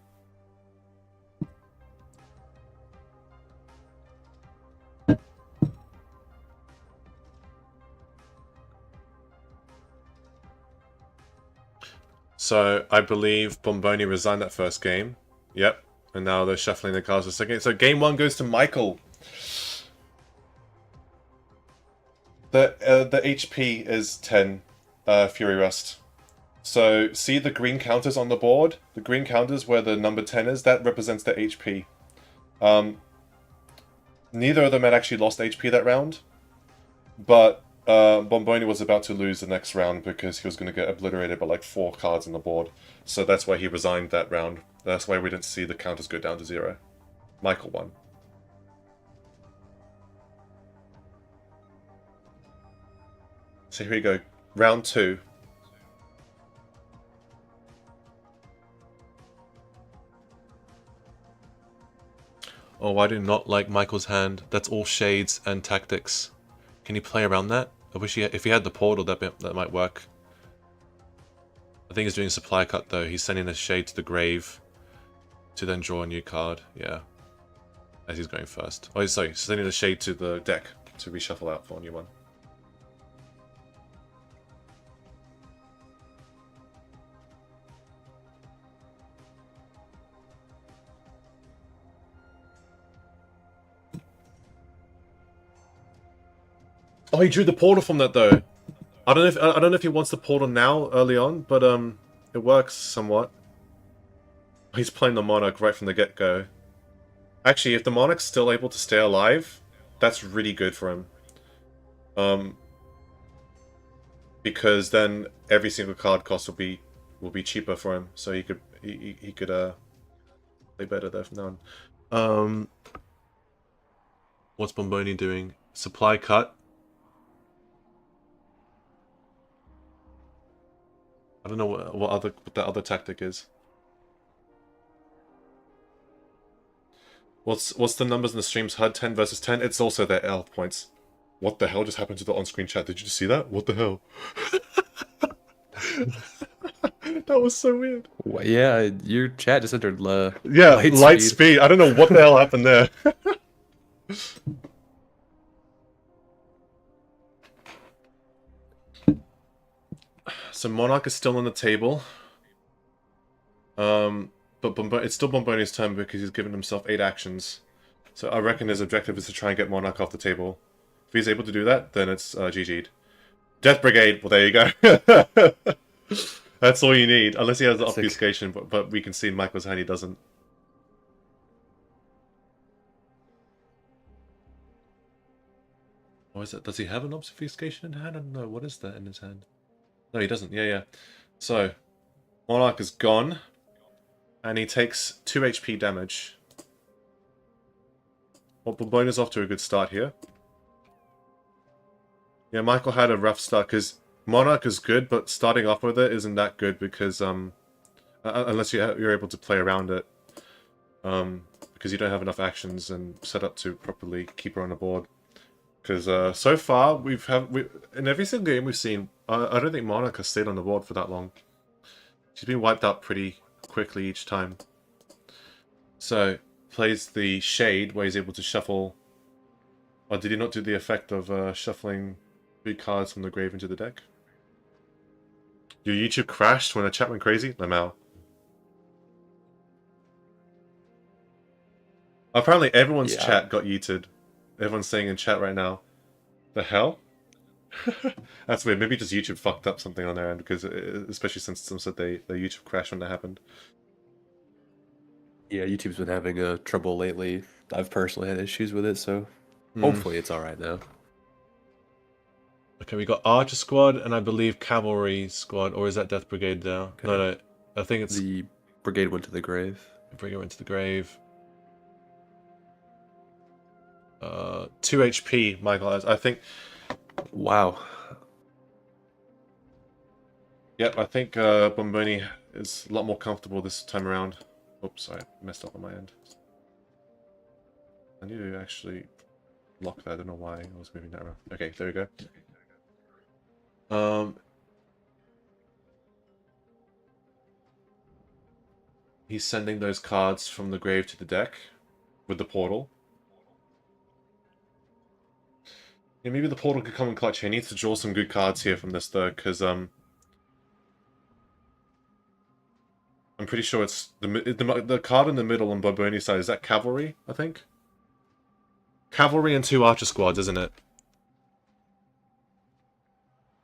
So, I believe Bomboni resigned that first game. Yep. And now they're shuffling the cards for the second. So, game 1 goes to Michael. The HP is 10, Fury Rust. So, see the green counters on the board? The green counters where the number 10 is, that represents the HP. Neither of them had actually lost HP that round. But Bomboni was about to lose the next round because he was going to get obliterated by like 4 cards on the board. So that's why he resigned that round. That's why we didn't see the counters go down to 0. Michael won. So here we go. Round 2. Oh, I do not like Michael's hand. That's all shades and tactics. Can he play around that? I wish if he had the portal, that might work. I think he's doing supply cut though. He's sending a shade to the grave to then draw a new card. Yeah, as he's going first. Oh, sorry, sending a shade to the deck to reshuffle out for a new one. Oh, he drew the portal from that though. I don't know if he wants the portal now, early on, but it works somewhat. He's playing the Monarch right from the get-go. Actually, if the Monarch's still able to stay alive, that's really good for him. Because then every single card cost will be cheaper for him, so he could play better there from now on. What's Bomboni doing? Supply cut. I don't know what that other tactic is. What's the numbers in the streams? HUD 10 versus 10? It's also their health points. What the hell just happened to the on-screen chat? Did you just see that? What the hell? That was so weird. Well, yeah, your chat just entered light speed. I don't know what the hell happened there. So Monarch is still on the table. But it's still Bomboni's turn because he's given himself 8 actions. So I reckon his objective is to try and get Monarch off the table. If he's able to do that, then it's GG'd. Death Brigade, well there you go. That's all you need, unless he has the obfuscation, but we can see in Michael's hand he doesn't. Or is it, does he have an obfuscation in hand? I don't know, what is that in his hand? No, he doesn't, yeah. So, Monarch is gone. And he takes 2 HP damage. Well, Bomboni's off to a good start here. Yeah, Michael had a rough start because Monarch is good, but starting off with it isn't that good because unless you're able to play around it, because you don't have enough actions and set up to properly keep her on the board. Because so far in every single game we've seen, I don't think Monarch has stayed on the board for that long. She's been wiped out pretty quickly each time. So, plays the Shade where he's able to shuffle. Or did he not do the effect of shuffling 3 cards from the grave into the deck? Your YouTube crashed when the chat went crazy? Lamau. Apparently everyone's chat got yeeted. Everyone's saying in chat right now. The hell? That's weird. Maybe just YouTube fucked up something on their end, because especially since some said their YouTube crashed when that happened. Yeah, YouTube's been having trouble lately. I've personally had issues with it, so hopefully it's all right now. Okay, we got Archer Squad and I believe Cavalry Squad, or is that Death Brigade now? Okay. No, I think it's... The Brigade went to the grave. The Brigade went to the grave. 2 HP, Michael has. I think... Wow. Yep, I think Bomboni is a lot more comfortable this time around. Oops, I messed up on my end. I need to actually lock that. I don't know why I was moving that around. Okay, there we go. He's sending those cards from the grave to the deck with the portal. Yeah, maybe the portal could come in clutch here. He needs to draw some good cards here from this though, because I'm pretty sure it's the card in the middle on Bomboni's side. Is that Cavalry? I think. Cavalry and 2 Archer Squads, isn't it?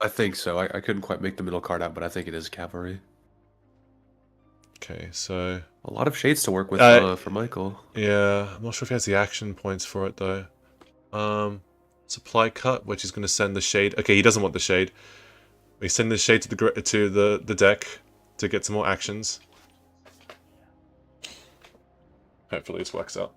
I think so. I couldn't quite make the middle card out, but I think it is Cavalry. Okay, so... A lot of shades to work with for Michael. Yeah, I'm not sure if he has the action points for it, though. Supply cut, which is going to send the shade... Okay, he doesn't want the shade. We send the shade to the deck to get some more actions. Hopefully this works out.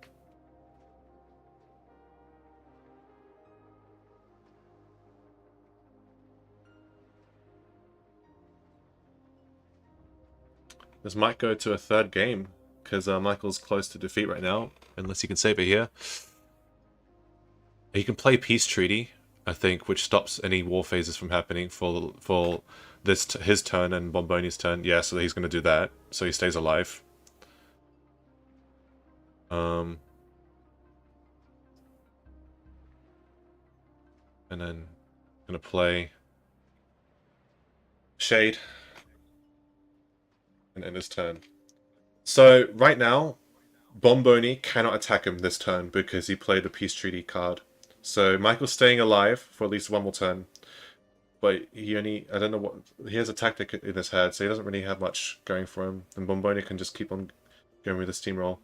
This might go to a 3rd game, because Michael's close to defeat right now, unless he can save it here. He can play Peace Treaty, I think, which stops any war phases from happening for his turn and Bomboni's turn. Yeah, so he's going to do that, so he stays alive. And then going to play Shade. And end his turn. So, right now, Bomboni cannot attack him this turn because he played a Peace Treaty card. So, Michael's staying alive for at least one more turn. But he only, I don't know what, he has a tactic in his head, so he doesn't really have much going for him. And Bomboni can just keep on going with the steamroll.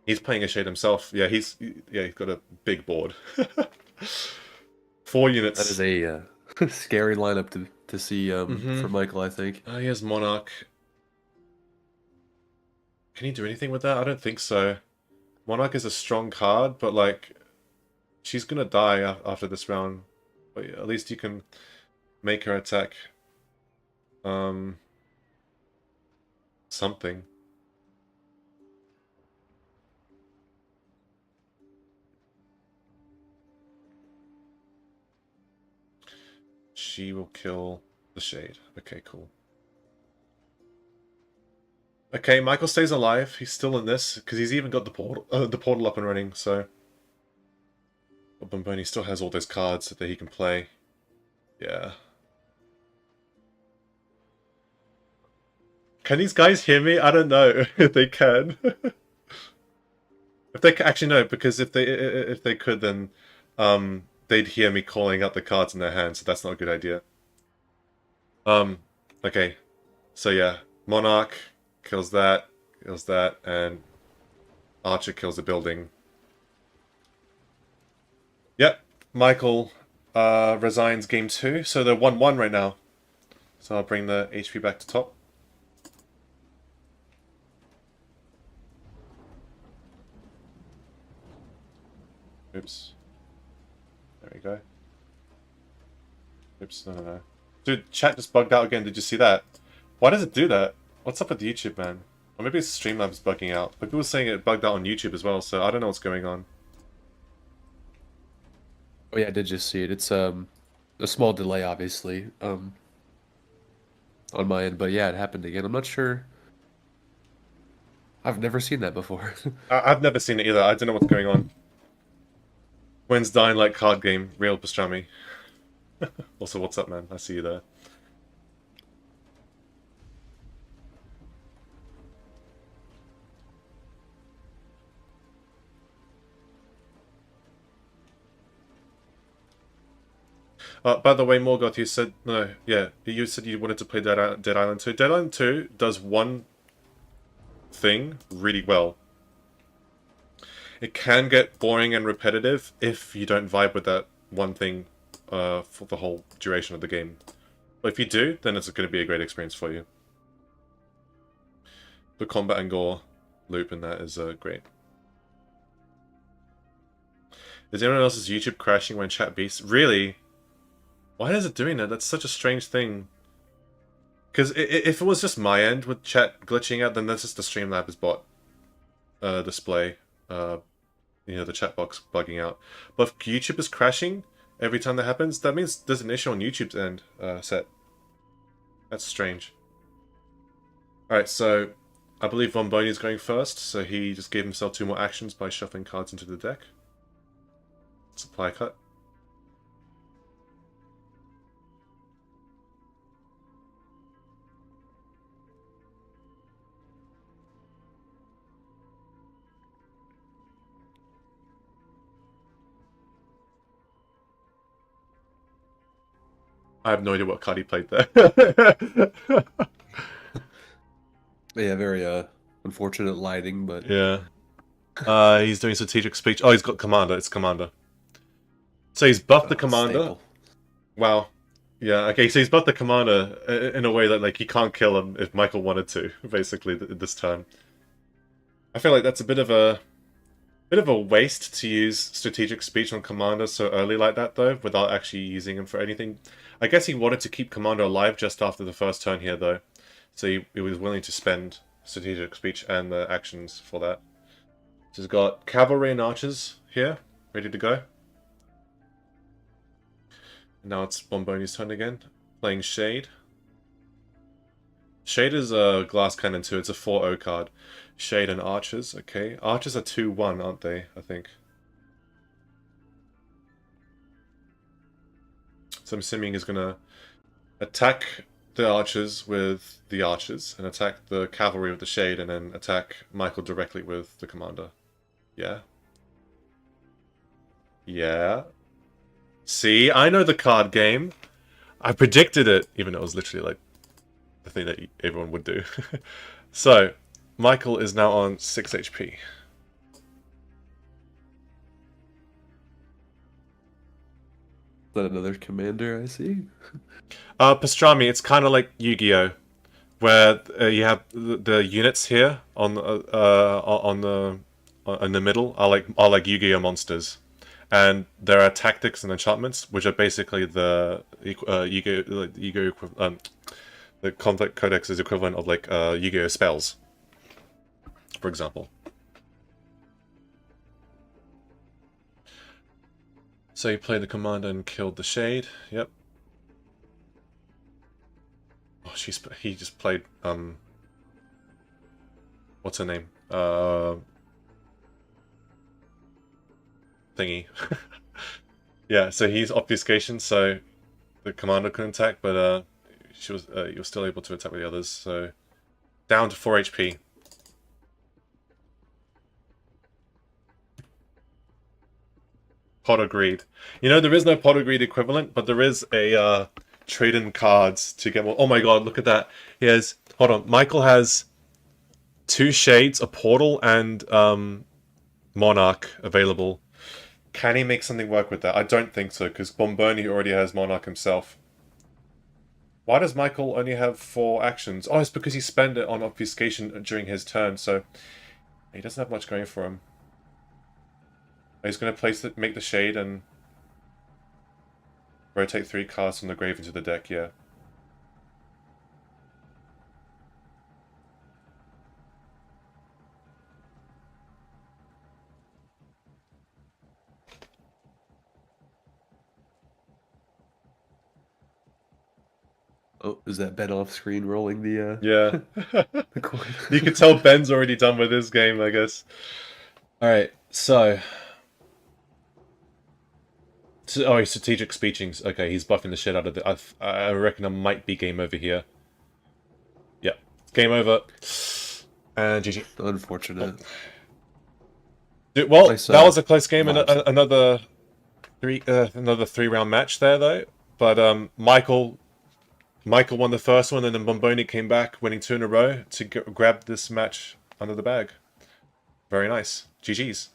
He's playing a Shade himself. Yeah, he's got a big board. 4 units. That is a scary lineup to see for Michael, I think. He has Monarch. Can he do anything with that? I don't think so. Monarch is a strong card, but like, she's gonna die after this round. But at least you can make her attack. Something. She will kill the Shade. Okay, cool. Okay, Michael stays alive. He's still in this because he's even got the portal up and running. So, but Bomboni still has all those cards that he can play. Yeah. Can these guys hear me? I don't know if they can. If they actually no, because if they could, then they'd hear me calling out the cards in their hand. So that's not a good idea. Okay. So yeah, Monarch kills that, and Archer kills the building. Yep, Michael resigns game 2, so they're 1-1 right now. So I'll bring the HP back to top. Oops. There we go. Oops, no. Dude, chat just bugged out again, did you see that? Why does it do that? What's up with YouTube, man? Or maybe it's Streamlabs bugging out. But people were saying it bugged out on YouTube as well, so I don't know what's going on. Oh yeah, I did just see it. It's a small delay, obviously, on my end. But yeah, it happened again. I'm not sure. I've never seen that before. I've never seen it either. I don't know what's going on. When's dying like card game? Real pastrami. Also, what's up, man? I see you there. By the way, Morgoth, you said no. Yeah, you said you wanted to play Dead Island 2. Dead Island 2 does one thing really well. It can get boring and repetitive if you don't vibe with that one thing for the whole duration of the game. But if you do, then it's going to be a great experience for you. The combat and gore loop in that is great. Is anyone else's YouTube crashing when chat beeps? Really? Why is it doing that? That's such a strange thing. Because if it was just my end with chat glitching out, then that's just the Streamlabs bot display. You know, the chat box bugging out. But if YouTube is crashing every time that happens, that means there's an issue on YouTube's end set. That's strange. Alright, so I believe Bomboni is going first, so he just gave himself 2 more actions by shuffling cards into the deck. Supply cut. I have no idea what card he played there. Yeah, very unfortunate lighting, but yeah. He's doing strategic speech. Oh, he's got commander. It's commander. So he's buffed the commander. Staple. Wow. Yeah. Okay. So he's buffed the commander in a way that like he can't kill him if Michael wanted to. Basically, this turn. I feel like that's a bit of a waste to use strategic speech on commander so early like that, though, without actually using him for anything. I guess he wanted to keep commander alive just after the first turn here, though, so he was willing to spend strategic speech and the actions for that. So he's got cavalry and archers here, ready to go. Now it's Bomboni's turn again, playing Shade. Shade is a glass cannon too, it's a 4/0 card. Shade and archers, okay. Archers are 2/1, aren't they, I think. So I'm assuming he's gonna attack the archers with the archers, and attack the cavalry with the Shade, and then attack Michael directly with the commander. Yeah. Yeah. See, I know the card game. I predicted it, even though it was literally like the thing that everyone would do. So, Michael is now on 6 HP. Is that another commander I see? Pastrami, it's kind of like Yu-Gi-Oh, where you have the units here on in the middle are like Yu-Gi-Oh monsters, and there are tactics and enchantments, which are basically the Yu-Gi-Oh the Conflict Codex is equivalent of like Yu-Gi-Oh spells, for example. So you played the commander and killed the Shade. Yep. Oh, he just played what's her name? Thingy. Yeah. So he's obfuscation. So the commander couldn't attack, but you were still able to attack with the others. So down to 4 HP. Pot of Greed. You know, there is no Pot of Greed equivalent, but there is a trade in cards to get more. Oh my god, look at that. He has, hold on, Michael has 2 Shades, a Portal, and Monarch available. Can he make something work with that? I don't think so, because Bomboni already has Monarch himself. Why does Michael only have 4 actions? Oh, it's because he spent it on obfuscation during his turn, so he doesn't have much going for him. He's going to make the Shade and rotate 3 cards from the grave into the deck, yeah. Oh, is that Ben off screen rolling the Yeah. the coin? You can tell Ben's already done with his game, I guess. Alright, so... Oh, he's strategic speechings. Okay, he's buffing the shit out of it. I reckon it might be game over here. Yep, game over. And GG. Unfortunate. Dude, well, that was a close game, and another 3-round match there, though. But Michael won the first one, and then Bomboni came back, winning 2 in a row to grab this match under the bag. Very nice. GG's.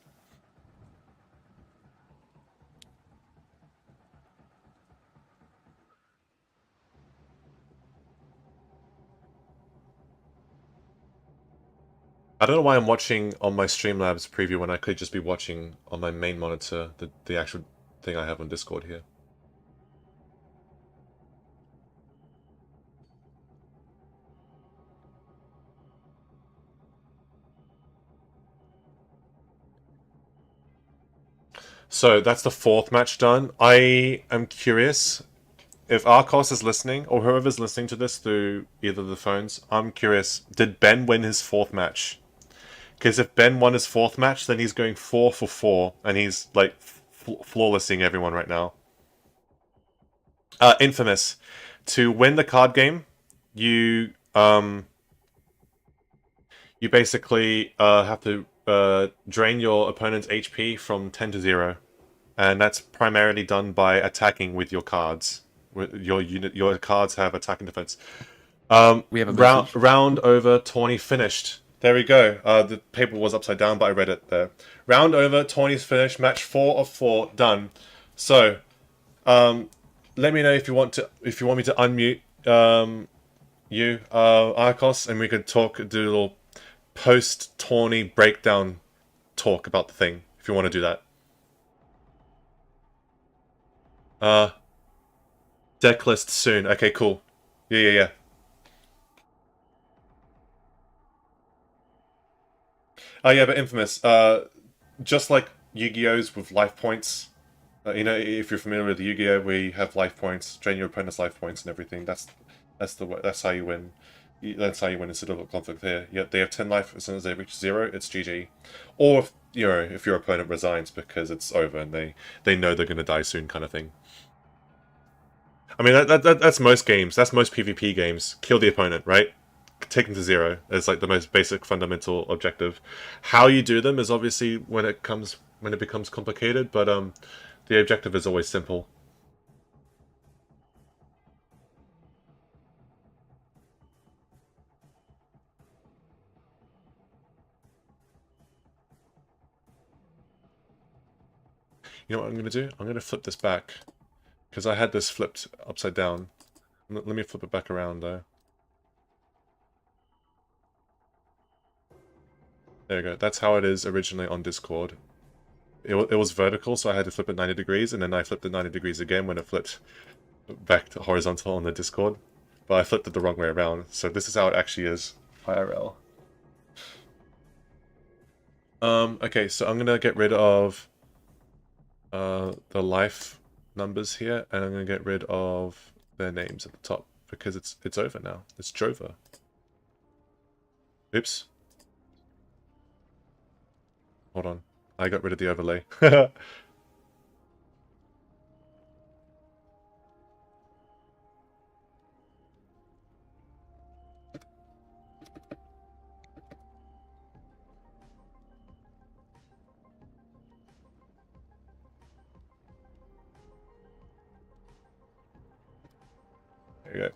I don't know why I'm watching on my Streamlabs preview when I could just be watching on my main monitor, the actual thing I have on Discord here. So that's the 4th match done. I am curious if Archos is listening, or whoever's listening to this through either of the phones. I'm curious, did Ben win his 4th match? Because if Ben won his 4th match, then he's going 4 for 4, and he's like flawlessing everyone right now. Infamous. To win the card game, you basically have to drain your opponent's HP from 10 to 0. And that's primarily done by attacking with your cards. Your cards have attack and defense. We have a round over, tourney finished. There we go. The paper was upside down, but I read it there. Round over, tourney's finished. Match 4 of 4 done. So, let me know if you want me to unmute you, Archos, and we could do a little post-tourney breakdown talk about the thing, if you want to do that. Deck list soon. Okay, cool. Yeah. Oh yeah, but Infamous. Just like Yu-Gi-Oh's with life points. You know, if you're familiar with Yu-Gi-Oh, we have life points, drain your opponent's life points and everything. That's how you win. That's how you win in Citadel Conflict here. Yeah, they have 10 life. As soon as they reach 0, it's GG. Or if your opponent resigns because it's over and they know they're gonna die soon, kind of thing. I mean, that's most games. That's most PvP games. Kill the opponent, right? Take them to 0. It's like the most basic fundamental objective. How you do them is obviously when it becomes complicated, but the objective is always simple. You know what I'm going to do? I'm going to flip this back. Because I had this flipped upside down. Let me flip it back around, though. There we go. That's how it is originally on Discord. It was vertical, so I had to flip it 90 degrees, and then I flipped it 90 degrees again when it flipped back to horizontal on the Discord. But I flipped it the wrong way around, so this is how it actually is IRL. Okay, so I'm gonna get rid of the life numbers here, and I'm gonna get rid of their names at the top because it's over now. It's Jova. Oops. Hold on. I got rid of the overlay. There you go.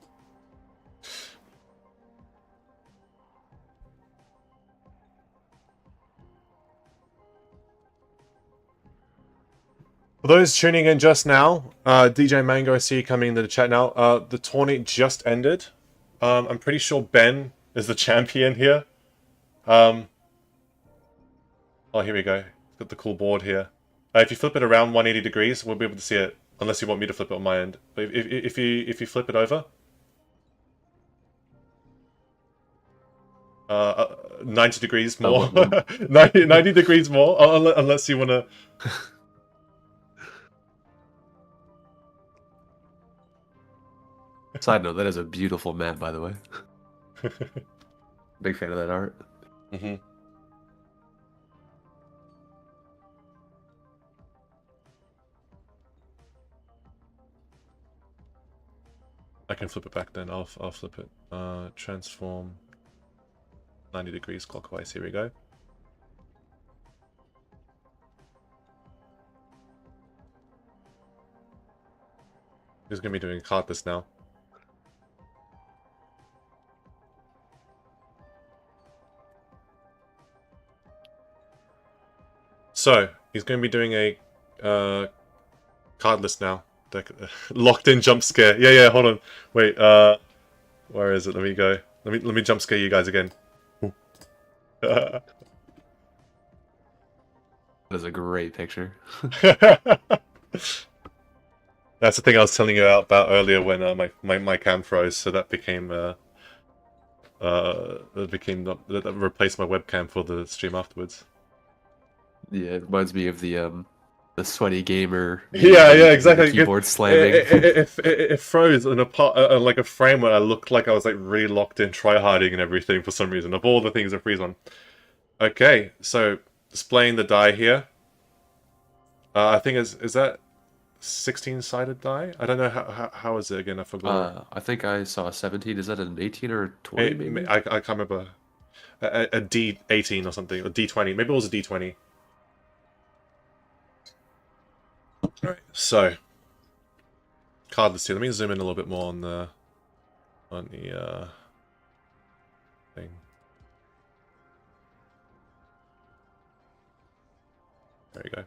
For those tuning in just now, DJ Mango, I see you coming into the chat now. The tourney just ended. I'm pretty sure Ben is the champion here. Oh, here we go. Got the cool board here. If you flip it around 180 degrees, we'll be able to see it. Unless you want me to flip it on my end. But if you flip it over, 90 degrees more. 90 degrees more. Unless you want to. Side note, that is a beautiful map, by the way. Big fan of that art. Mm-hmm. I can flip it back then. I'll flip it. Transform 90 degrees clockwise. Here we go. Who's gonna be doing card list now? So, he's going to be doing a card list now. Locked in jump scare. Yeah, hold on. Wait, where is it? Let me go. Let me jump scare you guys again. Ooh. That is a great picture. That's the thing I was telling you about earlier when my cam froze, so that became that replaced my webcam for the stream afterwards. Yeah, it reminds me of the sweaty gamer. Yeah, exactly. The keyboard slamming. It froze in a part, like a frame where I looked like I was like really locked in, try-harding and everything for some reason. Of all the things to freeze on. Okay, so displaying the die here. I think is that 16-sided die? I don't know how is it again. I forgot. I think I saw a 17. Is that an 18 or a 20? Maybe I can't remember. A D18 or something, or D20. Maybe it was a D20. Alright, so card list here. Let me zoom in a little bit more on the thing. There you go.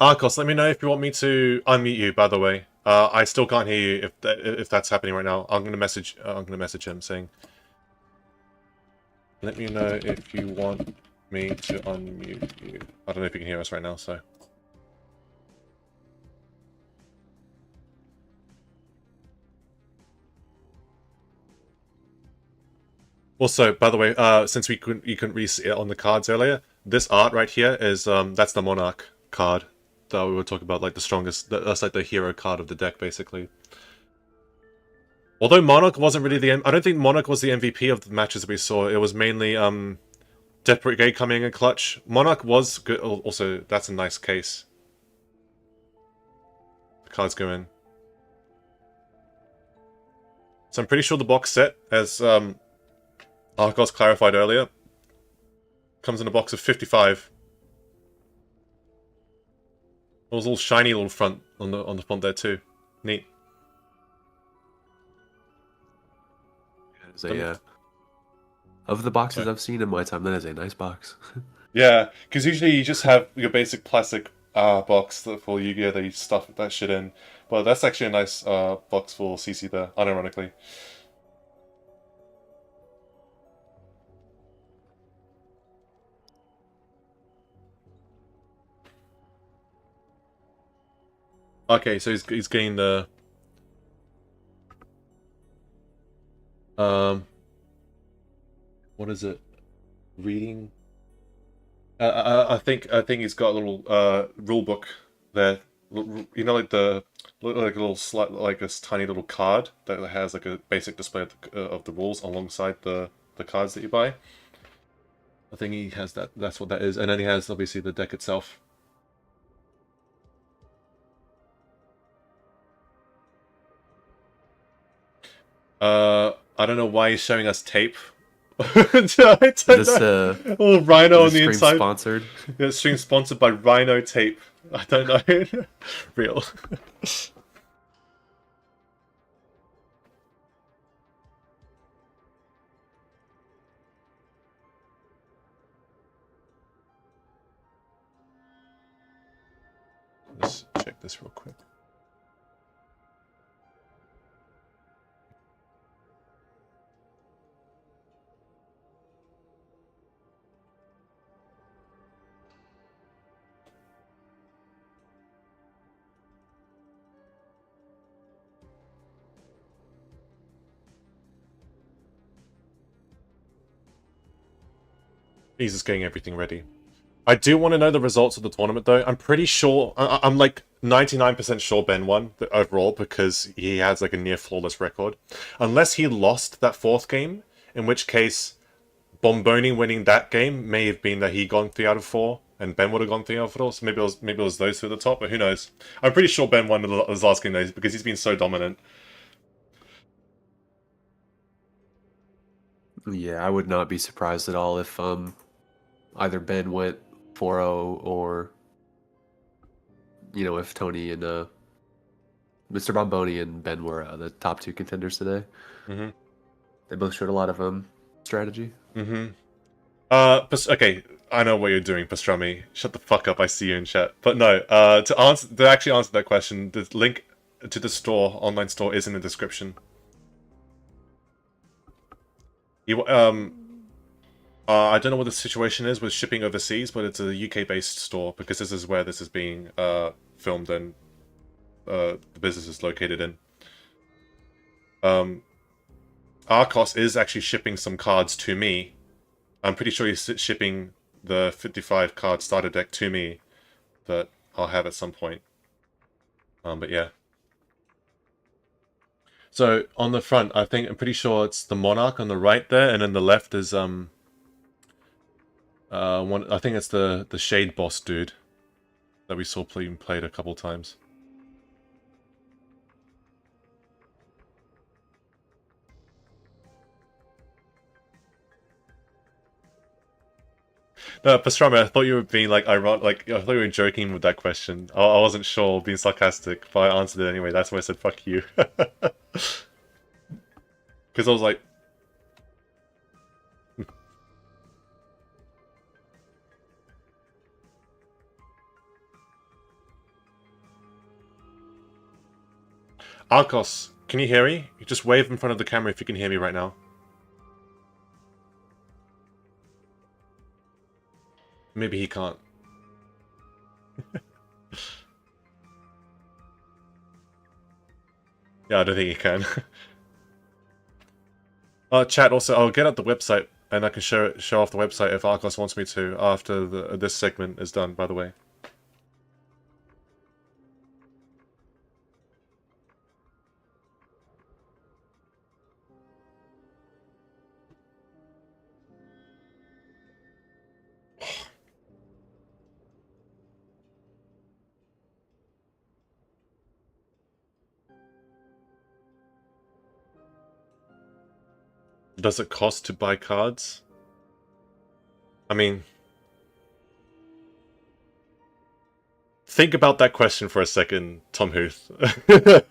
Archos, let me know if you want me to unmute you. By the way, I still can't hear you if that's happening right now. I'm gonna message him saying, let me know if you want me to unmute you. I don't know if you can hear us right now, so. Also, by the way, since you couldn't really see it on the cards earlier, this art right here is that's the Monarch card that we were talking about, like the strongest. That's like the hero card of the deck, basically. Although Monarch wasn't really I don't think Monarch was the MVP of the matches that we saw. It was mainly Death Brigade coming in clutch. Monarch was good. Also, that's a nice case. The cards go in. So I'm pretty sure the box set, as Archos clarified earlier, comes in a box of 55. There was a little shiny little front on the front there too. Neat. Of the boxes I've seen in my time, that is a nice box. Yeah, because usually you just have your basic plastic box for Yu-Gi-Oh! That you stuff that shit in. But that's actually a nice box for CC there, unironically. Okay, so he's getting the what is it? Reading. I think he's got a little rule book there. You know, like like a little like this tiny little card that has like a basic display of the rules alongside the cards that you buy. I think he has that. That's what that is, and then he has obviously the deck itself. I don't know why he's showing us tape. I don't know. Oh, Rhino on the inside. Sponsored. Yeah, stream sponsored by Rhino Tape. I don't know. Real. Let's check this real quick. He's just getting everything ready. I do want to know the results of the tournament, though. I'm pretty sure... I'm like 99% sure Ben won overall because he has like a near-flawless record. Unless he lost that fourth game, in which case Bomboni winning that game may have been that he gone 3 out of 4 and Ben would have gone 3 out of 4. So maybe it was those two at the top, but who knows. I'm pretty sure Ben won his last game, though, because he's been so dominant. Yeah, I would not be surprised at all if either Ben went 4-0 or, you know, if Tony and Mr. Bomboni and Ben were the top 2 contenders today. Mm-hmm. They both showed a lot of strategy. Mm-hmm. Okay, I know what you're doing, Pastrami. Shut the fuck up. I see you in chat. But no, to actually answer that question, the link to the store, online store, is in the description. I don't know what the situation is with shipping overseas, but it's a UK-based store because this is where this is being filmed and the business is located in. Archos is actually shipping some cards to me. I'm pretty sure he's shipping the 55 card starter deck to me that I'll have at some point. But yeah. So on the front, I'm pretty sure it's the Monarch on the right there, and then the left is I think it's the Shade Boss dude that we saw played a couple times. No, Pastrami, I thought you were being like ironic, like I thought you were joking with that question. I wasn't sure, being sarcastic, but I answered it anyway. That's why I said fuck you. Because I was like, Archos, can you hear me? You just wave in front of the camera if you can hear me right now. Maybe he can't. Yeah, I don't think he can. Chat, also, I'll get out the website and I can show off the website if Archos wants me to after this segment is done, by the way. Does it cost to buy cards? I mean, think about that question for a second, Tom Huth. I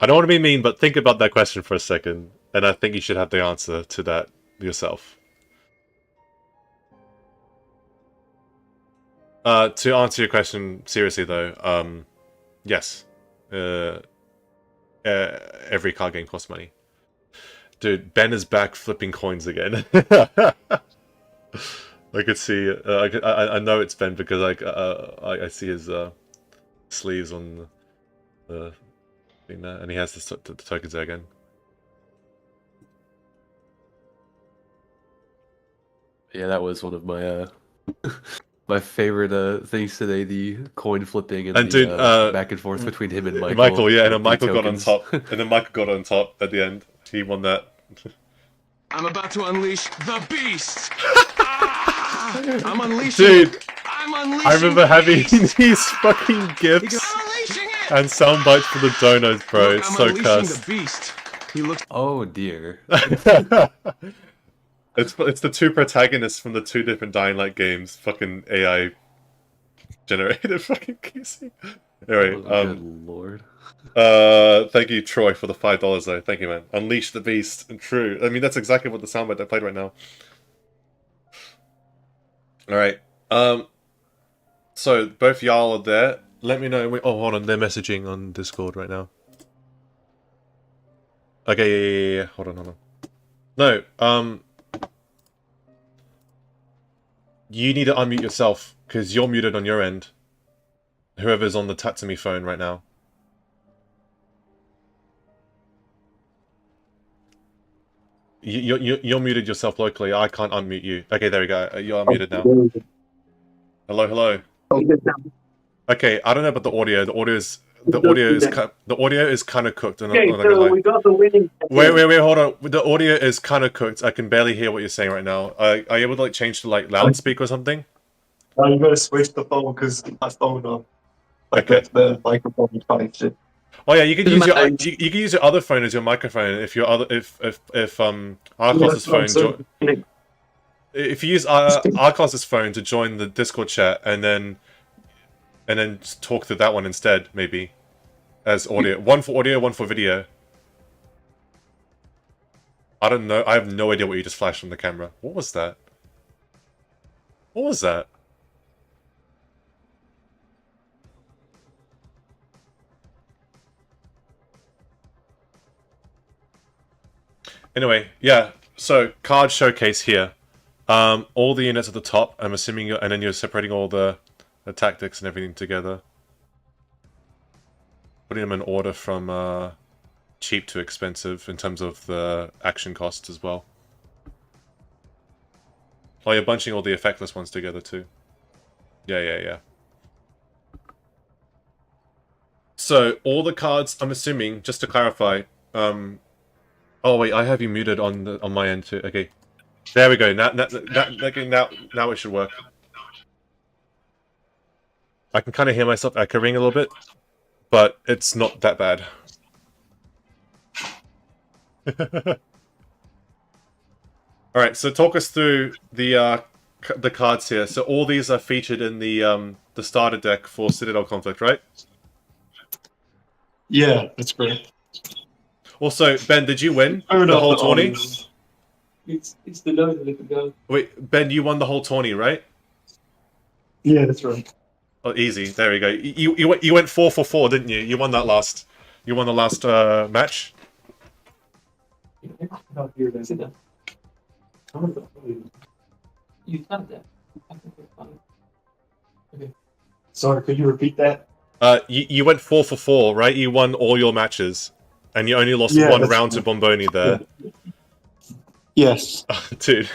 don't want to be mean, but think about that question for a second, and I think you should have the answer to that yourself. To answer your question seriously, though, yes. Every card game costs money. Dude, Ben is back flipping coins again. I could see. I know it's Ben because I see his sleeves on the thing there, and he has the tokens there again. Yeah, that was one of my my favorite things today. The coin flipping and dude, the back and forth between him and Michael. Michael, yeah, and then Michael got on top, and then Michael got on top at the end. He won that. I'm about to unleash the beast. I'm unleashing. Dude, I'm unleashing. I remember having these fucking gifts and sound bites for the donos, bro. Look, it's so cursed. The beast. He looks. Oh dear. It's the two protagonists from the two different Dying Light games. Fucking AI generated fucking QC. Anyway, good lord. Thank you, Troy, for the $5 though. Thank you, man. Unleash the beast. True. I mean, that's exactly what the soundbite I played right now. All right. So both y'all are there. Let me know. Oh, hold on. They're messaging on Discord right now. Okay. Yeah. Hold on. No. You need to unmute yourself because you're muted on your end. Whoever's on the Tatsumi phone right now. You're muted yourself locally. I can't unmute you. Okay, there we go. You're unmuted now. Hello, hello. Okay, I don't know about the audio. The audio is kind of cooked. Okay, so we got the winning. Wait, hold on. The audio is kind of cooked. I can barely hear what you're saying right now. Are you able to like change to like loudspeaker or something? I'm gonna switch the phone because my phone on. Okay. The microphone connected. Oh yeah, you can use your other phone as your microphone if Archos' phone. If you use Archos' phone to join the Discord chat and then just talk through that one instead, maybe as audio. One for audio, one for video. I don't know. I have no idea what you just flashed on the camera. What was that? What was that? Anyway, yeah. So card showcase here. All the units at the top. I'm assuming, and then you're separating all the tactics and everything together. Putting them in order from cheap to expensive in terms of the action costs as well. Oh, you're bunching all the effectless ones together too. Yeah. So all the cards, I'm assuming, just to clarify. Oh wait, I have you muted on my end too. Okay, there we go. Now it should work. I can kind of hear myself echoing a little bit, but it's not that bad. All right, so talk us through the cards here. So all these are featured in the starter deck for Citadel Conflict, right? Yeah, that's great. Also, Ben, did you win the whole tourney? It's the load that can go. Wait, Ben, you won the whole tourney, right? Yeah, that's right. Oh, easy. There we go. You went 4 for 4, didn't you? You won that last. You won the last match. Not here, there's it. You had that. Okay. Sorry, could you repeat that? You went 4 for 4, right? You won all your matches, and you only lost one round to Bomboni there. Yeah. Yes. Dude.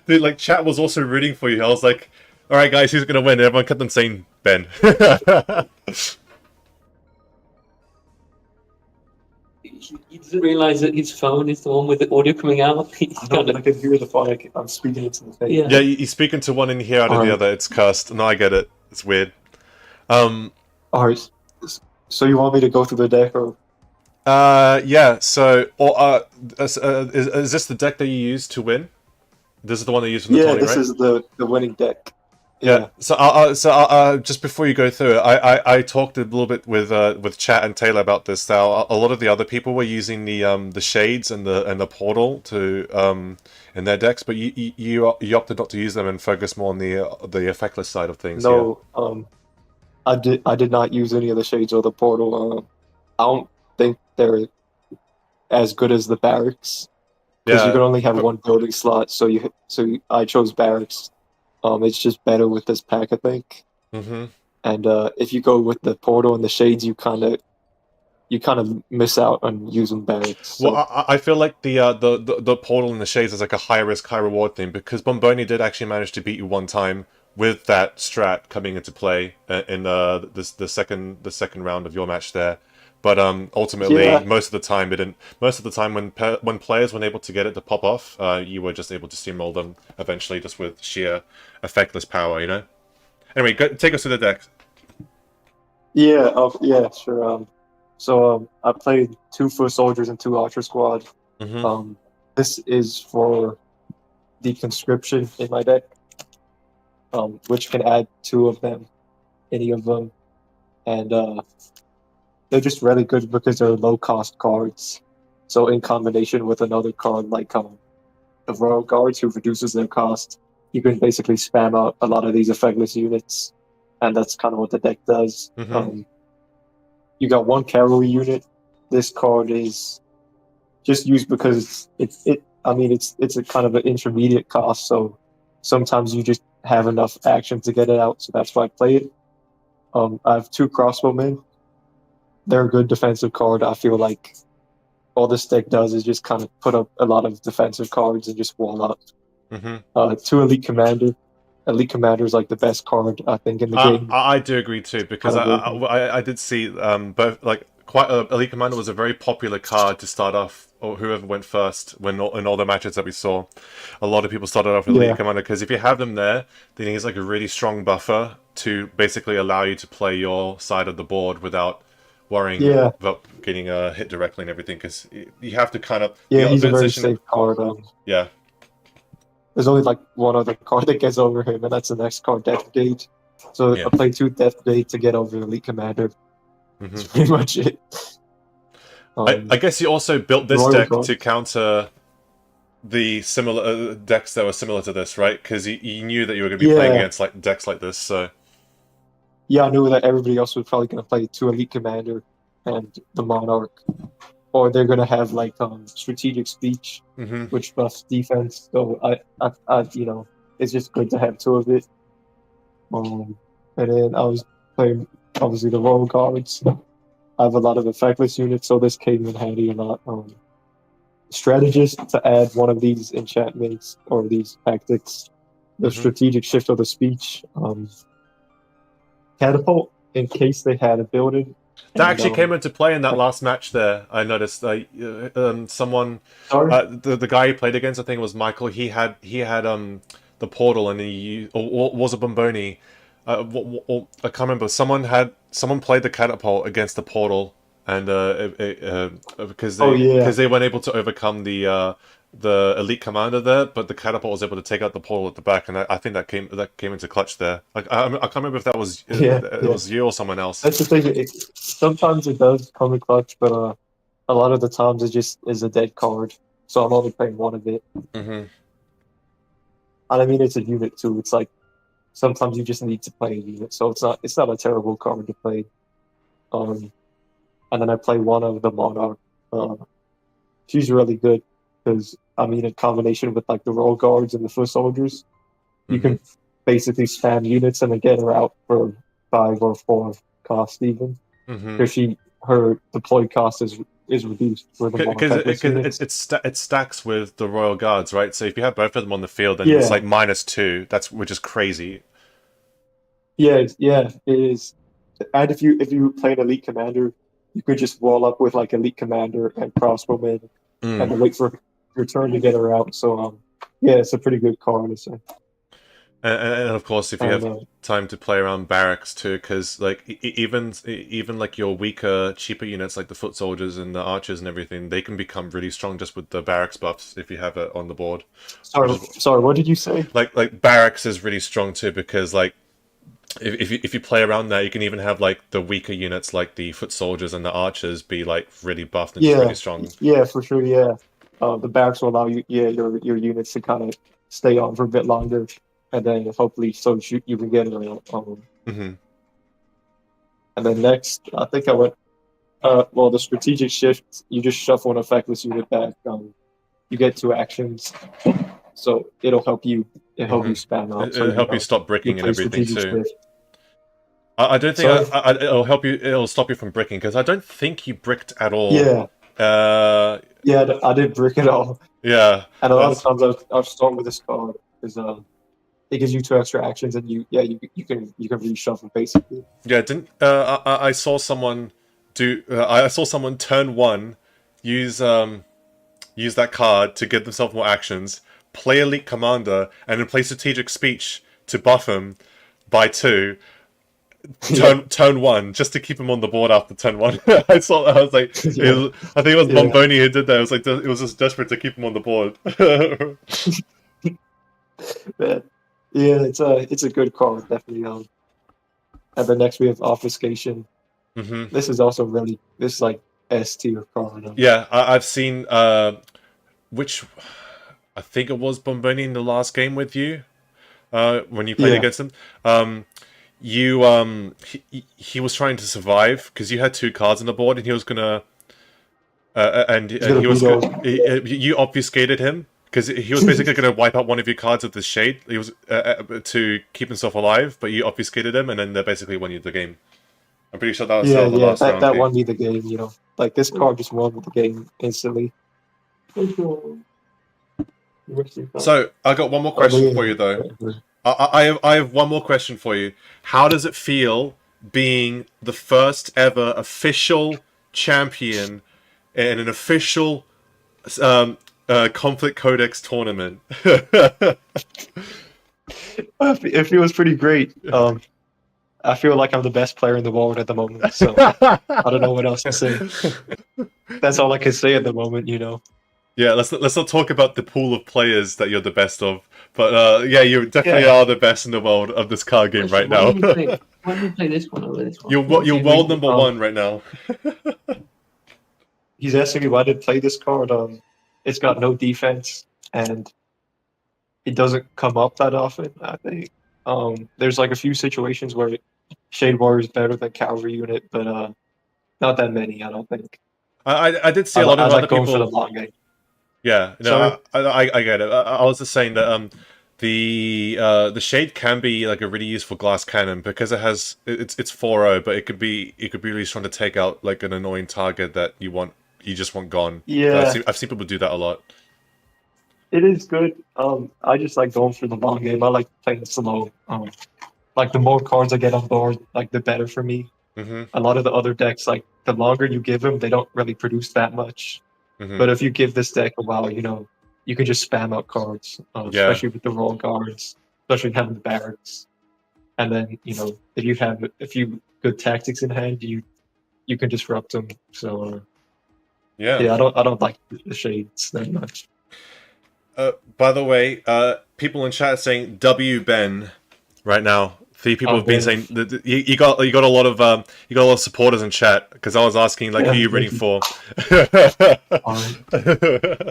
Dude, like, chat was also rooting for you. I was like, alright guys, who's gonna win? And everyone kept on saying Ben. He doesn't realize that his phone is the one with the audio coming out. I can hear the phone. I'm speaking into the face. Yeah, you're speaking to one in here out of the other. It's cursed. No, I get it. It's weird. Alright. So you want me to go through the deck, or? Yeah. So, is this the deck that you used to win? This is the one that you used in the tourney, right? Yeah, this is the winning deck. Yeah. So, just before you go through it, I talked a little bit with Chat and Taylor about this. How a lot of the other people were using the shades and the portal to in their decks, but you opted not to use them and focus more on the effectless side of things. No, I did not use any of the shades or the portal. I don't think they're as good as the barracks, because you can only have one building slot. So I chose barracks. It's just better with this pack, I think. Mm-hmm. And if you go with the portal and the shades, you kind of miss out on using barracks. So. Well, I feel like the portal and the shades is like a high risk, high reward thing, because Bomboni did actually manage to beat you one time with that strat coming into play in the second round of your match there. But ultimately, most of the time it didn't. Most of the time, when players weren't able to get it to pop off, you were just able to steamroll them eventually, just with sheer effectless power, you know. Anyway, take us through the deck. Yeah, sure. So I played 2 foot soldiers and 2 archer squad. Mm-hmm. This is for the conscription in my deck, which can add 2 of them, any of them, and they're just really good because they're low-cost cards. So in combination with another card like the Royal Guards, who reduces their cost, you can basically spam out a lot of these effectless units, and that's kind of what the deck does. Mm-hmm. You got 1 cavalry unit. This card is just used because it's a kind of an intermediate cost, so sometimes you just have enough action to get it out, so that's why I play it. I have 2 crossbowmen. They're a good defensive card. I feel like all this deck does is just kind of put up a lot of defensive cards and just wall up. Mm-hmm. 2 elite commander. Elite commander is like the best card I think in the game. I do agree too, because I did see both, like, elite commander was a very popular card to start off, or whoever went first in all the matches that we saw. A lot of people started off with elite commander because if you have them there, then he's like a really strong buffer to basically allow you to play your side of the board without worrying about getting hit directly and everything, because you have to kind of... he's a very safe card. Yeah. There's only like one other card that gets over him, and that's the next card, Death Gate. So I play 2 Death Gate to get over Elite Commander. Mm-hmm. That's pretty much it. I guess you also built this deck to counter the similar decks that were similar to this, right? Because you knew that you were going to be playing against like decks like this, so. Yeah, I knew that everybody else was probably going to play 2 Elite Commander and the Monarch, or they're going to have like strategic speech, which buffs defense. So I, you know, it's just good to have 2 of it. And then I was playing obviously the Royal Guards. I have a lot of effectless units, so this came in handy a lot. Strategist to add one of these enchantments or these tactics, the strategic shift of the speech, catapult in case they had a building. That actually came into play in that last match there. I noticed someone, the guy he played against, I think it was Michael. He had the portal, and or was it Bomboni? I can't remember. Someone played the catapult against the portal, and because they weren't able to overcome the elite commander there, but the catapult was able to take out the portal at the back, and I think that came into clutch there. Like I can't remember if that was it was you or someone else. That's the thing. Sometimes it does come in clutch, but a lot of the times it just is a dead card. So I'm only playing one of it. And I mean, it's a unit too. It's like sometimes you just need to play a unit, so it's not a terrible card to play. And then I play one of the Monarch. She's really good because I mean, in combination with like the Royal Guards and the Foot Soldiers, you can basically spam units and then get her out for 5 or 4 cost even. Because her deployed cost is reduced for the because it stacks with the Royal Guards, right? So if you have both of them on the field, then it's like -2. Which is crazy. Yeah, it is. And if you play an Elite Commander, you could just wall up with like Elite Commander and Crossbowmen and wait for your turn to get her out. So it's a pretty good card. So. And of course, if you have time to play around barracks too, because like even like your weaker, cheaper units like the Foot Soldiers and the Archers and everything, they can become really strong just with the barracks buffs if you have it on the board. Sorry, what did you say? Like barracks is really strong too, because like if you play around that, you can even have like the weaker units like the Foot Soldiers and the Archers be like really buffed and really strong. Yeah, for sure. Yeah, the barracks will allow you your units to kind of stay on for a bit longer. And then hopefully, so you can get around. And then next, I think I went. The strategic shift. You just shuffle an effectless unit back. You get 2 actions, so it'll help you. It'll help you spam out. It'll help you stop bricking and everything too. I don't think it'll help you. It'll stop you from bricking because I don't think you bricked at all. Yeah. I didn't brick at all. Yeah. And a lot of times I'll start with this card because it gives you 2 extra actions, and you can reshuffle basically. Yeah, I saw someone do? I saw someone turn 1, use that card to give themselves more actions, play Elite Commander, and then play Strategic Speech to buff him by 2. Turn 1 just to keep him on the board after turn 1. I saw that. I was like, I think it was Bomboni who did that. It was like it was just desperate to keep him on the board. Yeah, it's a good card, definitely. And then next we have Obfuscation. This is also this is like S tier card. Yeah, I've seen which I think it was Bomboni in the last game with you when you played against him. He was trying to survive because you had 2 cards on the board, and he was gonna you obfuscated him. Because he was basically going to wipe out one of your cards with the Shade. He was to keep himself alive, but you obfuscated him, and then they basically won you the game. I'm pretty sure that was the last round. That won me the game. You know, like this card just won the game instantly. So I got one more question for you, though. I have one more question for you. How does it feel being the first ever official champion in an official Conflict Codex tournament? It feels pretty great. I feel like I'm the best player in the world at the moment, so I don't know what else to say. That's all I can say at the moment, you know. Yeah, let's not talk about the pool of players that you're the best of, but you definitely are the best in the world of this card game right now. Why do we play this one over this one? You're world number 1 right now. He's asking me why I did play this card. It's got no defense. and it doesn't come up that often. I think there's like a few situations where Shade Warrior is better than Cavalry Unit, but not that many. I don't think. I did see a lot of I other like going people. for the long game. Yeah, no, I get it. I was just saying that the Shade can be like a really useful glass cannon because it's 4-0, but it could be really trying to take out like an annoying target that you just want gone. Yeah, I've seen people do that a lot. it is good. I just like going for the long game. I like playing slow. Like the more cards I get on board, like the better for me. A lot of the other decks, like the longer you give them, they don't really produce that much. But if you give this deck a while, you can just spam out cards, especially with the roll guards, especially having the barracks. And then, if you have a few good tactics in hand, you can disrupt them. So yeah, I don't like the shades that much. By the way, people in chat are saying W Ben right now. 3 people have been saying that you got a lot of supporters in chat because I was asking like who you're rooting for.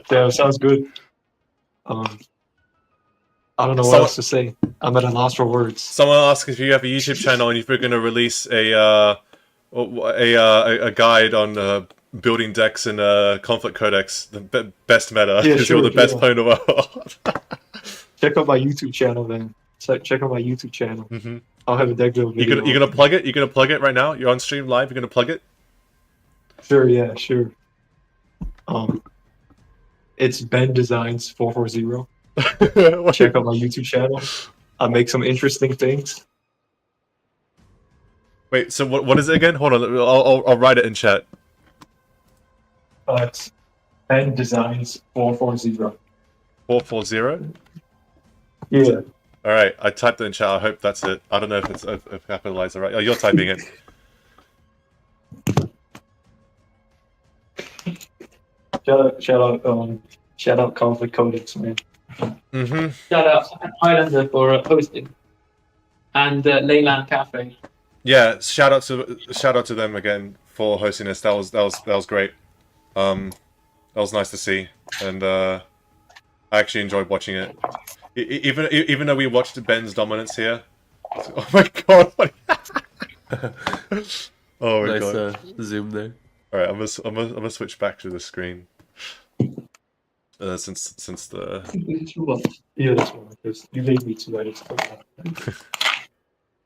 Yeah, sounds good. I don't know what else to say. I'm at a loss for words. Someone asked if you have a YouTube channel and if you're going to release a guide on building decks in Conflict Codex, the best meta, because you're the best player in the world. Check out my YouTube channel, then. Check out my YouTube channel. I'll have a deck build video. You're gonna plug it? You're gonna plug it right now? You're on stream live. You're gonna plug it? Sure. Yeah. Sure. It's Ben Designs 440. Check out my YouTube channel. I make some interesting things. Wait. So what is it again? Hold on. I'll write it in chat. It's Ben Designs 440. 440. Yeah. All right, I typed it in chat. I hope that's it. I don't know if it's capitalized all right. Oh, you're typing it. Shout out Conflict Codex, man. Shout out Highlander for hosting, and Leyland Cafe. Yeah, shout out to them again for hosting this. That was great. That was nice to see, and I actually enjoyed watching it. Even though we watched Ben's dominance here. Oh my god! Oh my god! Zoom there. All right, I'm gonna switch back to the screen. Since the Yeah, that's one because you made me too. I just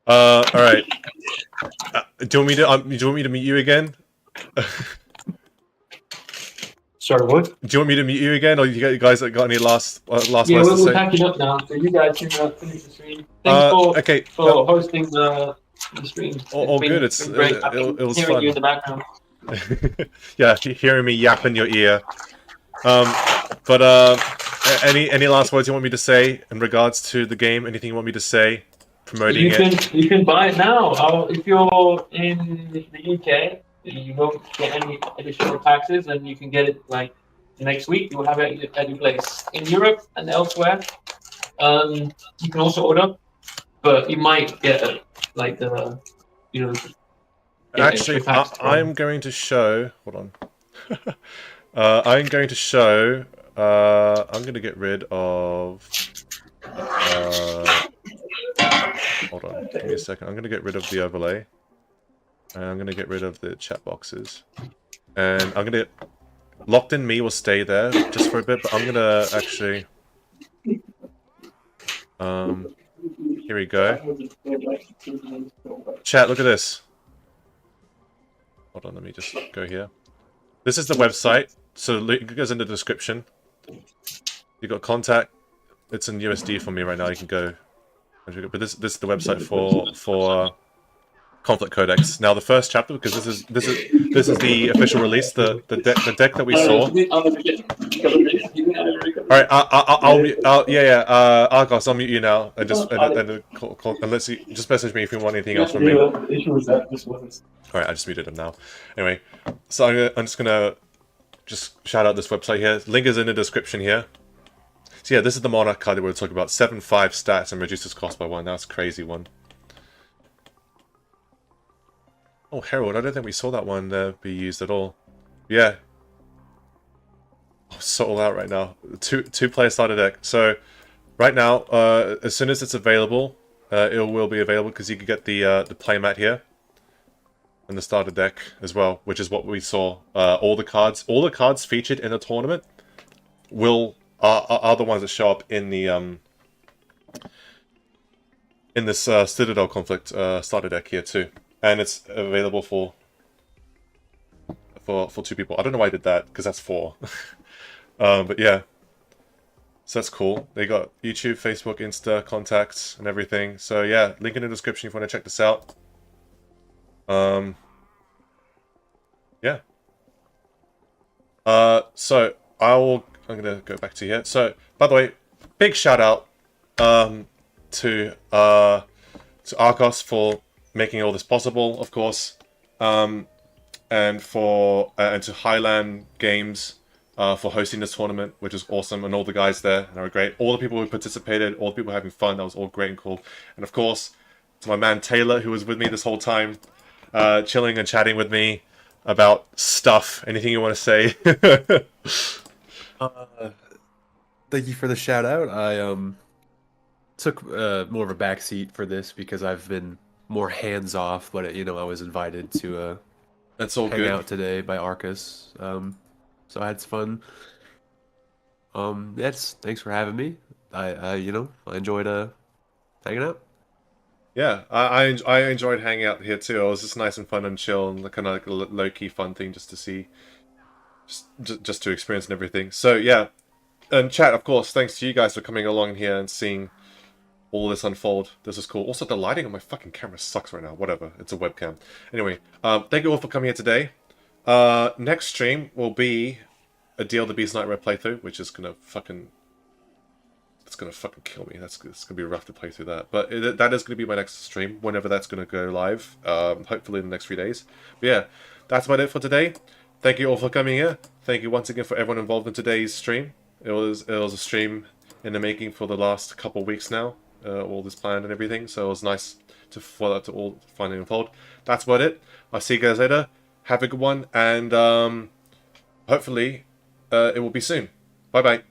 all right. Do you want me to meet you again? Sorry, what? Do you want me to meet you again, or you guys got any last words to say? Yeah, we're packing up now, so you guys can finish the stream. Thanks for hosting the stream. All good. It was hearing fun. you in the background. Yeah, hearing me yap in your ear. But any last words you want me to say in regards to the game? Anything you want me to say? Promoting it. You can buy it now. If you're in the UK, you won't get any additional taxes, and you can get it like next week. You'll have it at your place. In Europe and elsewhere, you can also order, but you might get like the Actually, I'm going to show. Hold on. I'm going to show. I'm going to get rid of. Hold on. Give me a second. I'm going to get rid of the overlay. And I'm going to get rid of the chat boxes. And I'm going to... Locked in Me will stay there just for a bit, but I'm going to actually... Here we go. Chat, look at this. Hold on, let me just go here. This is the website. So link goes in the description. You got contact. It's in USD for me right now. You can go... But this is the website for Conflict Codex. Now the first chapter, because this is the official release, the deck that we saw. All right, Archos, I'll mute you now and just unless you just message me if you want anything else from me. All right, I just muted him now. Anyway, so I'm just gonna shout out this website here. Link is in the description here. So yeah, this is the Monarch card that we're talking about. 7/5 stats and reduces cost by 1. That's a crazy one. Oh, Herald. I don't think we saw that one be used at all. Yeah. I'm so all out right now. Two player starter deck. So right now, as soon as it's available, it will be available because you can get the playmat here and the starter deck as well, which is what we saw. All the cards featured in the tournament are the ones that show up in the in this Citadel Conflict starter deck here too, and it's available for 2 people. I don't know why I did that because that's 4. But yeah, so that's cool. They got YouTube, Facebook, Insta, contacts, and everything. So yeah, link in the description if you want to check this out. Yeah. So I'm gonna go back to here. So by the way, big shout out to Archos for making all this possible, of course, and to Highlander Games for hosting this tournament, which was awesome, and all the guys there, and they were great. All the people who participated, all the people having fun, that was all great and cool. And of course, to my man Taylor, who was with me this whole time, chilling and chatting with me about stuff. Anything you want to say? Thank you for the shout out. I took more of a backseat for this because I've been more hands off, but I was invited to That's all hang good. out today by Archos. So I had some fun. Yes, thanks for having me. I enjoyed hanging out. Yeah, I enjoyed hanging out here too. It was just nice and fun and chill, and kind of like a low key fun thing just to see, just to experience and everything. So yeah, and chat, of course. Thanks to you guys for coming along here and seeing all this unfold. This is cool. Also, the lighting on my fucking camera sucks right now. Whatever, it's a webcam. Anyway, thank you all for coming here today. Next stream will be a Deal the Beast Nightmare playthrough, which is gonna fucking kill me. It's gonna be rough to play through that. But that is gonna be my next stream, whenever that's gonna go live. Hopefully in the next few days. But yeah, that's about it for today. Thank you all for coming here. Thank you once again for everyone involved in today's stream. It was a stream in the making for the last couple of weeks now. All this planned and everything. So it was nice for that to all finally unfold. That's about it. I'll see you guys later. Have a good one, and hopefully it will be soon. Bye bye.